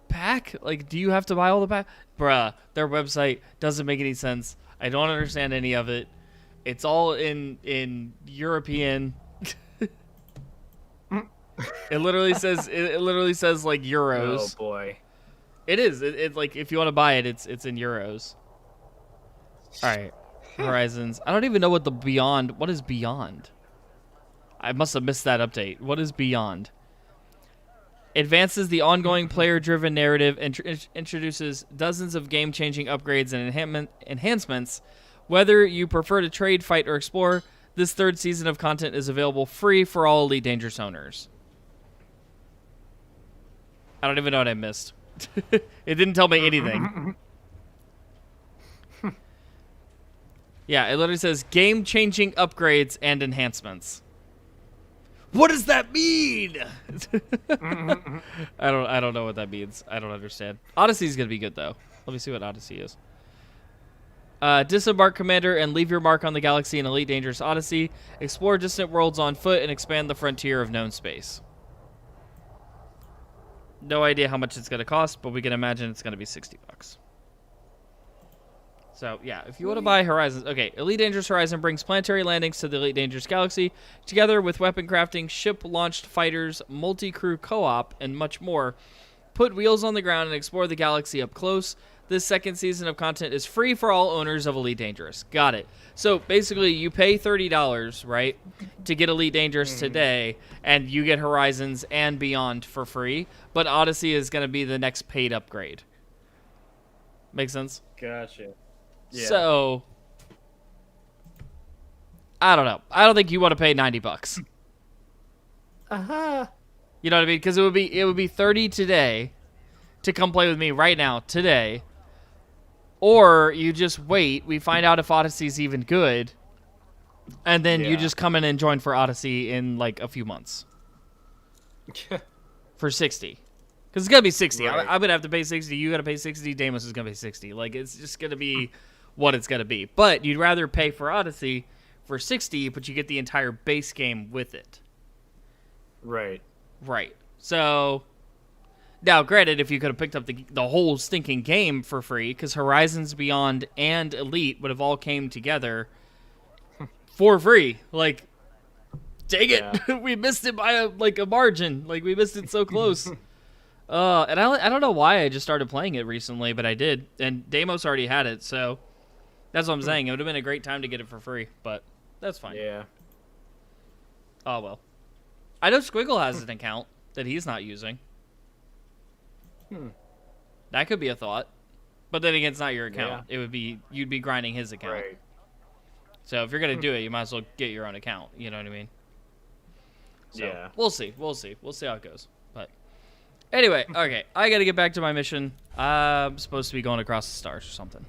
pack? Like, do you have to buy all the pack? Bruh, their website doesn't make any sense. I don't understand any of it. It's all in European. It literally says like euros. Oh boy. It is. It's like if you want to buy it, it's in euros. All right, Horizons. I don't even know what the Beyond. What is Beyond? I must have missed that update. What is Beyond? Advances the ongoing player-driven narrative and introduces dozens of game-changing upgrades and enhancements. Whether you prefer to trade, fight, or explore, this third season of content is available free for all Elite Dangerous owners. I don't even know what I missed. It didn't tell me anything. Yeah, it literally says game-changing upgrades and enhancements. What does that mean? I don't know what that means. I don't understand. Odyssey's gonna be good though. Let me see what Odyssey is. Disembark, Commander, and leave your mark on the galaxy in Elite Dangerous Odyssey. Explore distant worlds on foot and expand the frontier of known space. No idea how much it's going to cost, but we can imagine it's going to be $60. So, yeah, if you want to buy Horizons... Okay, Elite Dangerous Horizon brings planetary landings to the Elite Dangerous Galaxy, together with weapon crafting, ship-launched fighters, multi-crew co-op, and much more. Put wheels on the ground and explore the galaxy up close. This second season of content is free for all owners of Elite Dangerous. Got it. So, basically, you pay $30, right, to get Elite Dangerous today, and you get Horizons and Beyond for free, but Odyssey is going to be the next paid upgrade. Make sense? Gotcha. Yeah. So, I don't know. I don't think you want to pay $90. Uh-huh. You know what I mean? Because it would be $30 today to come play with me right now today, or you just wait. We find out if Odyssey's even good, and then you just come in and join for Odyssey in like a few months for $60. Because it's gonna be $60. Right. I'm gonna have to pay $60. You gotta pay $60. Deimos is gonna pay $60. Like, it's just gonna be what it's gonna be. But you'd rather pay for Odyssey for $60, but you get the entire base game with it. Right. Right. So, now, granted, if you could have picked up the whole stinking game for free, because Horizons Beyond and Elite would have all came together for free. Like, dang it, Yeah. we missed it by a margin. Like, we missed it so close. And I don't know why I just started playing it recently, but I did. And Deimos already had it, so that's what I'm saying. It would have been a great time to get it for free, but that's fine. Yeah. Oh, well. I know Squiggle has an account that he's not using. That could be a thought. But then again, it's not your account. Yeah. You'd be grinding his account. Right. So if you're going to do it, you might as well get your own account. You know what I mean? So, Yeah. We'll see. We'll see how it goes. But Anyway, okay, I gotta get back to my mission. I'm supposed to be going across the stars or something.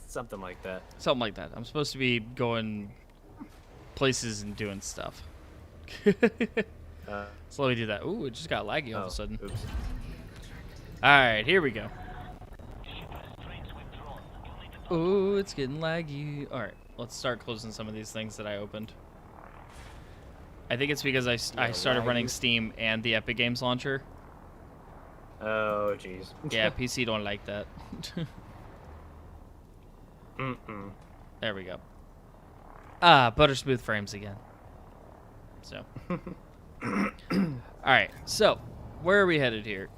Something like that. Something like that. I'm supposed to be going places and doing stuff. So let me do that. Ooh, it just got laggy all of a sudden. Oops. Alright, here we go. Ooh, it's getting laggy. Alright, let's start closing some of these things that I opened. I think it's because I started running Steam and the Epic Games launcher. Oh, jeez. Yeah, PC don't like that. There we go. Ah, butter smooth frames again. So. Alright, so where are we headed here?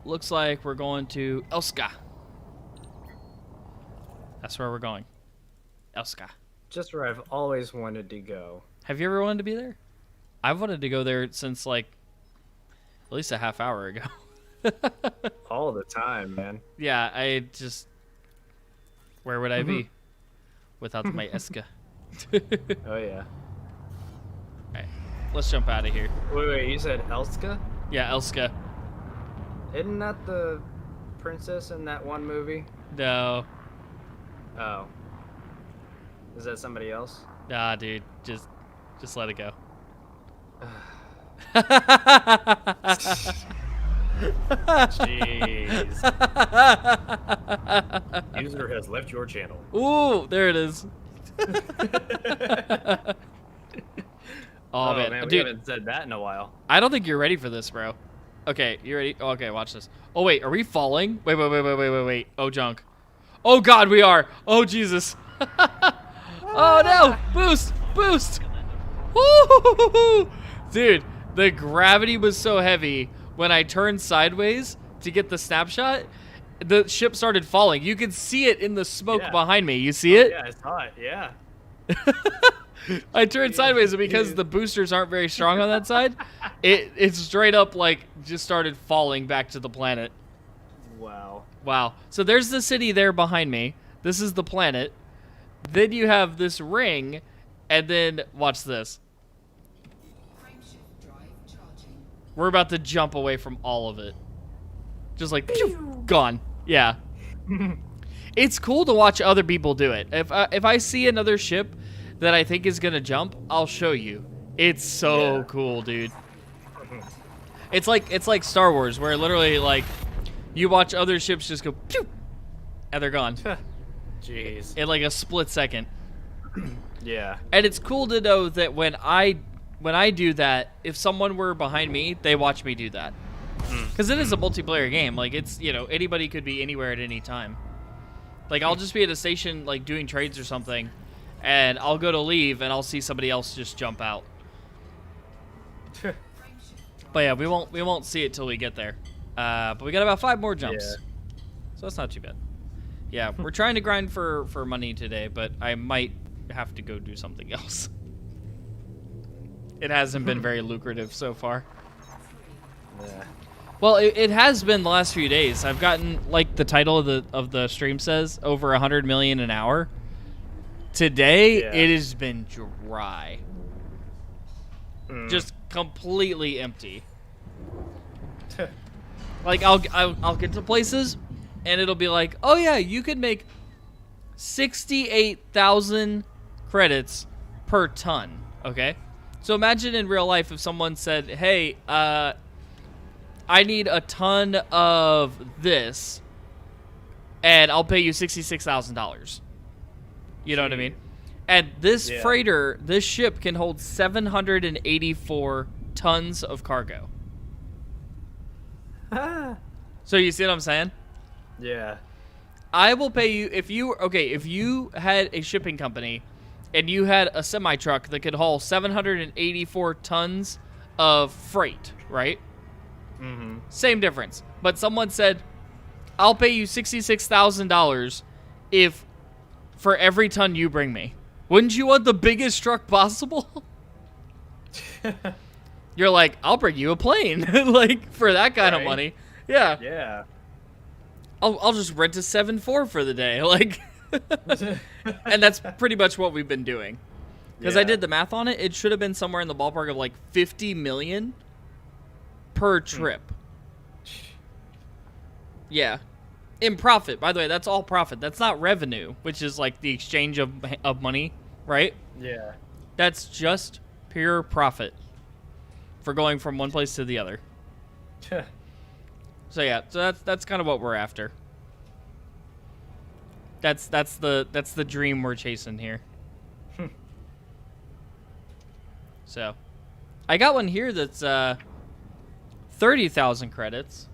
Looks like we're going to Elska. That's where we're going. Elska. Just where I've always wanted to go. Have you ever wanted to be there? I've wanted to go there since like at least a half hour ago. All the time, man. Yeah, I just where would I be without my Elska? Oh, yeah. Alright, let's jump out of here. Wait, you said Elska? Yeah, Elska. Isn't that the princess in that one movie? No. Oh. Is that somebody else? Nah, dude. Just let it go. Jeez. User has left your channel. Ooh, there it is. Oh, man. We Dude, haven't said that in a while. I don't think you're ready for this, bro. Okay, you ready? Oh, okay, watch this. Oh, wait, are we falling? Wait. Oh, junk. Oh, God, we are. Oh, Jesus. Oh, no. Boost. Woo! Dude, the gravity was so heavy when I turned sideways to get the snapshot, the ship started falling. You could see it in the smoke behind me. You see it? Yeah, I saw it. Yeah. I turned sideways, and because the boosters aren't very strong on that side, it straight up like just started falling back to the planet. Wow. So there's the city there behind me. This is the planet. Then you have this ring, and then watch this. Frameshift drive charging. We're about to jump away from all of it. Just like phew, gone. Yeah. It's cool to watch other people do it. If I see another ship that I think is gonna jump, I'll show you. It's so cool, dude. It's like Star Wars, where literally like you watch other ships just go pew, and they're gone Jeez. in like a split second. Yeah. And it's cool to know that when I do that, if someone were behind me, they watch me do that. Because it is a multiplayer game. Like, it's, you know, anybody could be anywhere at any time. Like, I'll just be at a station, like, doing trades or something, and I'll go to leave, and I'll see somebody else just jump out. But yeah, we won't see it till we get there. But we got about 5 more jumps. Yeah. So that's not too bad. Yeah, we're trying to grind for money today, but I might have to go do something else. It hasn't been very lucrative so far. Yeah. Well, it has been the last few days. I've gotten, like the title of the stream says, over 100 million an hour. Today, it has been dry. Just completely empty. Like, I'll get to places, and it'll be like, oh yeah, you could make 68,000 credits per ton. Okay? So imagine in real life if someone said, hey, I need a ton of this, and I'll pay you $66,000. You know what I mean? And this freighter, this ship can hold 784 tons of cargo. So you see what I'm saying? Yeah. I will pay you if you had a shipping company and you had a semi truck that could haul 784 tons of freight, right? Mm-hmm. Same difference. But someone said, I'll pay you $66,000 if for every ton you bring me. Wouldn't you want the biggest truck possible? You're like, I'll bring you a plane. Like, for that kind of money. Yeah. Yeah. I'll just rent a 7.4 for the day. Like, and that's pretty much what we've been doing. Because I did the math on it. It should have been somewhere in the ballpark of like 50 million per trip. Yeah. In profit, by the way, that's all profit. That's not revenue, which is like the exchange of money, right? Yeah. That's just pure profit for going from one place to the other. So yeah, so that's kind of what we're after. That's the dream we're chasing here. So, I got one here that's 30,000 credits.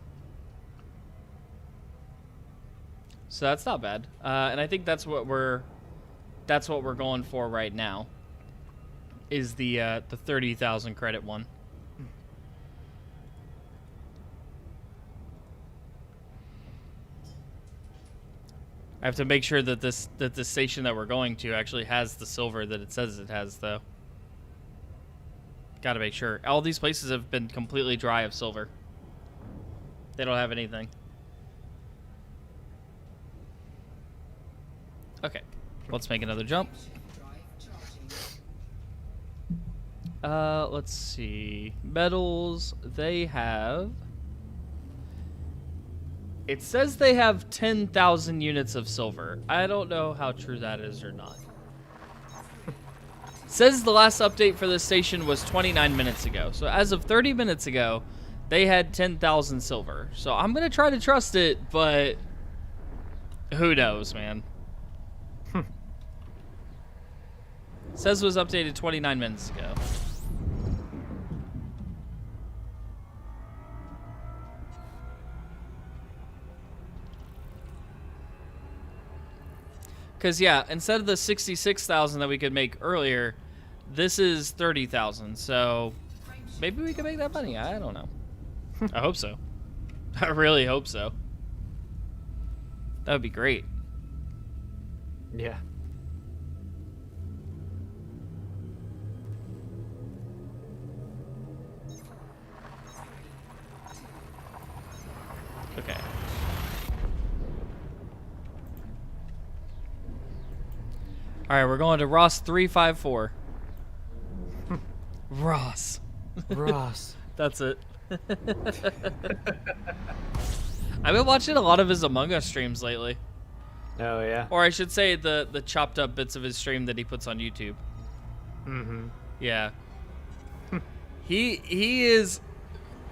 So that's not bad. And I think that's what we're going for right now. Is the 30,000 credit one. I have to make sure that the station that we're going to actually has the silver that it says it has, though. Gotta make sure. All these places have been completely dry of silver. They don't have anything. Okay, let's make another jump. Let's see. Metals, they have... It says they have 10,000 units of silver. I don't know how true that is or not. It says the last update for this station was 29 minutes ago. So as of 30 minutes ago, they had 10,000 silver. So I'm going to try to trust it, but who knows, man. It says it was updated 29 minutes ago. Because, yeah, instead of the 66,000 that we could make earlier, this is 30,000. So maybe we can make that money. I don't know. I hope so. I really hope so. That would be great. Yeah. Okay. All right, we're going to Ross 354. Ross. Ross. That's it. I've been watching a lot of his Among Us streams lately. Oh yeah. Or I should say the chopped up bits of his stream that he puts on YouTube. Mm-hmm. Yeah. He is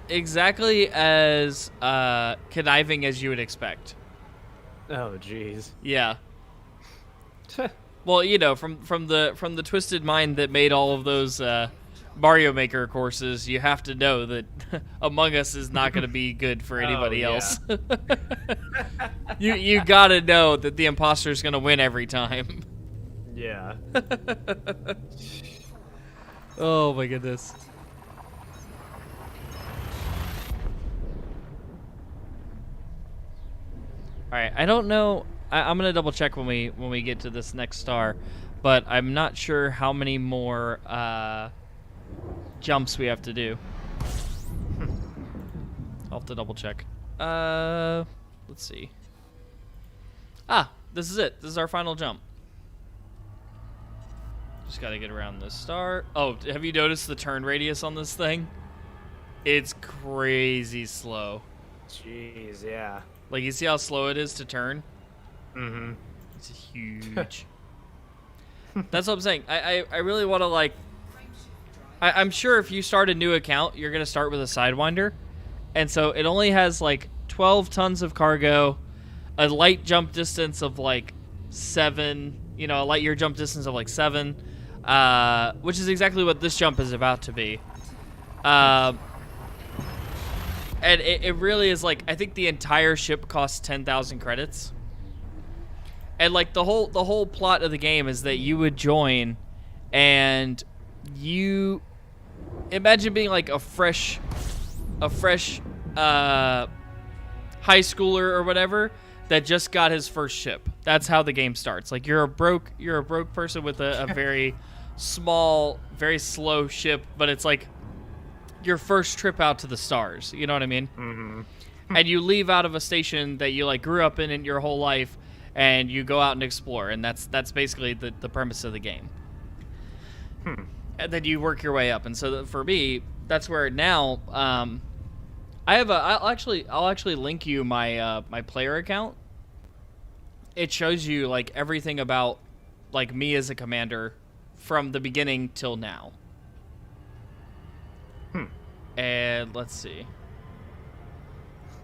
exactly as conniving as you would expect. Oh jeez. Yeah. Well, you know, from the twisted mind that made all of those Mario Maker courses, you have to know that Among Us is not going to be good for anybody else. You got to know that the imposter is going to win every time. Yeah. Oh my goodness. All right, I don't know. I'm gonna double check when we get to this next star, but I'm not sure how many more jumps we have to do. I'll have to double check. Let's see. Ah, this is it. This is our final jump. Just gotta get around this star. Oh, have you noticed the turn radius on this thing? It's crazy slow. Jeez, yeah. Like, you see how slow it is to turn? Mm-hmm. It's huge. That's what I'm saying. I really want to, like... I'm sure if you start a new account, you're going to start with a Sidewinder. And so it only has, like, 12 tons of cargo, a light jump distance of, like, 7. You know, a light year jump distance of, like, 7. Which is exactly what this jump is about to be. And it really is, like, I think the entire ship costs 10,000 credits. And, like, the whole plot of the game is that you would join, and you imagine being like a fresh high schooler or whatever that just got his first ship. That's how the game starts. Like, you're a broke person with a very small, very slow ship, but it's like your first trip out to the stars. You know what I mean? Mm-hmm. And you leave out of a station that you, like, grew up in your whole life, and you go out and explore, and that's basically the premise of the game. And then you work your way up. And so for me, that's where now I have a. I'll actually link you my my player account. It shows you like everything about like me as a commander from the beginning till now. And let's see.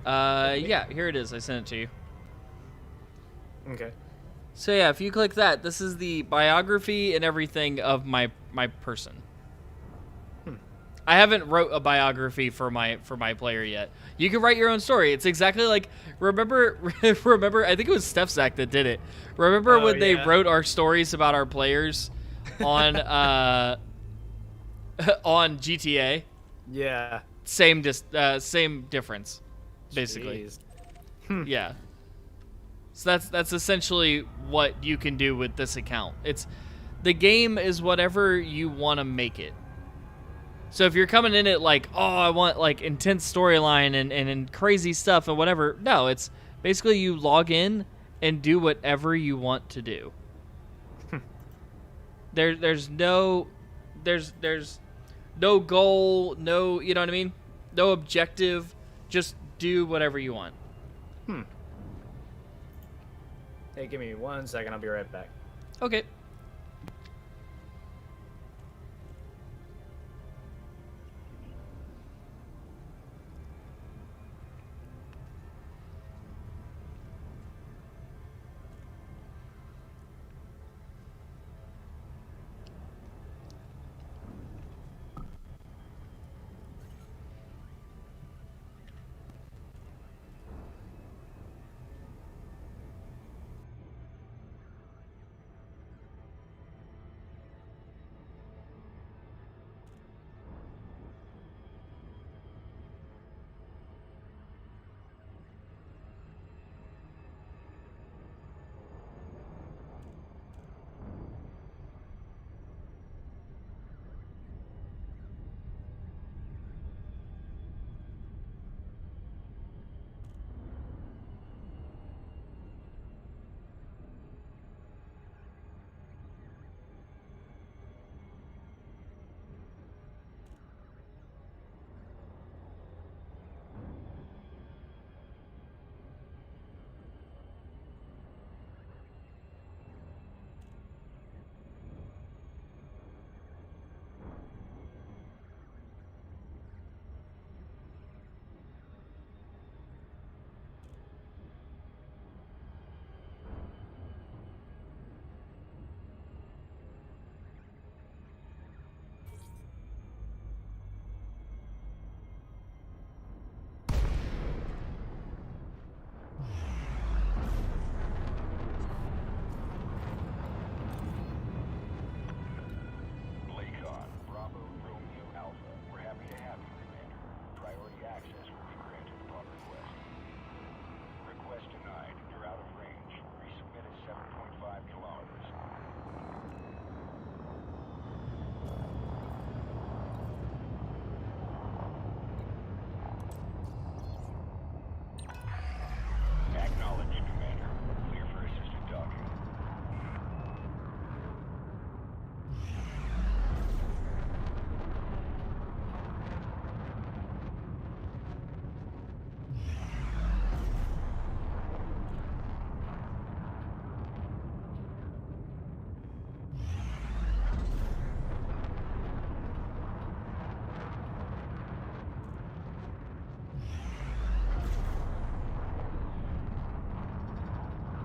Yeah, here it is. I sent it to you. Okay. So yeah, if you click that, this is the biography and everything of my person. I haven't wrote a biography for my player yet. You can write your own story. It's exactly like remember I think it was Steph Zach that did it. Remember when they wrote our stories about our players on on GTA? Yeah. Same difference, basically. Jeez. Yeah. So that's essentially what you can do with this account. The game is whatever you want to make it. So if you're coming in it like, oh, I want like intense storyline and crazy stuff and whatever, no, it's basically you log in and do whatever you want to do. There's no goal, no, you know what I mean? No objective, just do whatever you want. Hey, give me 1 second. I'll be right back. Okay.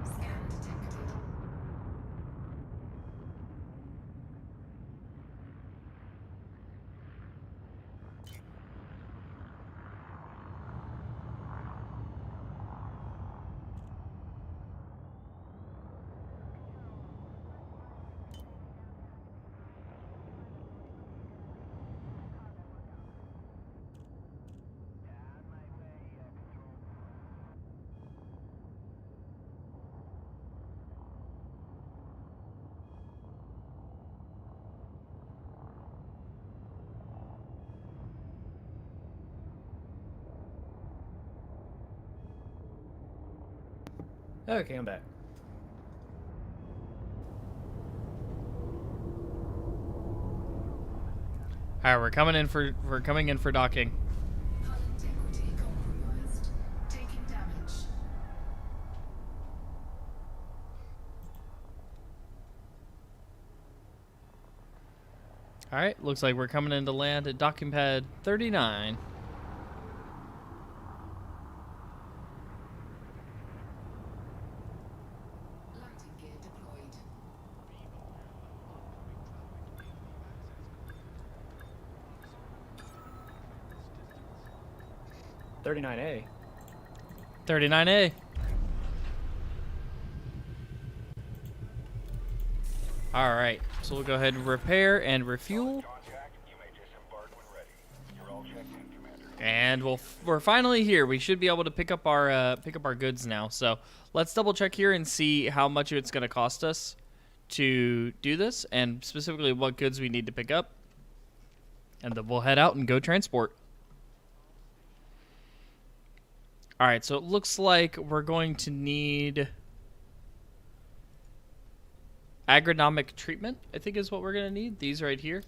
Scan detected. Okay, I'm back. All right, we're coming in for docking. Hull integrity complete. All right, looks like we're coming into land at docking pad 39. Landing gear deployed. 39A. 39A. All right, so we'll go ahead and repair and refuel. And we're finally here. We should be able to pick up our goods now. So let's double check here and see how much it's going to cost us to do this, and specifically what goods we need to pick up. And then we'll head out and go transport. All right, so it looks like we're going to need agronomic treatment, I think is what we're going to need. These right here,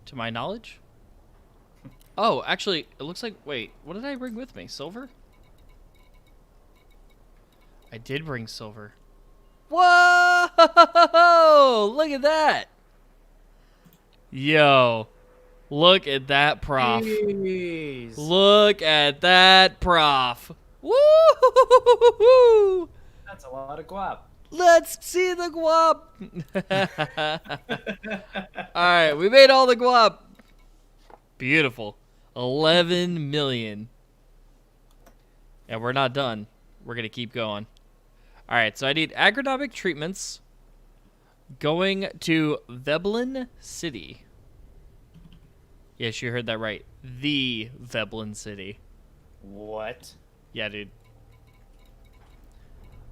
to my knowledge. Oh, actually, it looks like, wait, what did I bring with me? Silver? I did bring silver. Whoa! Look at that! Yo, look at that, prof. Jeez. Look at that, prof. Woo! That's a lot of guap. Let's see the guap. All right, we made all the guap. Beautiful. 11 million. And we're not done. We're going to keep going. All right, so I need agronomic treatments going to Veblen City. Yes, you heard that right. The Veblen City. What? Yeah, dude.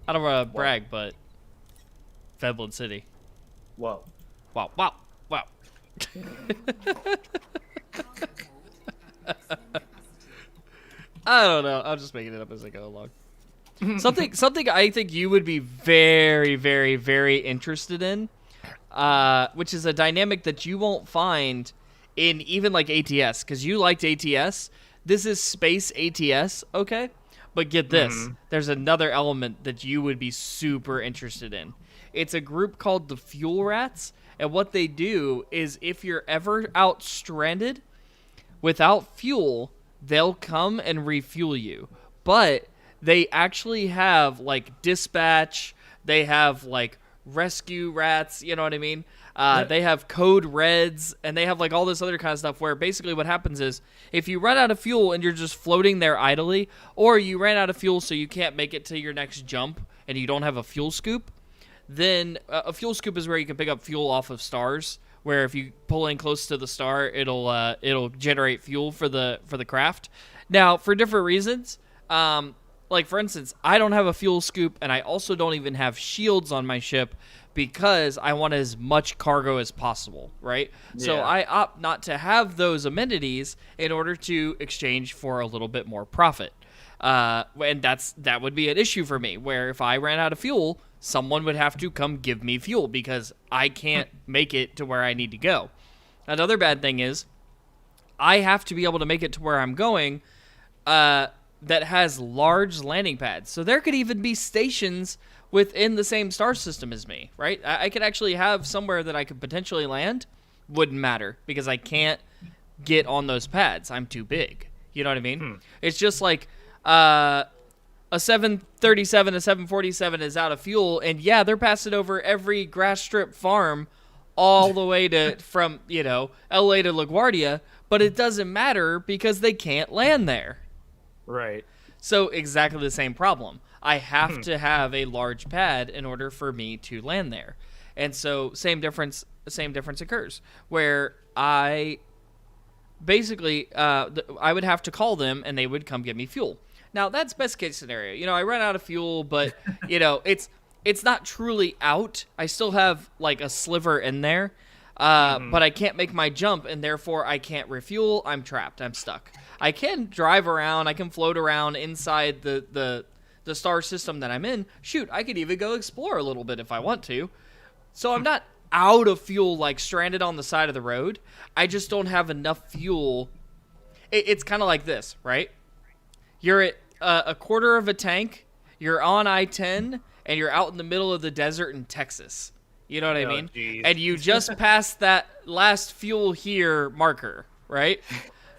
I don't want to brag, but Veblen City. Whoa. Wow, wow, wow. I don't know. I'm just making it up as I go along. Something I think you would be very, very, very interested in, which is a dynamic that you won't find in even like ATS, because you liked ATS. This is space ATS, okay? But get this, there's another element that you would be super interested in. It's a group called the Fuel Rats, and what they do is if you're ever out stranded without fuel, they'll come and refuel you. But they actually have like dispatch, they have like rescue rats, you know what I mean? Yep. They have code reds, and they have like all this other kind of stuff where basically what happens is if you run out of fuel and you're just floating there idly, or you ran out of fuel so you can't make it to your next jump and you don't have a fuel scoop, then a fuel scoop is where you can pick up fuel off of stars, where if you pull in close to the star, it'll generate fuel for the craft. Now, for different reasons, like for instance, I don't have a fuel scoop, and I also don't even have shields on my ship because I want as much cargo as possible, right? So Yeah. I opt not to have those amenities in order to exchange for a little bit more profit. And that would be an issue for me, where if I ran out of fuel, someone would have to come give me fuel because I can't make it to where I need to go. Another bad thing is I have to be able to make it to where I'm going that has large landing pads. So there could even be stations within the same star system as me, right? I could actually have somewhere that I could potentially land. Wouldn't matter because I can't get on those pads. I'm too big. You know what I mean? It's just like a 737, a 747 is out of fuel, and yeah, they're passing over every grass strip farm all the way to from, LA to LaGuardia, but it doesn't matter because they can't land there. Right. So exactly the same problem. I have to have a large pad in order for me to land there. And so same difference occurs where I basically I would have to call them and they would come get me fuel. Now that's best case scenario. I run out of fuel, but it's not truly out. I still have like a sliver in there. But I can't make my jump, and therefore I can't refuel. I'm trapped. I'm stuck. I can drive around. I can float around inside the star system that I'm in. Shoot, I could even go explore a little bit if I want to. So I'm not out of fuel, like stranded on the side of the road. I just don't have enough fuel. It's kind of like this, right? You're at a quarter of a tank. You're on I-10, and you're out in the middle of the desert in Texas. You know what I Oh, mean? jeez. And you just passed that last fuel here marker, right?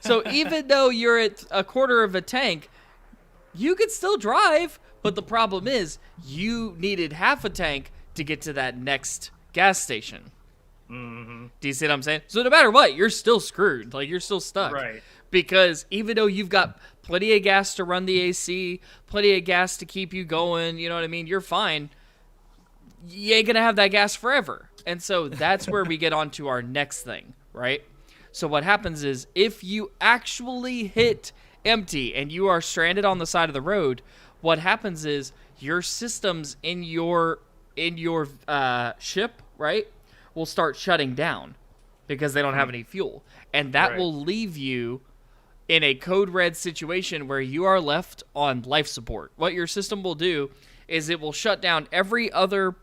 So even though you're at a quarter of a tank, you could still drive, but the problem is you needed half a tank to get to that next gas station. Mm-hmm. Do you see what I'm saying? So no matter what, you're still screwed. Like, you're still stuck. Right. Because even though you've got plenty of gas to run the AC, plenty of gas to keep you going, you know what I mean? You're fine. You ain't going to have that gas forever. And so that's where we get on to our next thing, right? So what happens is if you actually hit empty and you are stranded on the side of the road, what happens is your systems in your ship, right, will start shutting down because they don't have any fuel. And that Right. will leave you in a code red situation where you are left on life support. What your system will do is it will shut down every other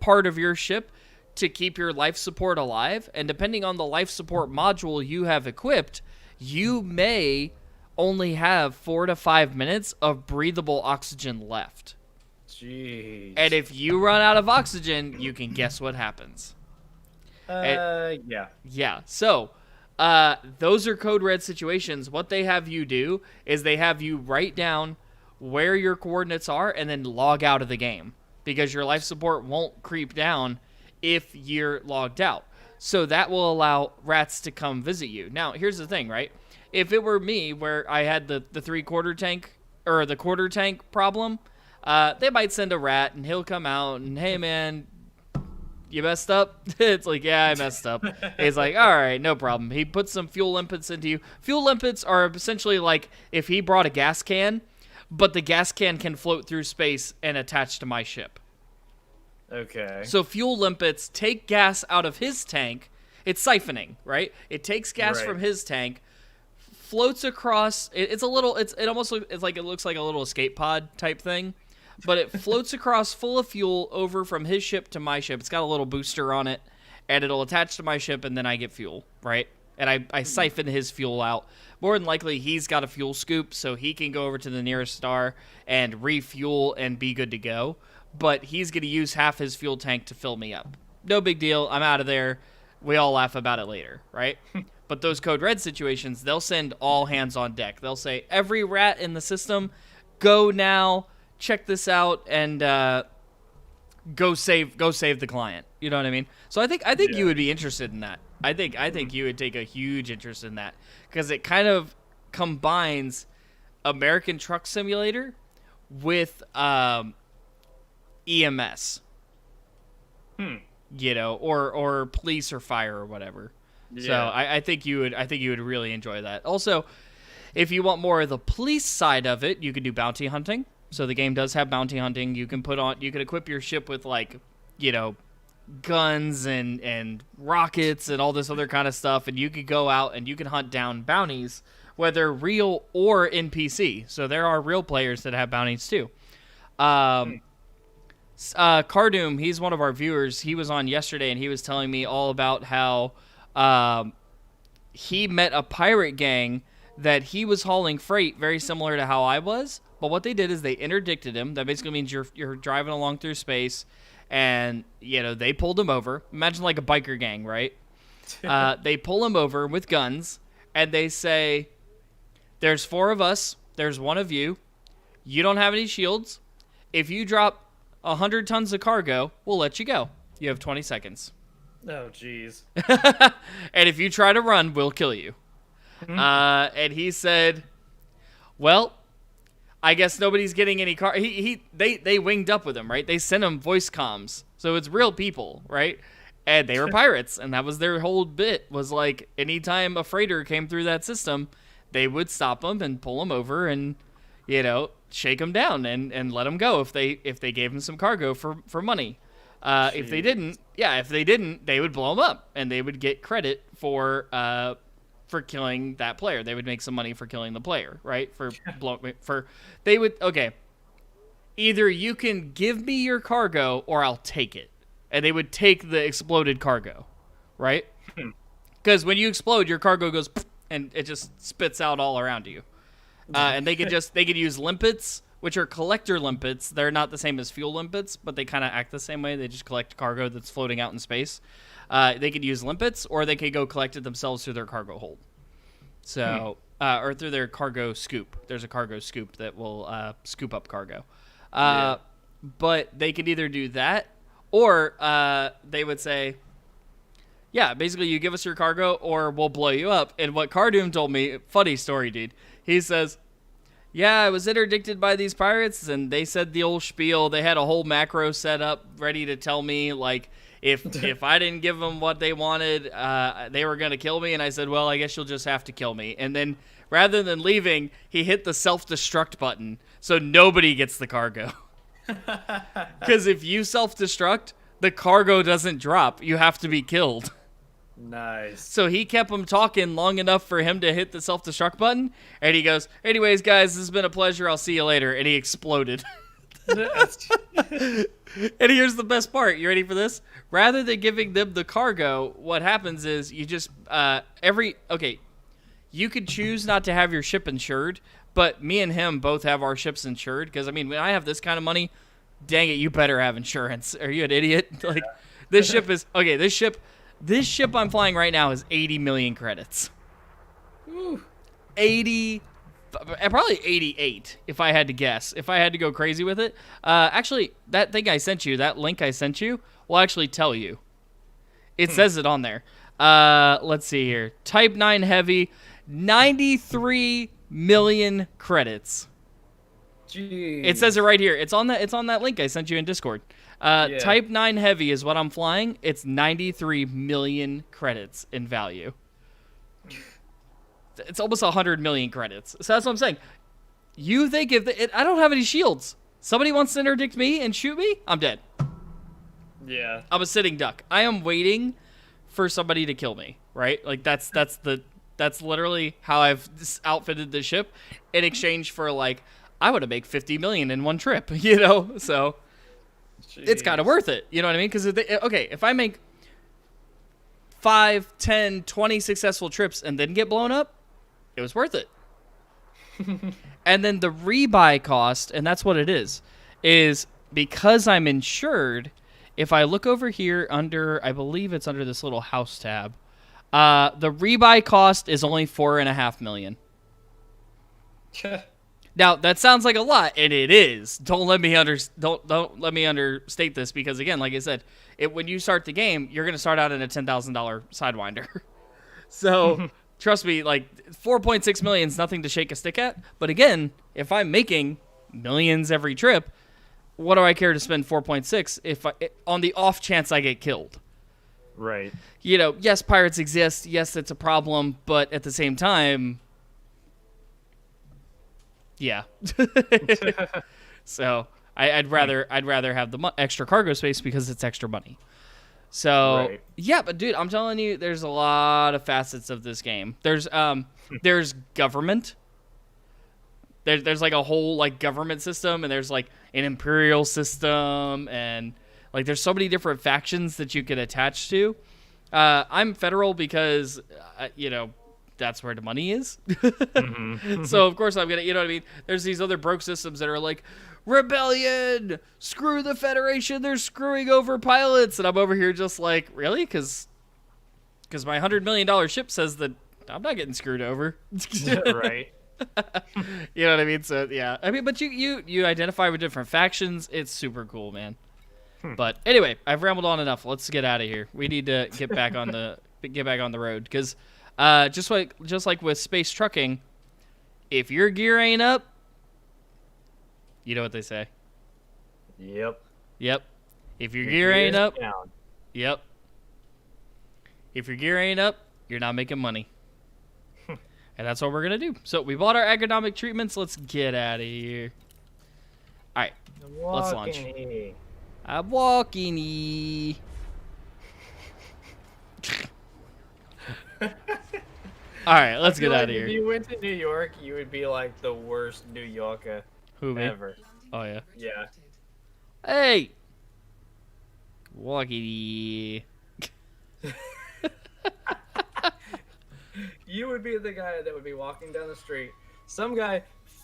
part of your ship to keep your life support alive. And depending on the life support module you have equipped, you may only have 4 to 5 minutes of breathable oxygen left. Jeez. And if you run out of oxygen, you can guess what happens. Yeah. Yeah, so those are code red situations. What they have you do is they have you write down where your coordinates are and then log out of the game because your life support won't creep down if you're logged out. So that will allow rats to come visit you. Now, here's the thing, right? If it were me where I had the 3/4 tank or the quarter tank problem, they might send a rat and he'll come out and, hey, man, you messed up? It's like, yeah, I messed up. He's like, all right, no problem. He puts some fuel limpets into you. Fuel limpets are essentially like if he brought a gas can, but the gas can float through space and attach to my ship. Okay. So fuel limpets take gas out of his tank. It's siphoning, right? It takes gas Right. from his tank, floats across. It almost looks like a little escape pod type thing. But it floats across full of fuel over from his ship to my ship. It's got a little booster on it, and it'll attach to my ship, and then I get fuel, right? And I siphon his fuel out. More than likely, he's got a fuel scoop, so he can go over to the nearest star and refuel and be good to go. But he's going to use half his fuel tank to fill me up. No big deal. I'm out of there. We all laugh about it later, right? But those code red situations, they'll send all hands on deck. They'll say, every rat in the system, go now. Check this out and go save the client. You know what I mean? So I think Yeah. you would be interested in that. I think you would take a huge interest in that because it kind of combines American Truck Simulator with EMS. You know, or police or fire or whatever. So Yeah. I think you would really enjoy that. Also, if you want more of the police side of it, you can do bounty hunting. So the game does have bounty hunting. You can equip your ship with like, you know, guns and rockets and all this other kind of stuff, and you could go out and you can hunt down bounties, whether real or NPC. So there are real players that have bounties too. Cardoom, he's one of our viewers. He was on yesterday and he was telling me all about how he met a pirate gang that he was hauling freight very similar to how I was. But what they did is they interdicted him. That basically means you're driving along through space, and you know they pulled him over. Imagine like a biker gang, right? They pull him over with guns, and they say, "There's 4 of us. There's 1 of you. You don't have any shields. If you drop 100 tons of cargo, we'll let you go. You have 20 seconds. Oh, jeez. And if you try to run, we'll kill you." And he said, "Well, I guess nobody's getting any car." They winged up with him, right? They sent him voice comms, so it's real people, right? And they were pirates, and that was their whole bit. Was like anytime a freighter came through that system, they would stop him and pull him over, and you know, shake him down and let him go if they gave him some cargo for money. If they didn't, they would blow him up, and they would get credit for killing that player. They would make some money for killing the player, right? Either you can give me your cargo or I'll take it. And they would take the exploded cargo, right? Because when you explode, your cargo goes and it just spits out all around you. And they could use limpets, which are collector limpets. They're not the same as fuel limpets, but they kind of act the same way. They just collect cargo that's floating out in space. They could use limpets, or they could go collect it themselves through their cargo hold. So, or through their cargo scoop. There's a cargo scoop that will scoop up cargo. But they could either do that, or they would say, yeah, basically you give us your cargo or we'll blow you up. And what Cardoom told me, funny story, dude. He says, yeah, I was interdicted by these pirates and they said the old spiel. They had a whole macro set up ready to tell me, like, if I didn't give them what they wanted, they were going to kill me. And I said, well, I guess you'll just have to kill me. And then rather than leaving, he hit the self-destruct button so nobody gets the cargo. Because if you self-destruct, the cargo doesn't drop. You have to be killed. Nice. So he kept him talking long enough for him to hit the self-destruct button, and he goes, anyways, guys, this has been a pleasure. I'll see you later. And he exploded. And here's the best part. You ready for this? Rather than giving them the cargo, what happens is you just, you could choose not to have your ship insured, but me and him both have our ships insured, because, I mean, when I have this kind of money, dang it, you better have insurance. Are you an idiot? Like, this ship is, okay, this ship I'm flying right now is 80 million credits. Ooh. 80, probably 88 if I had to guess, if I had to go crazy with it. Actually, that thing I sent you, that link I sent you, will actually tell you. It says it on there. Let's see here. Type 9 Heavy, 93 million credits. Jeez. It says it right here. It's on that link I sent you in Discord. Type 9 Heavy is what I'm flying. It's 93 million credits in value. It's almost 100 million credits. So that's what I'm saying. You think I don't have any shields. Somebody wants to interdict me and shoot me, I'm dead. Yeah. I'm a sitting duck. I am waiting for somebody to kill me, right? Like that's literally how I've outfitted the ship in exchange for, like, I would have made 50 million in one trip, you know? So it's kind of worth it. You know what I mean? Because, if I make 5, 10, 20 successful trips and then get blown up, it was worth it. And then the rebuy cost, and that's what it is because I'm insured, if I look over here I believe it's under this little house tab, the rebuy cost is only 4.5 million. Now that sounds like a lot, and it is. Don't let me understate this, because again, like I said, when you start the game, you're gonna start out in a $10,000 Sidewinder. So trust me, like 4.6 million is nothing to shake a stick at. But again, if I'm making millions every trip, what do I care to spend 4.6 on the off chance I get killed? Right. You know, yes, pirates exist. Yes, it's a problem, but at the same time, yeah. So I'd rather have the extra cargo space because it's extra money. So Right. Yeah, but dude, I'm telling you, there's a lot of facets of this game. There's government. There's like a whole like government system, and there's like an imperial system, and like there's so many different factions that you can attach to. I'm federal because that's where the money is. So of course I'm gonna, you know what I mean? There's these other broke systems that are like, rebellion, screw the Federation, they're screwing over pilots, and I'm over here just like, really? Because my $100 million ship says that I'm not getting screwed over. Right. You know what I mean? So yeah, I mean, but you identify with different factions. It's super cool, man. But anyway, I've rambled on enough. Let's get out of here. We need to get back on the road, because just like with space trucking, if your gear ain't up, you know what they say. Yep. If your gear ain't up, Down. yep. If your gear ain't up, you're not making money. And that's what we're gonna do. So we bought our agronomic treatments. Let's get out of here. All right, let's launch. Walking. I'm walking. All right, let's get out of here. If you went to New York, you would be like the worst New Yorker Who, me? ever. Oh yeah. Yeah. Hey. Walkie. You would be the guy that would be walking down the street. Some guy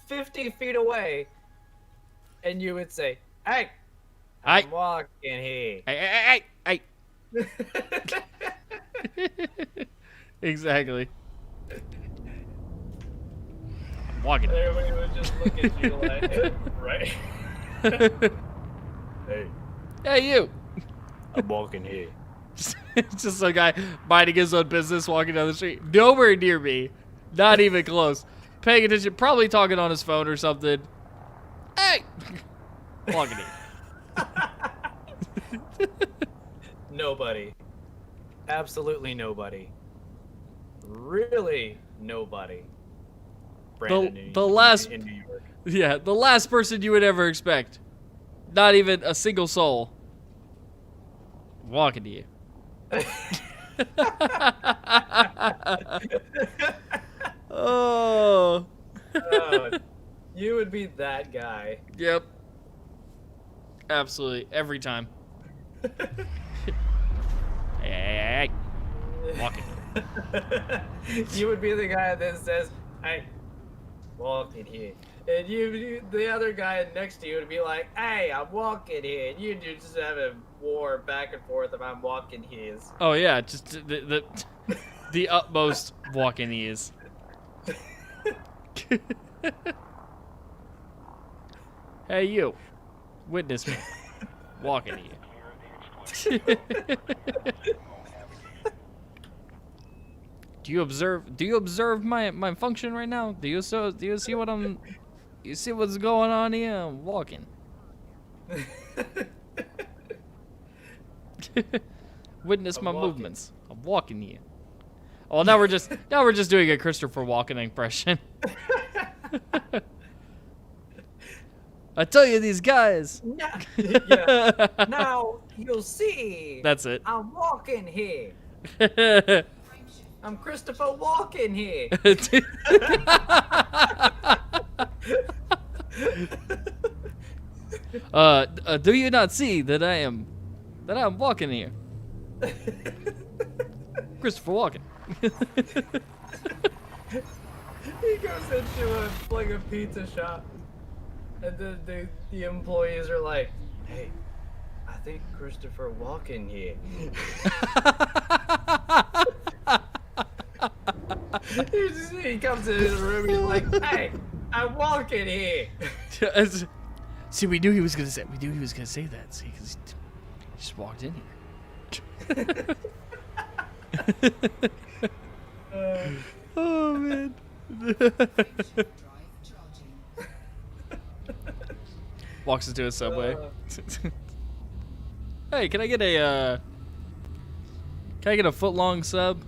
50 feet away and you would say, "Hey, I- I'm walking here." Hey. Exactly. I'm walking. And everybody would just look at you like, right? Hey, Hey, you. I'm walking here. It's just a guy minding his own business, walking down the street. Nowhere near me. Not even close. Paying attention, probably talking on his phone or something. Hey! Walking in. Nobody. Absolutely nobody. Really nobody. Brandon, the last- in New York. Yeah, the last person you would ever expect. Not even a single soul. Walking to you. Oh. You would be that guy. Yep. Absolutely. Every time. Hey. Walking. You would be the guy that says, "Hey, walking here," and the other guy next to you would be like, "Hey, I'm walking here," and you just have a war back and forth of "I'm walking here." Oh yeah, just the utmost walking ease. Hey you, witness me, walking here. Do you observe my function right now? Do you see what I'm? You see what's going on here? I'm walking. Witness my walking. movements. I'm walking here. Oh, now we're just doing a Christopher Walken impression. I tell you, these guys. Yeah. Now you'll see. That's it. I'm walking here. I'm Christopher Walken here. Do you not see that I'm walking here? Christopher Walken. He goes into a pizza shop, and the employees are like, "Hey, I think Christopher Walken here." He comes in his room, he's like, "Hey, I'm walking here." See, we knew he was gonna say that. See, because he just walked in here. Oh man. Drive charging. Walks into a Subway. Hey, can I get a foot long sub?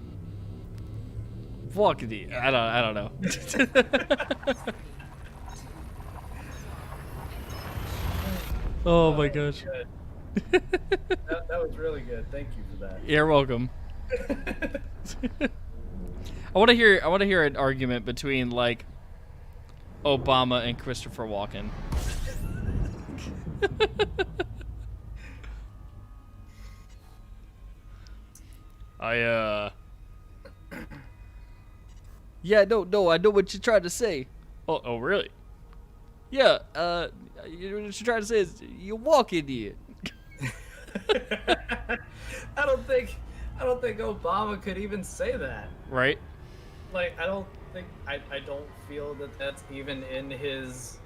Walking to I don't know. Oh my gosh. Good. That was really good. Thank you for that. You're welcome. I want to hear an argument between like Obama and Christopher Walken. Yeah, no, I know what you're trying to say. Oh, really? Yeah, what you're trying to say is you walk in here. I don't think Obama could even say that. Right? Like, I don't feel that that's even in his.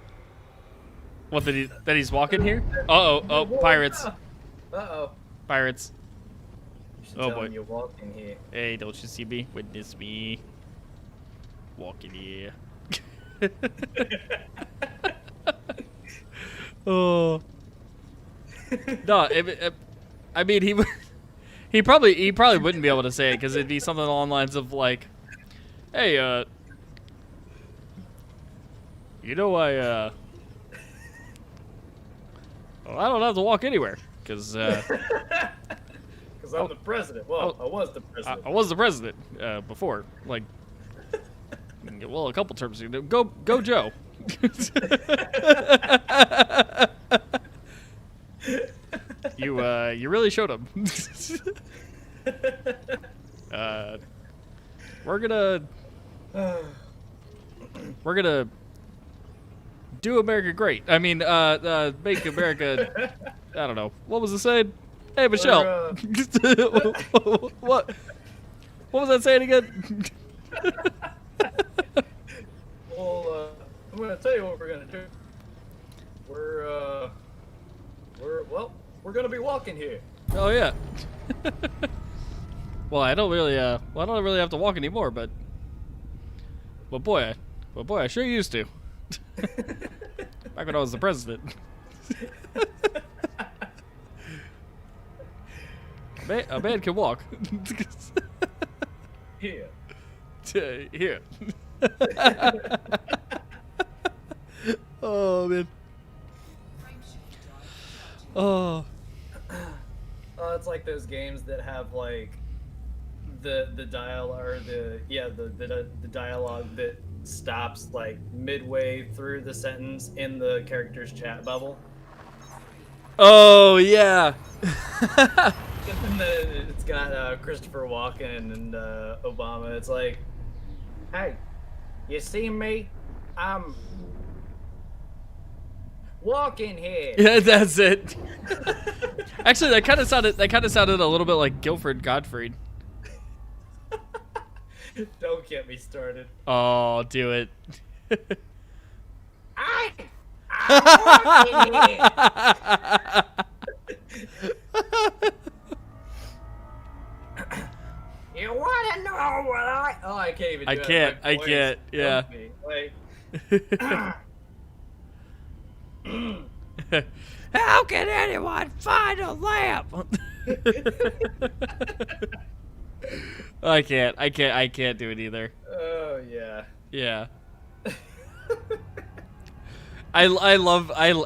What, that he's walking here? Oh, pirates. Uh-oh. Pirates. You should Oh, tell boy. him you're walking here. Hey, don't you see me? Witness me. Walking here. Oh. No, I mean he probably wouldn't be able to say it because it'd be something along the lines of like, hey, you know I don't have to walk anywhere because Because I'm the president. Well, I was the president. I was the president before, like, well, a couple terms ago. Go, Joe. You really showed him. We're gonna do America great. I mean, make America. I don't know. What was it saying? Hey, Michelle. What? What was that saying again? Well, I'm gonna tell you what we're gonna do. We're gonna be walking here. Oh yeah. Well, I don't really have to walk anymore, but boy, I sure used to. Back when I was the president. A man can walk. Here. Here. Oh man. Oh. It's like those games that have like the dialogue or the dialogue that stops like midway through the sentence in the character's chat bubble. Oh yeah. And then it's got Christopher Walken and Obama. It's like, hey, you see me? I'm walking here. Yeah, that's it. Actually, that kind of sounded a little bit like Guilford Gottfried. Don't get me started. Oh, do it. I'm walking here. You wanna know what I? Oh, I can't even. I do it. can't. My I voice can't. Yeah. kills me. Like, How can anyone find a lamp? I can't do it either. oh yeah. Yeah. I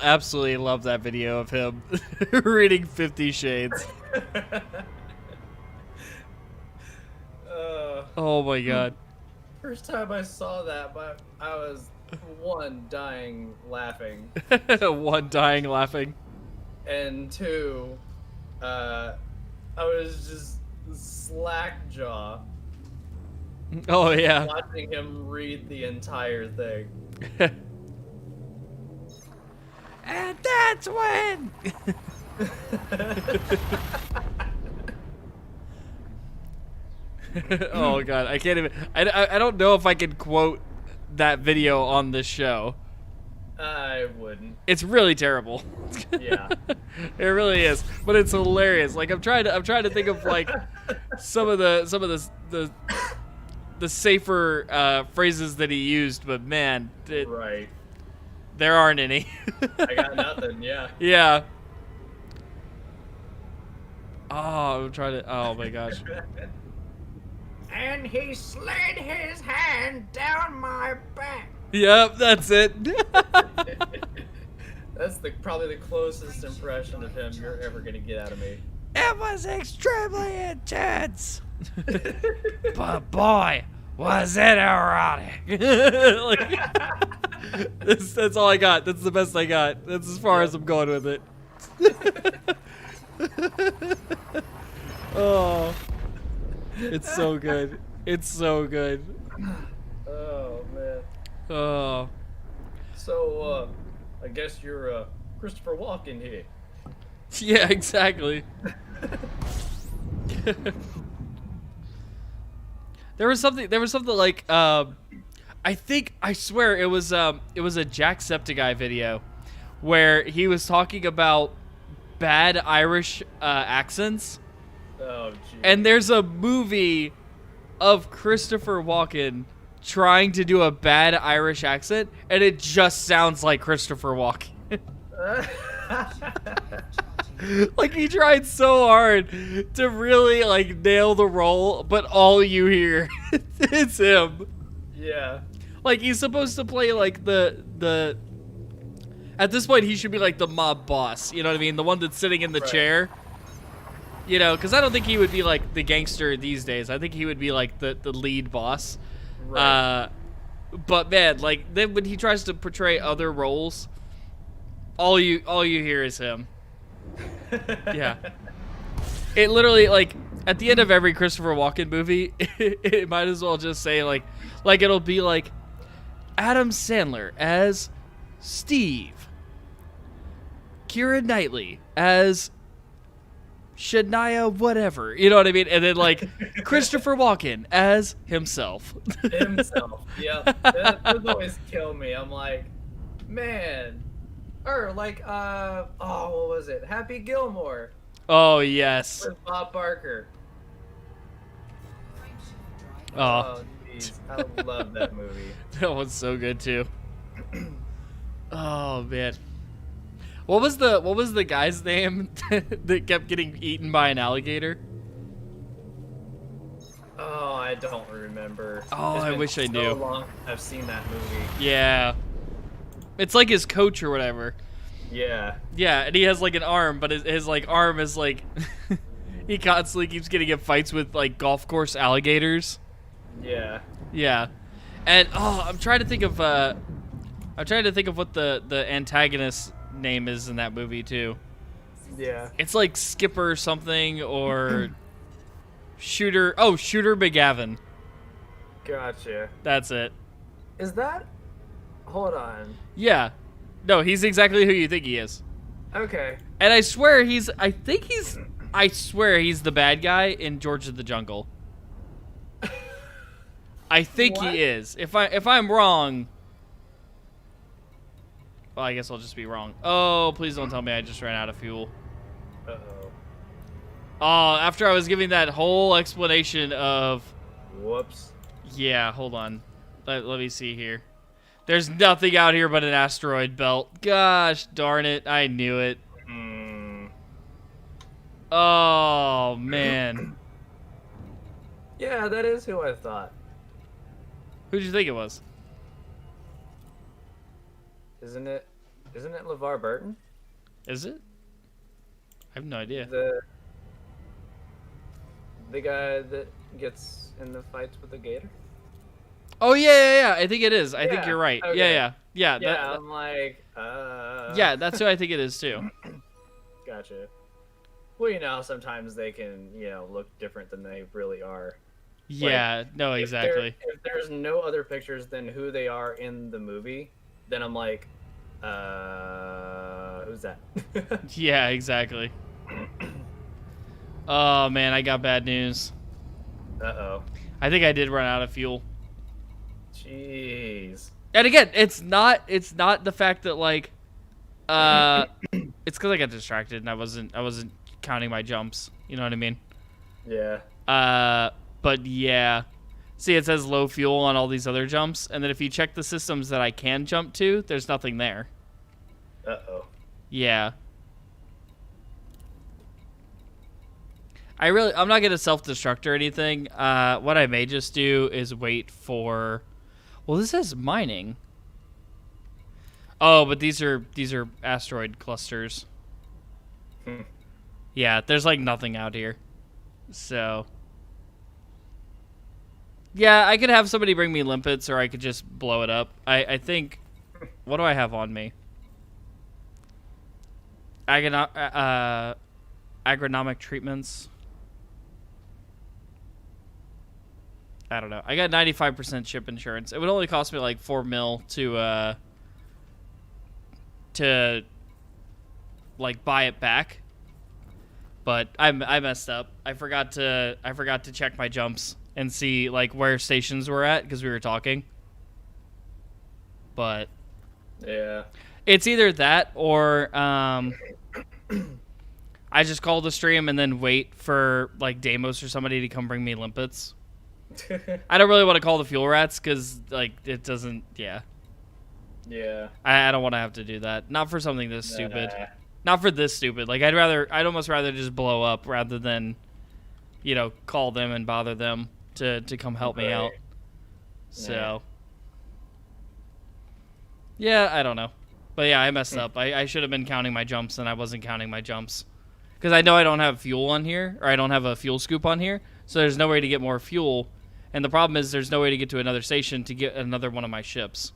absolutely love that video of him reading 50 Shades. Oh my god. First time I saw that, but I was one dying laughing, One dying laughing. and two, I was just slack jaw Oh yeah. watching him read the entire thing. And that's when. Oh god, I can't even. I don't know if I can quote that video on this show. I wouldn't. It's really terrible. Yeah. It really is, but it's hilarious. Like I'm trying to think of like some of the safer phrases that he used, but man, Right. there aren't any. I got nothing. Yeah. Yeah. Oh, I'm trying to. Oh my gosh. And he slid his hand down my back. Yep, that's it. That's probably the closest impression of him you're ever gonna get out of me. It was extremely intense. But boy, was it erotic. Like, that's all I got. That's the best I got. That's as far as I'm going with it. Oh. It's so good. It's so good. Oh man. Oh. So I guess you're Christopher Walken here. Yeah, exactly. There was something like I swear it was a Jacksepticeye video where he was talking about bad Irish accents. Oh gee. And there's a movie of Christopher Walken trying to do a bad Irish accent, and it just sounds like Christopher Walken. Like he tried so hard to really like nail the role, but all you hear it's him. Yeah. Like he's supposed to play like the at this point he should be like the mob boss, you know what I mean? The one that's sitting in the Right. chair. You know, because I don't think he would be like the gangster these days. I think he would be like the lead boss. Right. But man, like then when he tries to portray other roles, all you hear is him. Yeah. It literally like at the end of every Christopher Walken movie, it might as well just say like it'll be like Adam Sandler as Steve. Keira Knightley as Shania whatever. You know what I mean? And then, like, Christopher Walken as himself. Himself. Yeah. That would always kill me. I'm like, man. Or like, what was it? Happy Gilmore Oh, yes. with Bob Barker. Oh, Oh, jeez. I love that movie. that one's so good, too. Oh, man. What was the guy's name that kept getting eaten by an alligator? Oh, I don't remember. Oh, It's I been wish I so knew. long I've seen that movie. Yeah. It's like his coach or whatever. Yeah. Yeah, and he has like an arm, but his like arm is like he constantly keeps getting in fights with like golf course alligators. Yeah. Yeah. And I'm trying to think of what the antagonist name is in that movie too. Yeah. It's like Skipper something or Shooter McGavin. Gotcha. That's it. Is that? Hold on. Yeah. No, he's exactly who you think he is. Okay. And I swear he's the bad guy in George of the Jungle. I think What? he is. If I'm wrong, well, I guess I'll just be wrong. Oh, please don't tell me I just ran out of fuel. Uh-oh. Oh, after I was giving that whole explanation of, Whoops. yeah, hold on. Let me see here. There's nothing out here but an asteroid belt. Gosh darn it. I knew it. Hmm. Oh, man. Yeah, that is who I thought. Who'd you think it was? Isn't it LeVar Burton? Is it? I have no idea. The guy that gets in the fights with the gator? Oh, yeah. I think it is. I think Yeah, you're right. okay. Yeah. Yeah, that- I'm like, yeah, that's who I think it is, too. Gotcha. Well, sometimes they can, look different than they really are. Yeah, no, exactly. If there's no other pictures than who they are in the movie, then I'm like, who's that? Yeah, exactly. Oh, man, I got bad news. Uh-oh. I think I did run out of fuel. Jeez. And again, it's not the fact that, like, it's because I got distracted and I wasn't counting my jumps. You know what I mean? Yeah. But yeah. See, it says low fuel on all these other jumps, and then if you check the systems that I can jump to, there's nothing there. Uh-oh. Yeah. I'm not gonna self-destruct or anything. What I may just do is wait for. Well, this says mining. Oh, but these are asteroid clusters. Yeah, there's like nothing out here. So. Yeah, I could have somebody bring me limpets, or I could just blow it up. I think. What do I have on me? Agronomic treatments. I don't know. I got 95% ship insurance. It would only cost me like $4 million to like buy it back. But I messed up. I forgot to check my jumps and see like where stations were at because we were talking. But Yeah. it's either that or I just call the stream and then wait for like Deimos or somebody to come bring me limpets. I don't really want to call the fuel rats because like it doesn't. Yeah. Yeah. I don't want to have to do that. Not for something this stupid. Nah. Not for this stupid. Like I'd almost rather just blow up rather than, call them and bother them to come help me out. So. Yeah, I don't know. But yeah, I messed up. I should have been counting my jumps and I wasn't counting my jumps. Because I know I don't have fuel on here, or I don't have a fuel scoop on here, so there's no way to get more fuel. And the problem is there's no way to get to another station to get another one of my ships.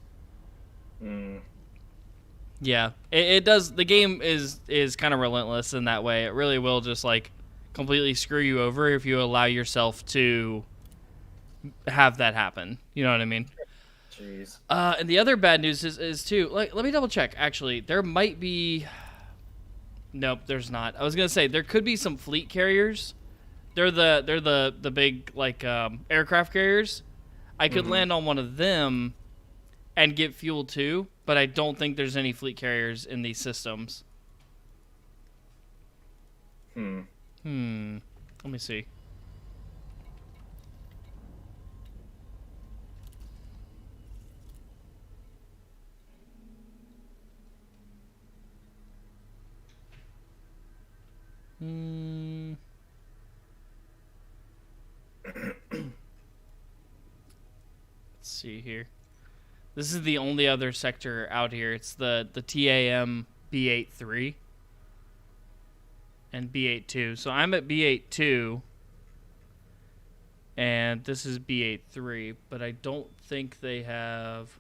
Yeah, it does. The game is kind of relentless in that way. It really will just like completely screw you over if you allow yourself to have that happen. You know what I mean? Jeez. And the other bad news is too. Like, let me double check. Actually, there might be. Nope, there's not. I was gonna say there could be some fleet carriers. They're the big like aircraft carriers. I could land on one of them and get fuel too, but I don't think there's any fleet carriers in these systems. Let me see. Let's see here. This is the only other sector out here. It's the TAM B83 and B82. So I'm at B82 and this is B83, but I don't think they have.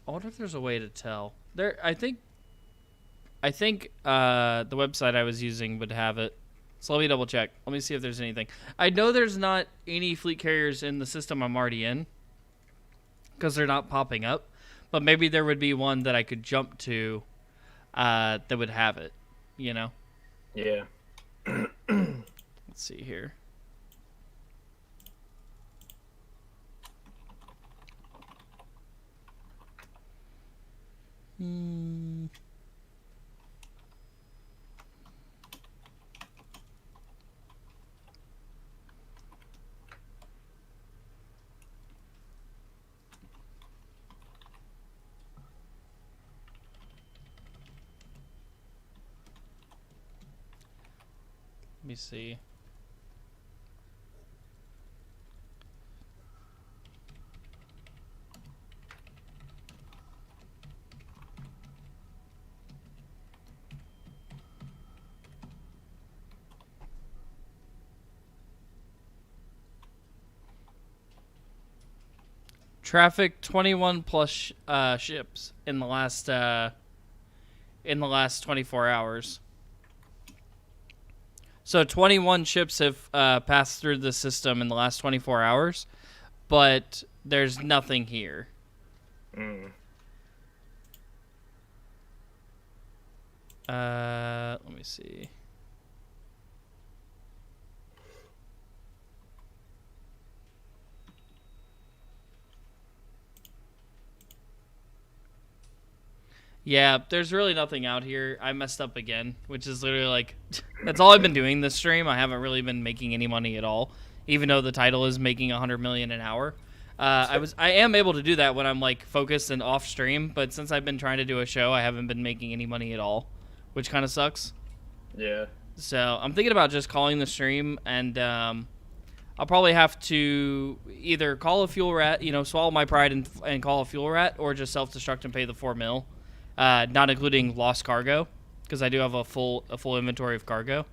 I wonder if there's a way to tell. I think the website I was using would have it. So let me double check. Let me see if there's anything. I know there's not any fleet carriers in the system I'm already in because they're not popping up. But maybe there would be one that I could jump to that would have it, you know? Yeah. Let's see here. Let me see. Traffic 21 plus ships in the last 24 hours. So 21 ships have passed through the system in the last 24 hours, but there's nothing here. Let me see. Yeah, there's really nothing out here. I messed up again, which is literally like, that's all I've been doing this stream. I haven't really been making any money at all, even though the title is making 100 million an hour. I am able to do that when I'm like focused and off stream, but since I've been trying to do a show, I haven't been making any money at all, which kind of sucks. Yeah. So I'm thinking about just calling the stream, and I'll probably have to either call a fuel rat, swallow my pride and call a fuel rat, or just self-destruct and pay the 4 mil. Not including lost cargo, because I do have a full inventory of cargo.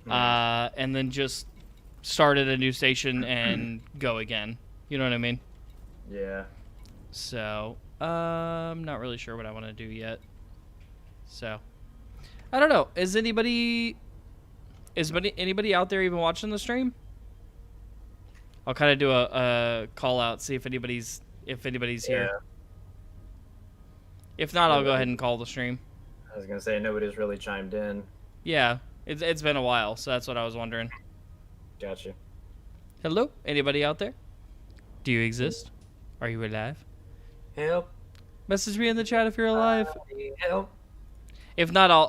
And then just start at a new station and go again. You know what I mean? Yeah. So, I'm not really sure what I want to do yet. So, I don't know. Is anybody out there even watching the stream? I'll kind of do a call out, see if anybody's here. If not, I'll go ahead and call the stream. I was gonna say nobody's really chimed in. Yeah, it's been a while, so that's what I was wondering. Gotcha. Hello, anybody out there? Do you exist? Are you alive? Help. Message me in the chat if you're alive. Help. If not, I'll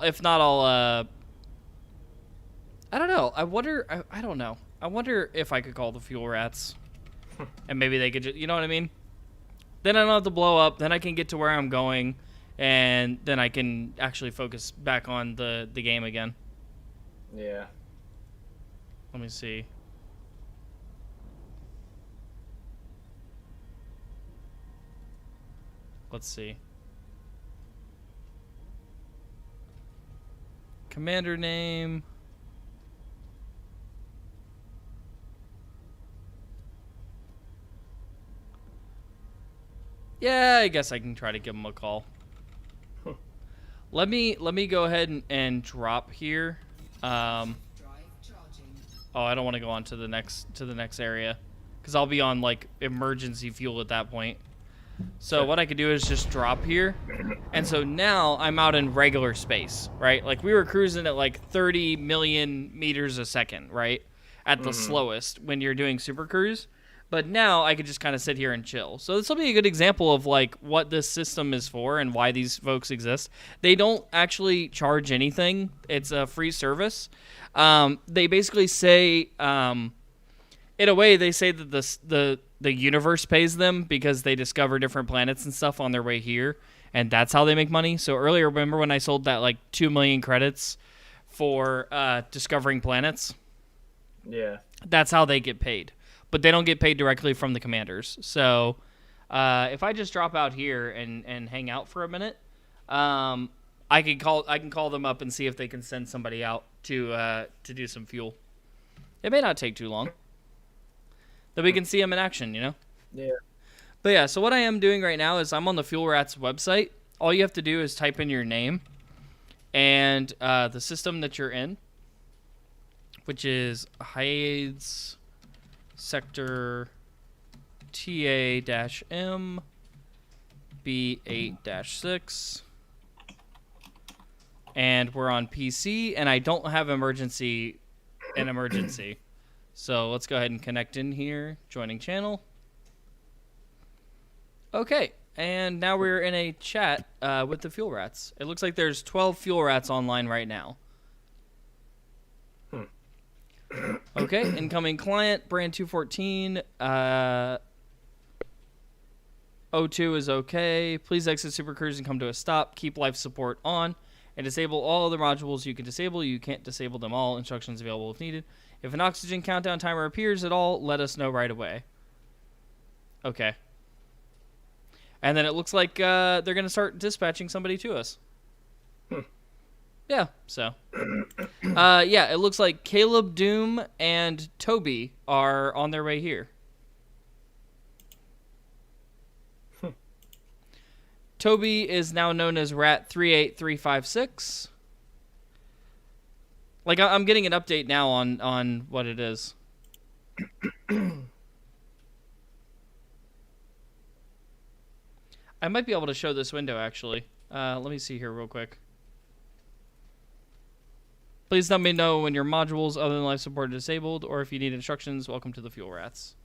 I don't know. I don't know. I wonder if I could call the fuel rats, and maybe they could just, you know what I mean? Then I don't have to blow up. Then I can get to where I'm going, and then I can actually focus back on the game again. Yeah. Let me see. Let's see. Commander name. Yeah, I guess I can try to give him a call. Let me go ahead and drop here. Drive charging. Oh, I don't want to go on to the next area, because I'll be on like emergency fuel at that point. So what I could do is just drop here, and so now I'm out in regular space, right? Like we were cruising at like 30 million meters a second, right? At the slowest when you're doing super cruise. But now I could just kind of sit here and chill. So this will be a good example of like what this system is for and why these folks exist. They don't actually charge anything. It's a free service. They basically say, in a way, they say that the universe pays them because they discover different planets and stuff on their way here, and that's how they make money. So earlier, remember when I sold that like 2 million credits for discovering planets? Yeah. That's how they get paid. But they don't get paid directly from the commanders. So if I just drop out here and hang out for a minute, I can call them up and see if they can send somebody out to do some fuel. It may not take too long. Then we can see them in action, you know? Yeah. But yeah, so what I am doing right now is I'm on the Fuel Rats website. All you have to do is type in your name and the system that you're in, which is Hyades Sector TA-M B8-6. And we're on PC, and I don't have an emergency. So let's go ahead and connect in here, joining channel. Okay, and now we're in a chat with the Fuel Rats. It looks like there's 12 Fuel Rats online right now. Okay, incoming client, brand 214. O2 is okay. Please exit Super Cruise and come to a stop. Keep life support on. And disable all other modules you can disable. You can't disable them all. Instructions available if needed. If an oxygen countdown timer appears at all, let us know right away. Okay. And then it looks like they're going to start dispatching somebody to us. Yeah, so. Yeah, it looks like Caleb, Doom, and Toby are on their way here. Toby is now known as Rat 38356. Like, I'm getting an update now on what it is. I might be able to show this window, actually. Let me see here real quick. Please let me know when your modules other than life support are disabled, or if you need instructions, welcome to the Fuel Rats.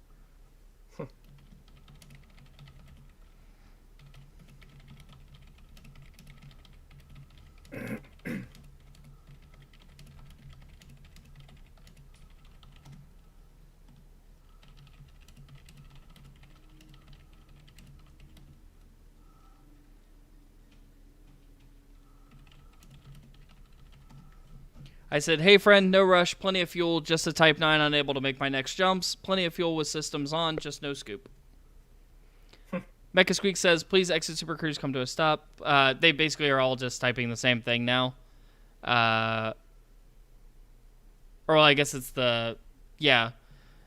I said, hey friend, no rush, plenty of fuel, just a Type 9 unable to make my next jumps. Plenty of fuel with systems on, just no scoop. Mecha Squeak says, please exit Super Cruise, come to a stop. They basically are all just typing the same thing now. Or well, I guess it's the... Yeah.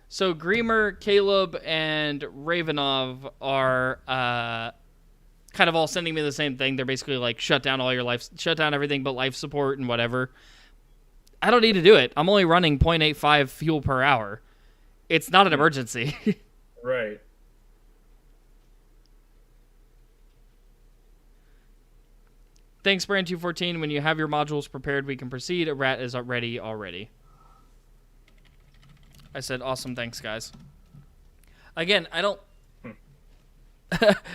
So Greamer, Caleb, and Ravenov are kind of all sending me the same thing. They're basically like, shut down all your life... Shut down everything but life support and whatever. I don't need to do it. I'm only running 0.85 fuel per hour. It's not an emergency. Right. Thanks, Brand 214. When you have your modules prepared, we can proceed. A rat is ready already. I said, awesome, thanks, guys. Again, I don't...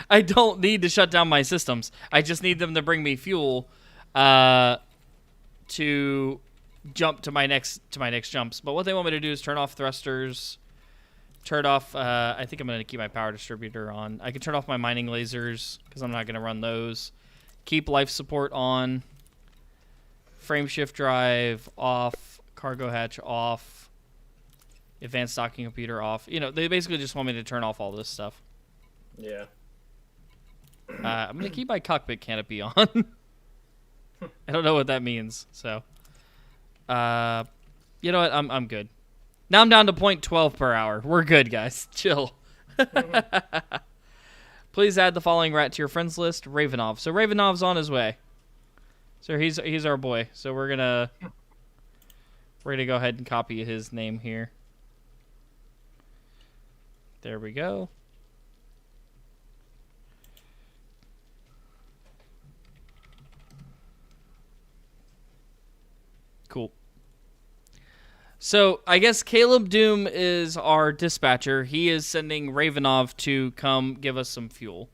I don't need to shut down my systems. I just need them to bring me fuel to jump to my next jumps. But what they want me to do is turn off thrusters, turn off... I think I'm going to keep my power distributor on. I can turn off my mining lasers because I'm not going to run those. Keep life support on. Frame shift drive off. Cargo hatch off. Advanced docking computer off. You know, they basically just want me to turn off all this stuff. Yeah. I'm going to keep my cockpit canopy on. I don't know what that means, so... you know what? I'm good. Now I'm down to 0.12 per hour. We're good, guys. Chill. Please add the following rat to your friends list. Ravenov. So Ravenov's on his way. So he's our boy. So we're We're going to go ahead and copy his name here. There we go. Cool. So, I guess Caleb Doom is our dispatcher. He is sending Ravenov to come give us some fuel.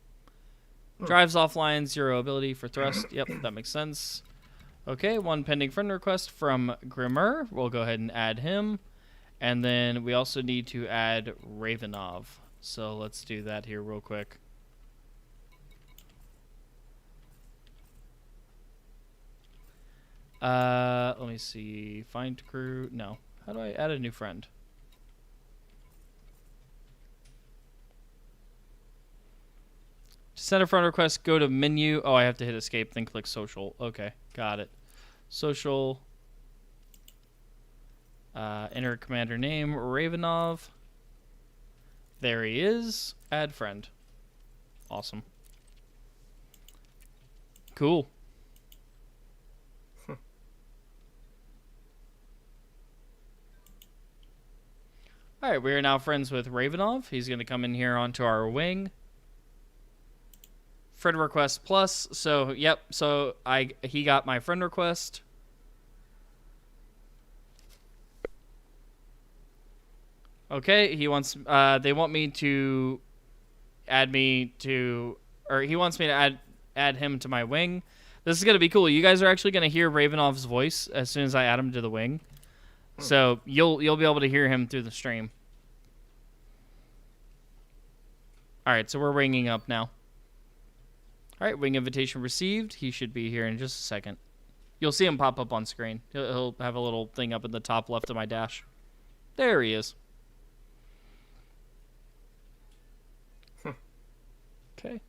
Drives offline, 0 ability for thrust. Yep, that makes sense. Okay, 1 pending friend request from Grimmer. We'll go ahead and add him. And then we also need to add Ravenov. So let's do that here real quick. Let me see. Find crew. No. How do I add a new friend? To send a friend request, go to menu. Oh, I have to hit escape, then click social. Okay, got it. Social. Enter commander name, Ravenov. There he is. Add friend. Awesome. Cool. Alright, we are now friends with Ravenov. He's going to come in here onto our wing. Friend request plus. So, yep. So, he got my friend request. Okay, he wants, they want me to add me to, or he wants me to add him to my wing. This is going to be cool. You guys are actually going to hear Ravenov's voice as soon as I add him to the wing. So you'll be able to hear him through the stream. All right, so we're winging up now. All right, wing invitation received. He should be here in just a second. You'll see him pop up on screen. He'll have a little thing up in the top left of my dash. There he is. Okay.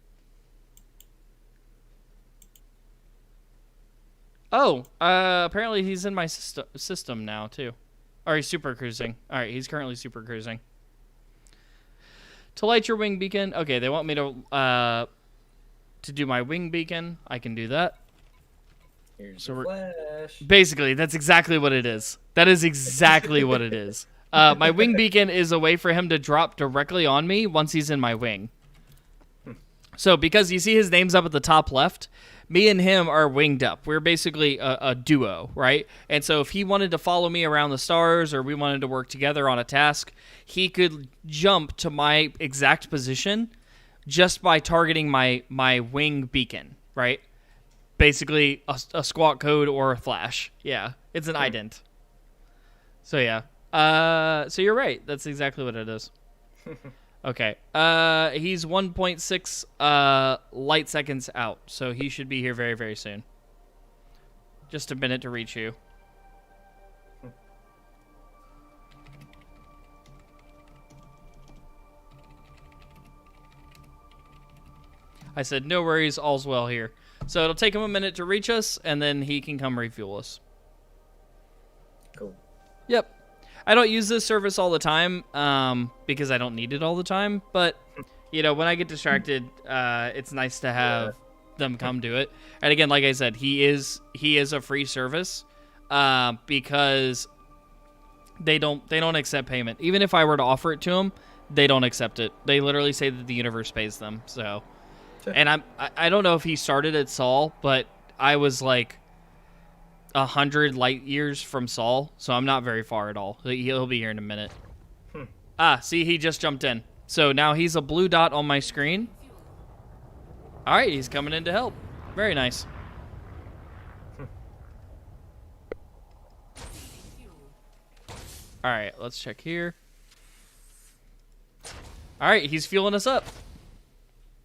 Oh, apparently he's in my system now, too. Or he's super cruising. Alright, he's currently super cruising. To light your wing beacon. Okay, they want me to do my wing beacon. I can do that. Here's So the flash. Basically, that's exactly what it is. That is exactly what it is. My wing beacon is a way for him to drop directly on me once he's in my wing. So, because you see his name's up at the top left, me and him are winged up. We're basically a duo, right? And so if he wanted to follow me around the stars or we wanted to work together on a task, he could jump to my exact position just by targeting my wing beacon, right? Basically a squawk code or a flash. Yeah, it's an ident. So, yeah. So you're right. That's exactly what it is. Okay. He's 1.6 light seconds out, so he should be here very, very soon. Just a minute to reach you. I said, no worries, all's well here. So it'll take him a minute to reach us, and then he can come refuel us. Cool. Yep. I don't use this service all the time because I don't need it all the time. But, you know, when I get distracted, it's nice to have them come do it. And again, like I said, he is a free service because they don't accept payment. Even if I were to offer it to them, they don't accept it. They literally say that the universe pays them. So, and I don't know if he started at Saul, but I was like 100 light years from Saul, so I'm not very far at all. He'll be here in a minute. See, he just jumped in. So now he's a blue dot on my screen. All right, he's coming in to help. Very nice. All right, let's check here. All right, he's fueling us up.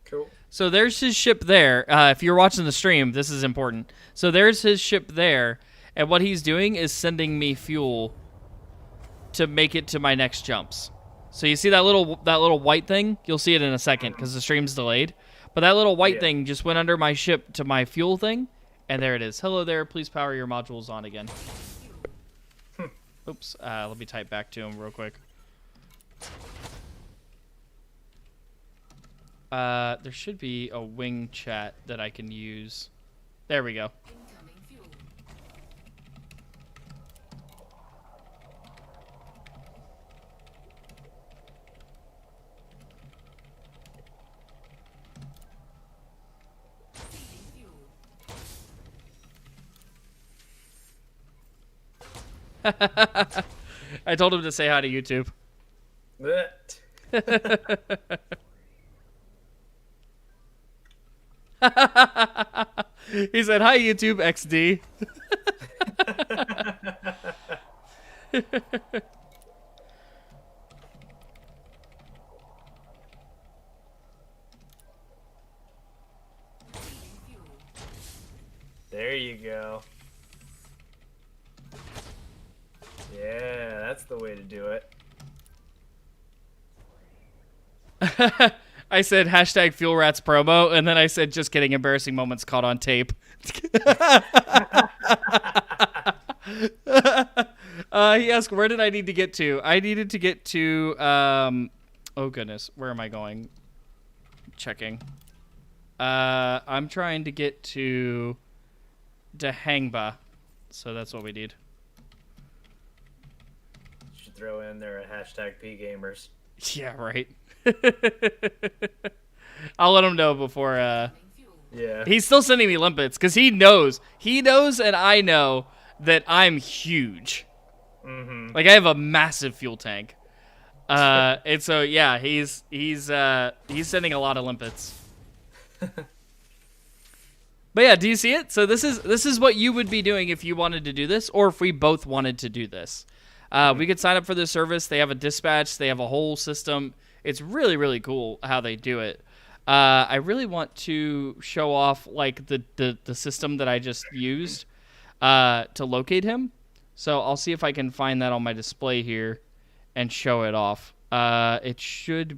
Cool. So there's his ship there. If you're watching the stream, this is important. So there's his ship there, and what he's doing is sending me fuel to make it to my next jumps. So you see that little white thing? You'll see it in a second because the stream's delayed. But that little white thing just went under my ship to my fuel thing, and there it is. Hello there. Please power your modules on again. Oops. Let me type back to him real quick. There should be a wing chat that I can use. There we go. Incoming fuel. I told him to say hi to YouTube. He said, "Hi YouTube XD." There you go. Yeah, that's the way to do it. I said hashtag Fuel Rats promo, and then I said, "Just kidding, embarrassing moments caught on tape." He asked, "Where did I need to get to?" I needed to get to. Oh goodness, where am I going? Checking. I'm trying to get to Dahangba, so that's what we need. You should throw in there a hashtag PGamers. Yeah, right. I'll let him know before. Yeah. He's still sending me limpets because he knows, and I know that I'm huge. Mm-hmm. Like I have a massive fuel tank. And so yeah, he's sending a lot of limpets. But yeah, do you see it? So this is what you would be doing if you wanted to do this, or if we both wanted to do this. We could sign up for this service. They have a dispatch. They have a whole system. It's really, really cool how they do it. I really want to show off like the system that I just used to locate him. So I'll see if I can find that on my display here and show it off. It should